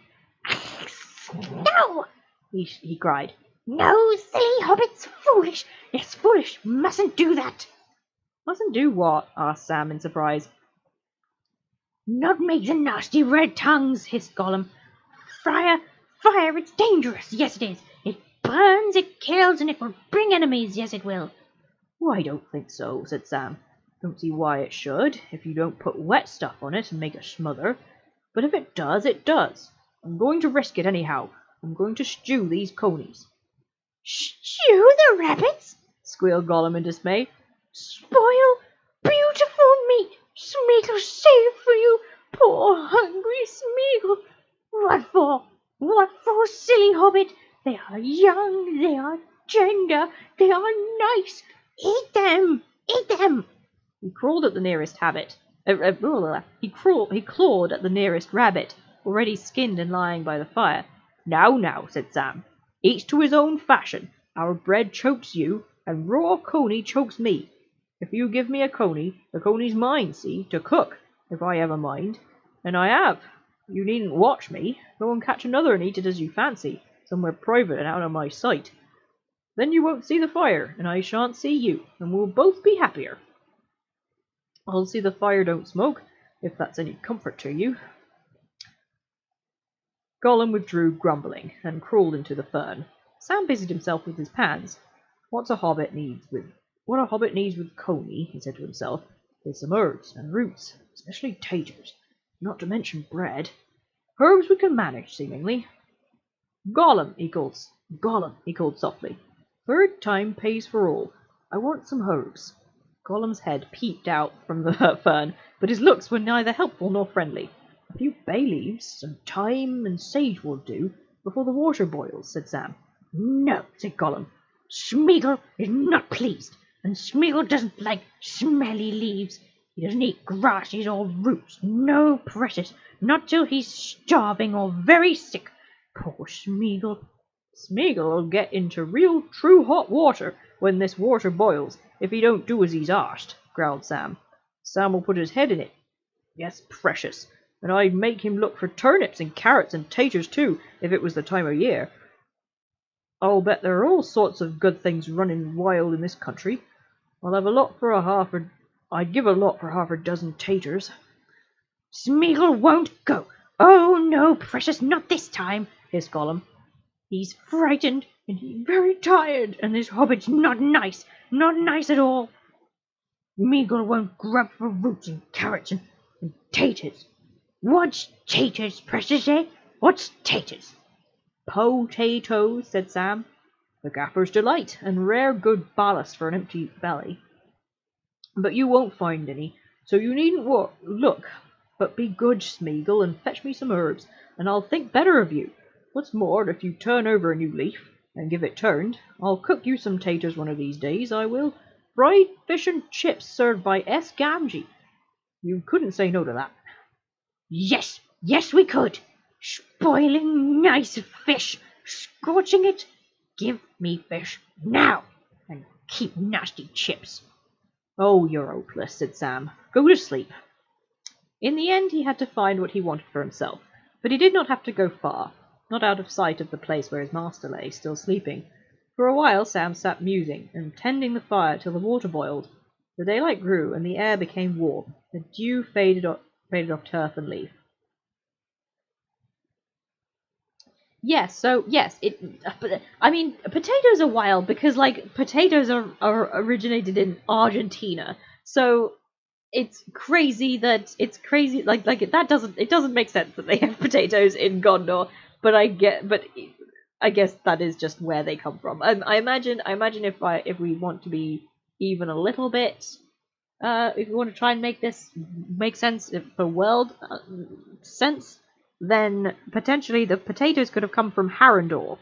No! he cried. No, silly hobbit's foolish. It's foolish. Mustn't do that. "Mustn't do what?" asked Sam in surprise. Not make the nasty red tongues, hissed Gollum. Fire, it's dangerous. Yes, it is. It burns, it kills, and it will bring enemies. Yes, it will. "Well, I don't think so," said Sam. "Don't see why it should, if you don't put wet stuff on it and make a smother. But if it does, it does. I'm going to risk it anyhow. I'm going to stew these conies." "Stew the rabbits?" squealed Gollum in dismay. "Spoil beautiful meat. Smeagol saved for you. Poor hungry Smeagol. What for? What for, silly hobbit? They are young, they are tender, they are nice. Eat them, eat them." He crawled at the nearest He clawed at the nearest rabbit, already skinned and lying by the fire. Now," said Sam. "Each to his own fashion. Our bread chokes you, and raw coney chokes me. If you give me a coney, the coney's mine, see, to cook, if I ever mind. And I have. You needn't watch me. Go and catch another and eat it as you fancy, somewhere private and out of my sight. Then you won't see the fire, and I shan't see you, and we'll both be happier. I'll see the fire don't smoke, if that's any comfort to you." Gollum withdrew grumbling, and crawled into the fern. Sam busied himself with his pans. What a hobbit needs with coney, he said to himself, is some herbs and roots, especially taters, not to mention bread. Herbs we can manage, seemingly. Gollum, he called softly. "Third time pays for all. I want some herbs." Gollum's head peeped out from the fern, but his looks were neither helpful nor friendly. "A few bay leaves, some thyme and sage will do, before the water boils," said Sam. "No," said Gollum. "Smeagol is not pleased, and Smeagol doesn't like smelly leaves. He doesn't eat grasses or roots. No, precious, not till he's starving or very sick. Poor Smeagol." "Smeagol'll get into real true hot water when this water boils, if he don't do as he's asked," growled Sam. "Sam will put his head in it. Yes, precious. and I'd make him look for turnips and carrots and taters too, if it was the time of year. I'll bet there are all sorts of good things running wild in this country. I'd give a lot for half a dozen taters. Smeagol won't go. Oh, no, precious, not this time, hissed Gollum. He's frightened, and he's very tired, and this hobbit's not nice at all. Smeagol won't grub for roots and carrots and taters. What's taters, precious, eh? What's taters? Potatoes, said Sam. The gaffer's delight, and rare good ballast for an empty belly. But you won't find any, so you needn't look. But be good, Smeagol, and fetch me some herbs, and I'll think better of you. What's more, if you turn over a new leaf, and give it turned, I'll cook you some taters one of these days, I will. Fried fish and chips served by S. Gamgee. You couldn't say no to that. Yes, we could. Spoiling nice fish, scorching it. Give me fish now, and keep nasty chips. Oh, you're hopeless, said Sam. Go to sleep. In the end he had to find what he wanted for himself, but he did not have to go far, not out of sight of the place where his master lay, still sleeping. For a while Sam sat musing, and tending the fire till the water boiled. The daylight grew, and the air became warm. The dew faded off turf and leaf. Yes, potatoes are wild because, potatoes are originated in Argentina, so it's crazy, that doesn't make sense that they have potatoes in Gondor, but I guess that is just where they come from. I imagine if we want to be even a little bit, if we want to try and make this make sense for world sense, then potentially the potatoes could have come from Harrendor,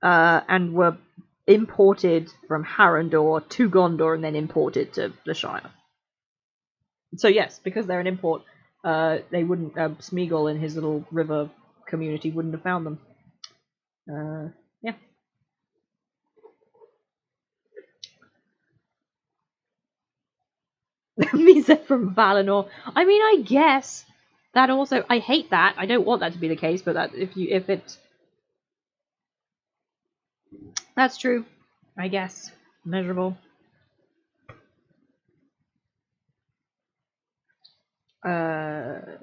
and were imported from Harrendor to Gondor and then imported to the Shire. So yes, because they're an import, they wouldn't. Smeagol in his little river community wouldn't have found them. Yeah. Means they're from Valinor. I mean, I guess that also. I hate that. I don't want that to be the case, but that's true. I guess measurable. For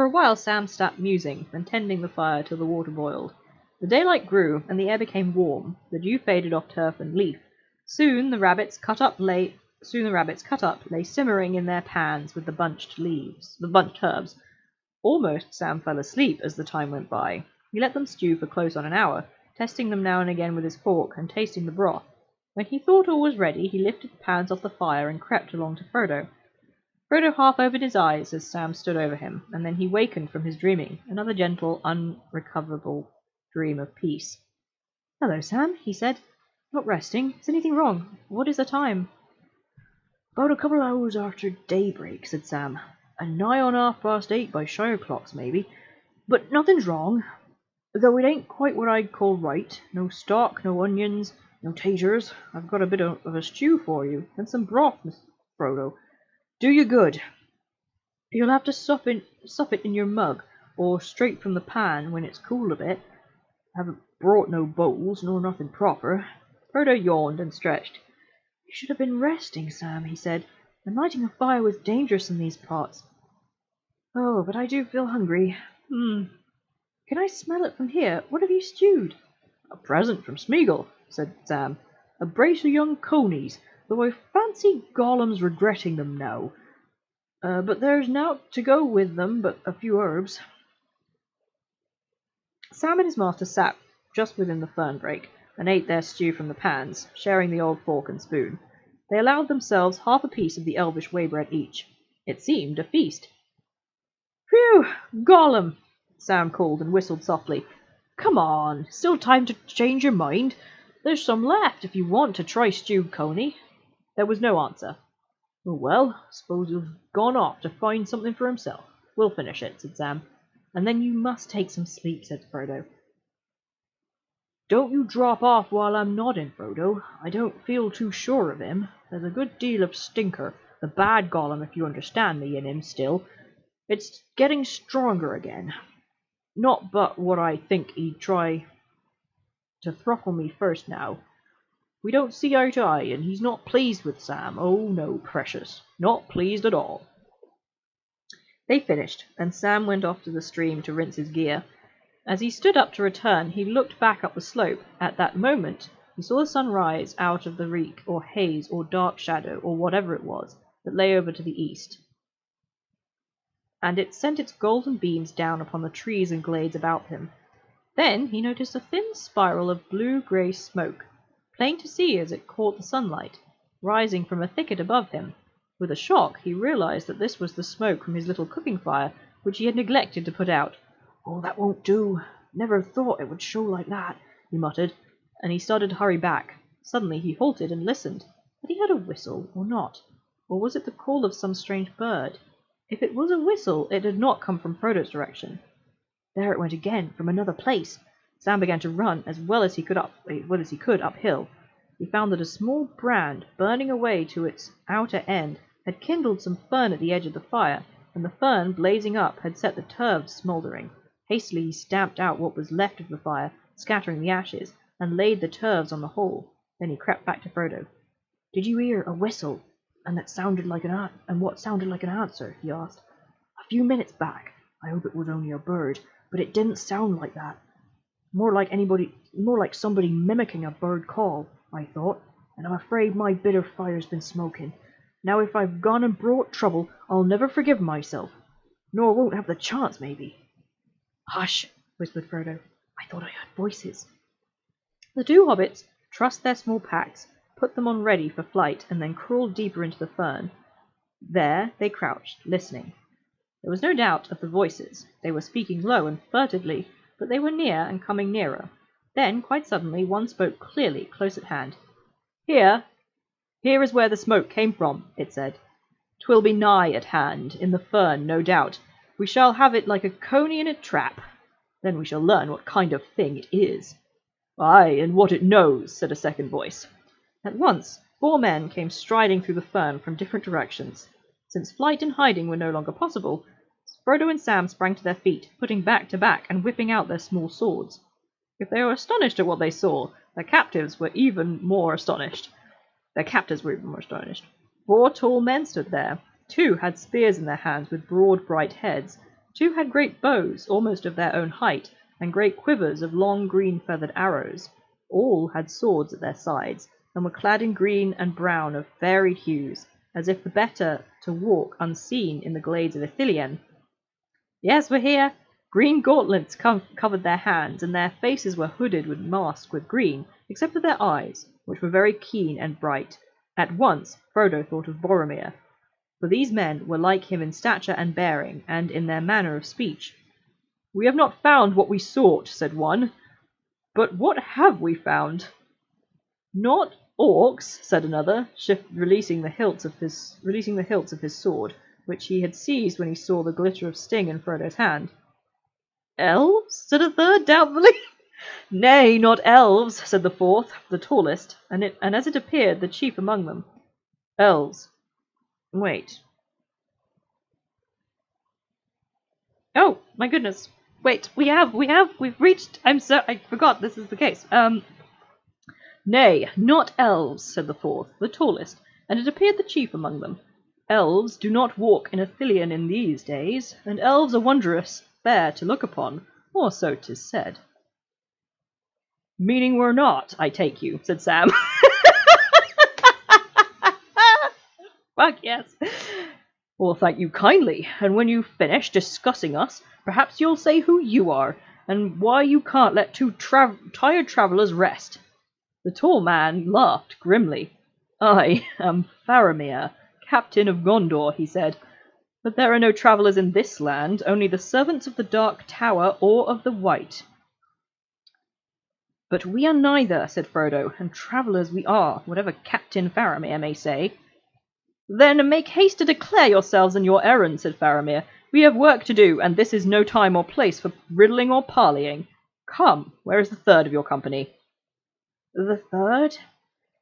a while Sam sat musing, and tending the fire till the water boiled. The daylight grew, and the air became warm. The dew faded off turf and leaf. Soon the rabbits cut up lay simmering in their pans with the bunched herbs. Almost Sam fell asleep as the time went by. He let them stew for close on an hour, testing them now and again with his fork, and tasting the broth. When he thought all was ready, he lifted the pans off the fire and crept along to Frodo. Frodo half opened his eyes as Sam stood over him, and then he wakened from his dreaming, another gentle, unrecoverable dream of peace. "Hello, Sam," he said. "Not resting? Is anything wrong? What is the time?" "About a couple of hours after daybreak," said Sam. "And nigh on 8:30 by Shire clocks, maybe. But nothing's wrong, though it ain't quite what I'd call right. No stock, no onions, no taters. I've got a bit of a stew for you, and some broth, Miss Frodo. Do you good. You'll have to sup it in your mug, or straight from the pan when it's cooled a bit. Haven't brought no bowls, nor nothing proper." Frodo yawned and stretched. "You should have been resting, Sam," he said, "and lighting a fire was dangerous in these parts. Oh, but I do feel hungry. Can I smell it from here? What have you stewed?" "A present from Smeagol," said Sam. "A brace of young conies, though I fancy Gollum's regretting them now. But there's nowt to go with them but a few herbs." Sam and his master sat just within the fern-brake, and ate their stew from the pans, sharing the old fork and spoon. They allowed themselves half a piece of the elvish waybread each. It seemed a feast. "Phew, Gollum!" Sam called, and whistled softly. "Come on, still time to change your mind. There's some left, if you want to try stewed coney." There was no answer. "Oh, well, suppose he's gone off to find something for himself. We'll finish it," said Sam. "And then you must take some sleep," said Frodo. "Don't you drop off while I'm nodding, Frodo. I don't feel too sure of him. There's a good deal of stinker, The bad Gollum, if you understand me, in him still. It's getting stronger again. Not but what I think he'd try to throttle me first now. We don't see eye to eye, and he's not pleased with Sam. Oh no, precious. Not pleased at all. They finished, and Sam went off to the stream to rinse his gear. As he stood up to return, he looked back up the slope. At that moment, he saw the sun rise out of the reek, or haze, or dark shadow, or whatever it was, that lay over to the east, and it sent its golden beams down upon the trees and glades about him. Then he noticed a thin spiral of blue-grey smoke, plain to see as it caught the sunlight, rising from a thicket above him. With a shock, he realized that this was the smoke from his little cooking fire, which he had neglected to put out. "Oh, that won't do. Never thought it would show like that," he muttered, and he started to hurry back. Suddenly he halted and listened. Had he heard a whistle, or not? Or was it the call of some strange bird? If it was a whistle, it had not come from Frodo's direction. There it went again, from another place. Sam began to run as well as he could uphill. He found that a small brand, burning away to its outer end, had kindled some fern at the edge of the fire, and the fern, blazing up, had set the turves smouldering. Hastily he stamped out what was left of the fire, scattering the ashes, and laid the turves on the whole. Then he crept back to Frodo. "Did you hear a whistle? And what sounded like an answer?" he asked. "A few minutes back. I hope it was only a bird, but it didn't sound like that. More like somebody mimicking a bird call, I thought, and I'm afraid my bit of fire's been smoking. Now if I've gone and brought trouble, I'll never forgive myself, nor won't have the chance, maybe." "Hush," whispered Frodo. "I thought I heard voices." The two hobbits trussed their small packs, put them on ready for flight, and then crawled deeper into the fern. There they crouched, listening. There was no doubt of the voices. They were speaking low and furtively, but they were near and coming nearer. Then, quite suddenly, one spoke clearly, close at hand. Here is where the smoke came from," it said. "'Twill be nigh at hand, in the fern, no doubt. We shall have it like a coney in a trap. Then we shall learn what kind of thing it is." "Aye, and what it knows," said a second voice. At once 4 men came striding through the fern from different directions. Since flight and hiding were no longer possible, Frodo and Sam sprang to their feet, putting back to back and whipping out their small swords. If they were astonished at what they saw, their captors were even more astonished. 4 tall men stood there. 2 had spears in their hands with broad, bright heads. 2 had great bows, almost of their own height, and great quivers of long green feathered arrows. All had swords at their sides, and were clad in green and brown of varied hues, as if the better to walk unseen in the glades of Ithilien. "Yes, we're here." Green gauntlets covered their hands, and their faces were hooded with masks with green, except for their eyes, which were very keen and bright. At once Frodo thought of Boromir, for these men were like him in stature and bearing, and in their manner of speech. "We have not found what we sought," said one. "But what have we found?" "Not orcs," said another, releasing the hilts of his sword, which he had seized when he saw the glitter of sting in Frodo's hand. "Elves?" said a third, doubtfully. "Nay, not elves," said the fourth, the tallest, and as it appeared, the chief among them. "Elves. Wait. Oh, my goodness. Wait, we've reached, I forgot this is the case. Nay, not elves," said the fourth, the tallest, and it appeared the chief among them. "Elves do not walk in Ithilien in these days, and elves are wondrous fair to look upon, or so 'tis said." "Meaning we're not, I take you," said Sam. Fuck yes. "Well, thank you kindly, and when you've finished discussing us, perhaps you'll say who you are, and why you can't let 2 tired travellers rest." The tall man laughed grimly. "I am Faramir, captain of Gondor," he said. "But there are no travellers in this land, only the servants of the Dark Tower or of the White." "But we are neither," said Frodo, "and travellers we are, whatever Captain Faramir may say." "Then make haste to declare yourselves and your errand," said Faramir. "We have work to do, and this is no time or place for riddling or parleying. Come, where is the third of your company?" "The third?"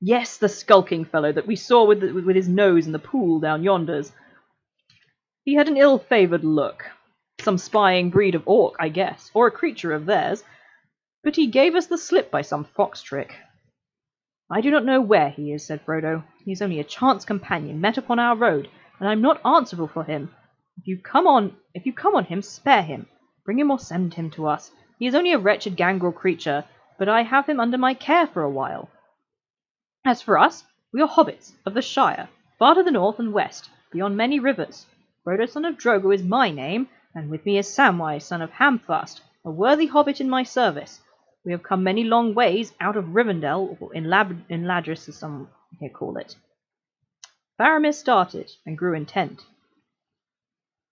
Yes, the skulking fellow that we saw with his nose in the pool down yonders. He had an ill-favoured look. Some spying breed of orc, I guess, or a creature of theirs. But he gave us the slip by some fox trick. I do not know where he is, said Frodo. He is only a chance companion met upon our road, and I am not answerable for him. If you come on him, spare him. Bring him or send him to us. He is only a wretched gangrel creature, but I have him under my care for a while. As for us, we are hobbits of the Shire, far to the north and west, beyond many rivers. Frodo, son of Drogo, is my name, and with me is Samwise, son of Hamfast, a worthy hobbit in my service. We have come many long ways out of Rivendell, or in Ladris, as some here call it. Faramir started and grew intent.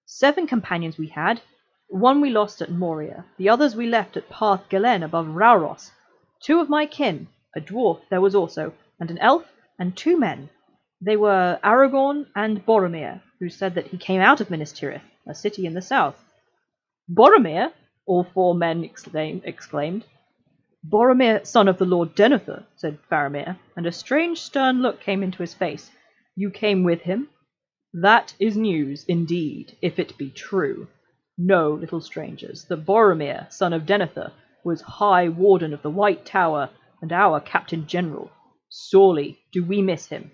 7 companions we had. 1 we lost at Moria. The others we left at Parth Galen above Rauros. 2 of my kin, a dwarf there was also, and an elf, and 2 men. They were Aragorn and Boromir, who said that he came out of Minas Tirith, a city in the south. Boromir? All 4 men exclaimed. Boromir, son of the Lord Denethor, said Faramir, and a strange stern look came into his face. You came with him? That is news, indeed, if it be true. Know, little strangers, that Boromir, son of Denethor, was High Warden of the White Tower, and our Captain General. Sorely do we miss him.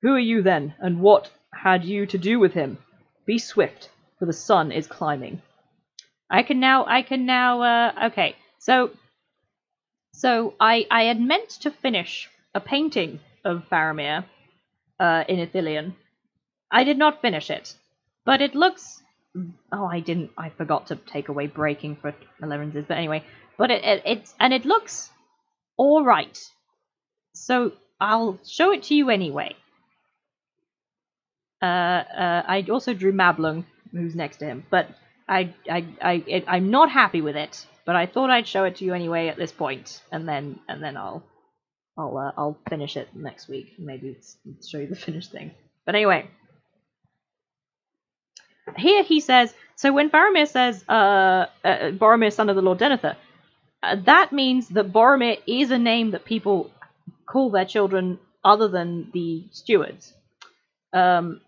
Who are you then, and what had you to do with him? Be swift, for the sun is climbing. Okay, so I had meant to finish a painting of Faramir in Ithilien. I did not finish it, but it looks... Oh, I forgot to take away breaking for 11s, but anyway. But it looks all right. So I'll show it to you anyway. I also drew Mablung, who's next to him, but I'm not happy with it. But I thought I'd show it to you anyway at this point, and then I'll finish it next week. Maybe show you the finished thing. But anyway, here he says. So when Faramir says Boromir, son of the Lord Denethor, that means that Boromir is a name that people call their children other than the stewards. Like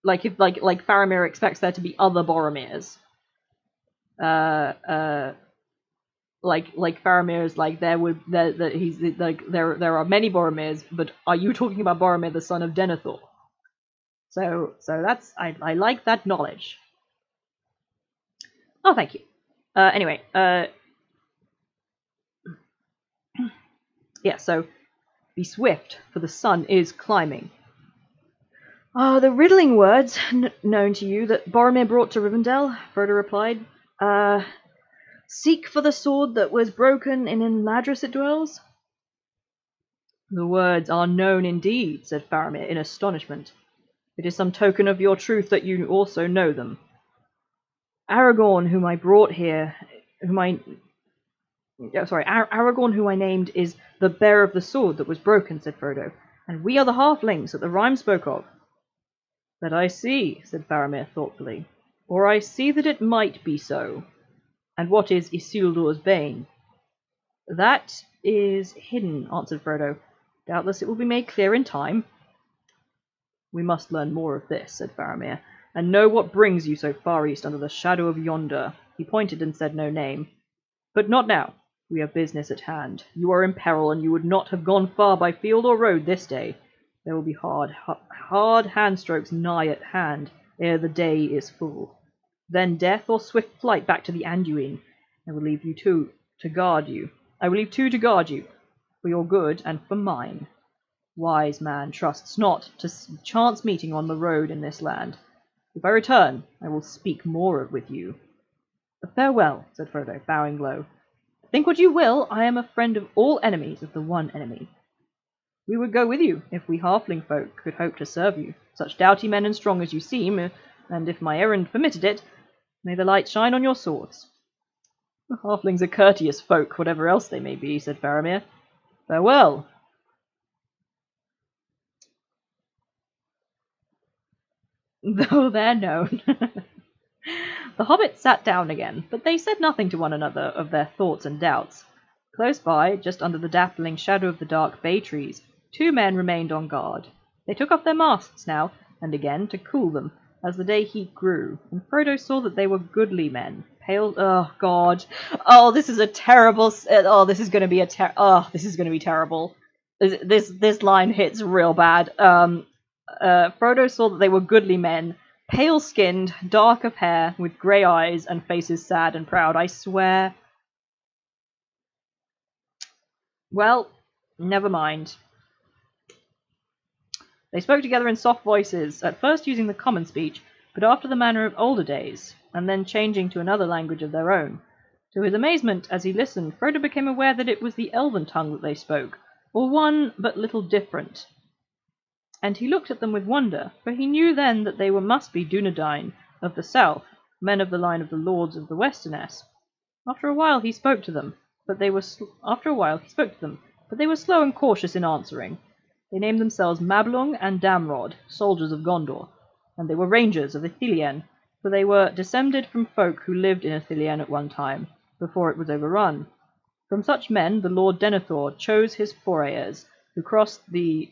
Faramir expects there to be other Boromirs. Like Faramir is like there are many Boromirs, but are you talking about Boromir, the son of Denethor? So that's I like that knowledge. Oh, thank you. Anyway, yeah. So be swift, for the sun is climbing. The riddling words known to you that Boromir brought to Rivendell, Frodo replied. Seek for the sword that was broken, and in Ladris it dwells? The words are known indeed, said Faramir in astonishment. It is some token of your truth that you also know them. Aragorn, whom I brought here, Aragorn, who I named, is the bearer of the sword that was broken, said Frodo, and we are the halflings that the rhyme spoke of. That I see, said Faramir thoughtfully, or I see that it might be so. And what is Isildur's bane? That is hidden, answered Frodo. Doubtless it will be made clear in time. We must learn more of this, said Faramir, and know what brings you so far east under the shadow of yonder. He pointed and said no name. But not now. We have business at hand. You are in peril, and you would not have gone far by field or road this day. There will be hard hand-strokes nigh at hand, ere the day is full. Then death or swift flight back to the Anduin. I will leave two to guard you, for your good and for mine. Wise man trusts not to chance meeting on the road in this land. If I return, I will speak more with you. Farewell, said Frodo, bowing low. Think what you will, I am a friend of all enemies of the one enemy. We would go with you, if we halfling folk could hope to serve you, such doughty men and strong as you seem, and if my errand permitted it, may the light shine on your swords. The halflings are courteous folk, whatever else they may be, said Faramir. Farewell. Though they're known. The hobbits sat down again, but they said nothing to one another of their thoughts and doubts. Close by, just under the dappling shadow of the dark bay trees, 2 men remained on guard. They took off their masks now and again to cool them, as the day heat grew, and Frodo saw that they were goodly men, pale. Oh God! Oh, this is a terrible. Oh, this is going to be this is going to be terrible. This line hits real bad. Frodo saw that they were goodly men, pale-skinned, dark of hair, with grey eyes and faces sad and proud. I swear. Well, never mind. They spoke together in soft voices, at first using the common speech, but after the manner of older days, and then changing to another language of their own. To his amazement, as he listened, Frodo became aware that it was the elven tongue that they spoke, or one but little different. And he looked at them with wonder, for he knew then that they must be Dunedain of the south, men of the line of the lords of the Westernesse. After a while he spoke to them, but they were slow and cautious in answering. They named themselves Mablung and Damrod, soldiers of Gondor, and they were rangers of Ithilien, for they were descended from folk who lived in Ithilien at one time, before it was overrun. From such men the Lord Denethor chose his forayers, who crossed the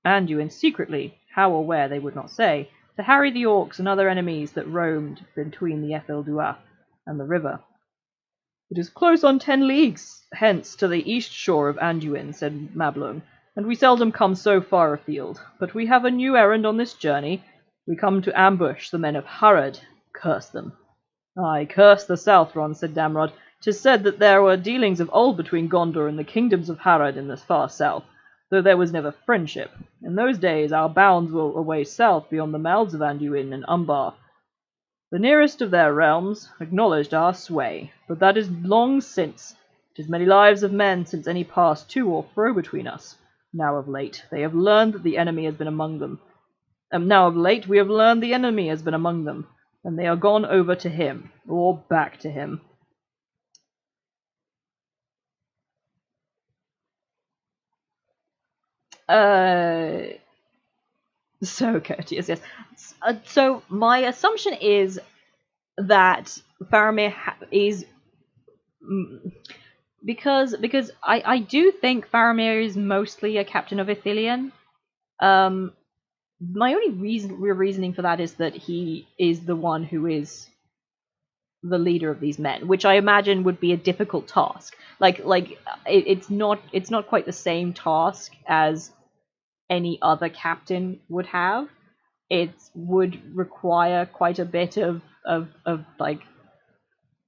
Anduin secretly, how or where they would not say, to harry the orcs and other enemies that roamed between the Ethel Duath and the river. It is close on 10 leagues hence to the east shore of Anduin, said Mablung, and we seldom come so far afield. But we have a new errand on this journey. We come to ambush the men of Harad. Curse them. Ay, curse the Southron, said Damrod. 'Tis said that there were dealings of old between Gondor and the kingdoms of Harad in the far south, though there was never friendship. In those days our bounds were away south beyond the mouths of Anduin and Umbar. The nearest of their realms acknowledged our sway, but that is long since. 'Tis many lives of men since any passed to or fro between us. Now of late they have learned that the enemy has been among them. Now of late we have learned the enemy has been among them, and they are gone over to him, or back to him. So courteous, yes. So my assumption is that Faramir is because I do think Faramir is mostly a captain of Ithilien. My only reasoning for that is that he is the one who is the leader of these men, which I imagine would be a difficult task. It's not quite the same task as any other captain would have. It would require quite a bit of like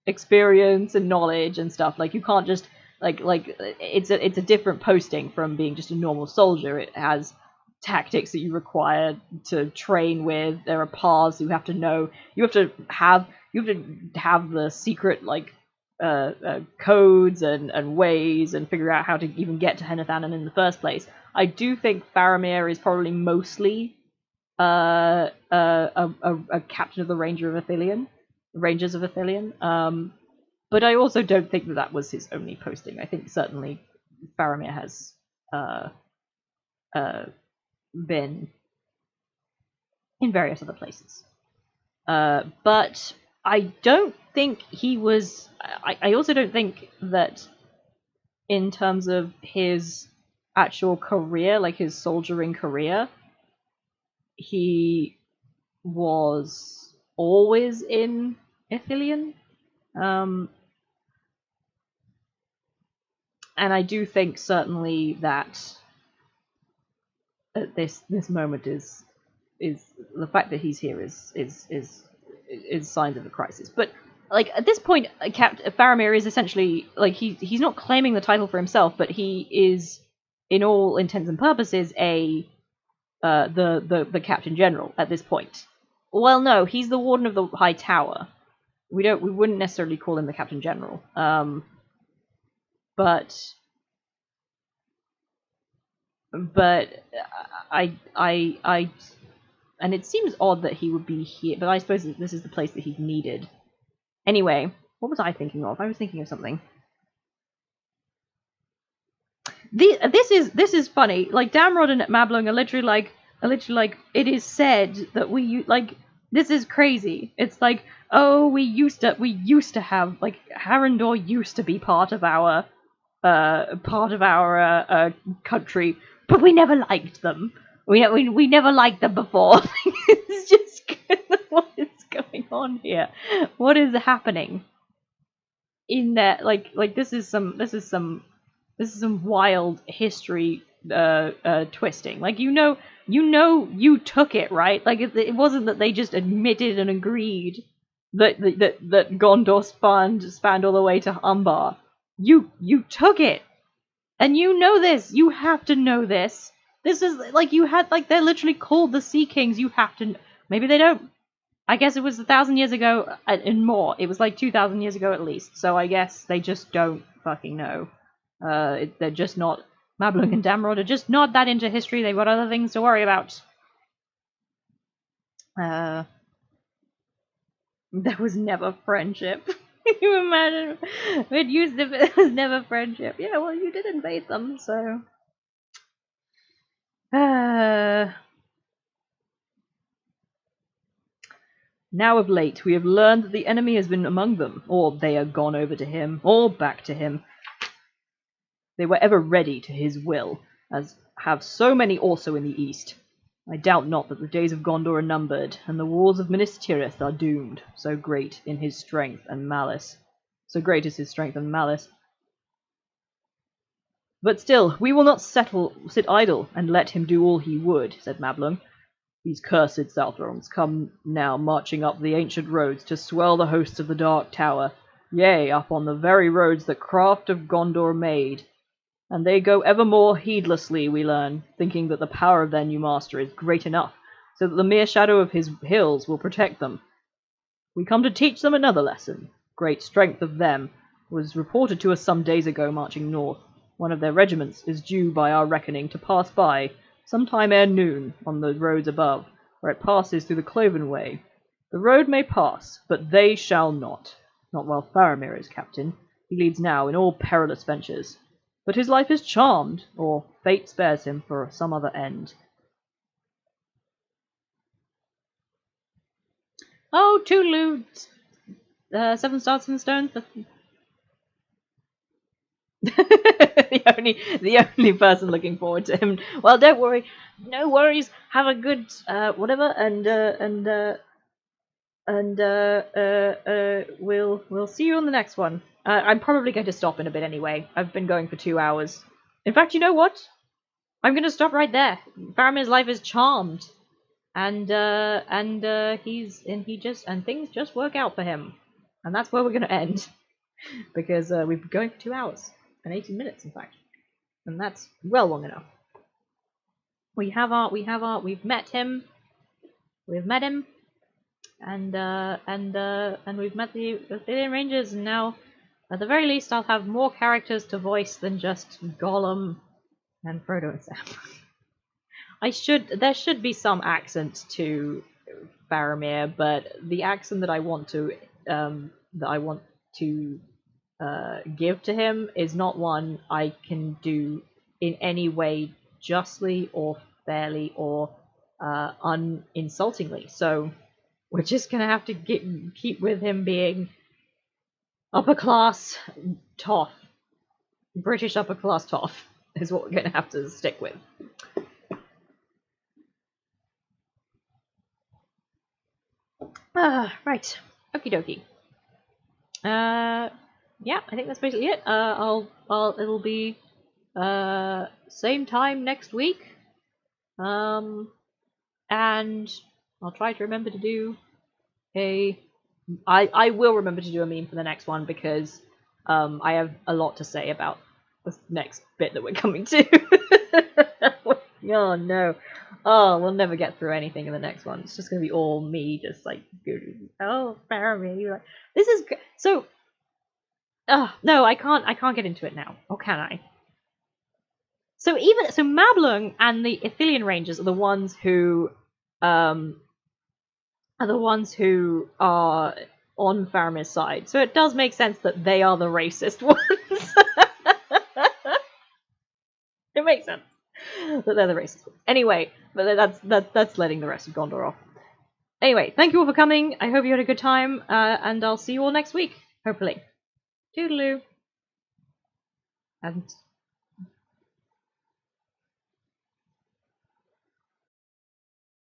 experience and knowledge and stuff. Like you can't just it's a different posting from being just a normal soldier. It has tactics that you require to train with. There are paths you have to know. You have to have the secret codes and ways and figure out how to even get to Henathanan in the first place. I do think Faramir is probably mostly a captain of the Rangers of Ithilien. But I also don't think that was his only posting. I think certainly Faramir has been in various other places. But I don't think he was... I also don't think that in terms of his actual career, like his soldiering career, he was always in Ithilien. And I do think certainly that at this moment is the fact that he's here is signs of a crisis. But like at this point, Faramir is essentially like he's not claiming the title for himself, but he is, in all intents and purposes, the Captain General at this point. Well, no, he's the Warden of the High Tower. We wouldn't necessarily call him the Captain General. But I and it seems odd that he would be here, but I suppose this is the place that he's needed. Anyway, what was I thinking of? I was thinking of something. This is funny. Like Damrod and Mablung are literally like it is said that we like this is crazy. It's like, oh, we used to have like Harandor used to be part of our country, but we never liked them. We never liked them before. It's just what is going on here? What is happening? In that, like this is some wild history twisting. Like you took it, right? Like it wasn't that they just admitted and agreed that Gondor spanned all the way to Umbar. You took it, and you know this. You have to know this. This is like you had like they're literally called the Sea Kings. You have to. Maybe they don't. I guess it was 1,000 years ago and more. It was like 2,000 years ago at least. So I guess they just don't fucking know. They're just not. Mablung and Damrod are just not that into history. They've got other things to worry about. There was never friendship. Can you imagine? It used to be, there was never friendship. Yeah, well, you did invade them, so. Now of late, we have learned that the enemy has been among them, or they are gone over to him, or back to him. They were ever ready to his will, as have so many also in the east. I doubt not that the days of Gondor are numbered, and the walls of Minas Tirith are doomed, so great is his strength and malice. But still, we will not sit idle, and let him do all he would, said Mablung. These cursed Southrons come now marching up the ancient roads to swell the hosts of the Dark Tower, yea, up on the very roads that craft of Gondor made. And they go evermore heedlessly, we learn, thinking that the power of their new master is great enough, so that the mere shadow of his hills will protect them. We come to teach them another lesson. Great strength of them was reported to us some days ago marching north. One of their regiments is due by our reckoning to pass by, some time ere noon, on the roads above, where it passes through the Cloven Way. The road may pass, but they shall not. Not while Faramir is captain. He leads now in all perilous ventures. But his life is charmed, or fate spares him for some other end. Oh, toodaloo! 7 stars, 7 stones. the only person looking forward to him. Well, don't worry, no worries. Have a good whatever, and we'll see you on the next one. I'm probably going to stop in a bit anyway. I've been going for 2 hours. In fact, you know what? I'm going to stop right there. Faramir's life is charmed, and things just work out for him, and that's where we're going to end because we've been going for 2 hours and 18 minutes, in fact, and that's well long enough. We've met him, and we've met the Arthurian Rangers, and now, at the very least, I'll have more characters to voice than just Gollum and Frodo and Sam. There should be some accent to Faramir, but the accent that I want to give to him is not one I can do in any way justly or fairly or uninsultingly. So we're just gonna have to keep with him being upper class toff. British upper class toff is what we're gonna have to stick with. Right. Okie dokie. Yeah, I think that's basically it. It'll be same time next week. And I'll try to remember to do I will remember to do a meme for the next one because I have a lot to say about the next bit that we're coming to. Oh no. Oh, we'll never get through anything in the next one. It's just gonna be all me just like, oh, Faramir, like, this is so. No, I can't get into it now. Or can I? So Mablung and the Ithilien Rangers are the ones who are on Faramir's side. So it does make sense that they are the racist ones. It makes sense that they're the racist ones. Anyway, but that's letting the rest of Gondor off. Anyway, thank you all for coming. I hope you had a good time, and I'll see you all next week, hopefully. Toodaloo. And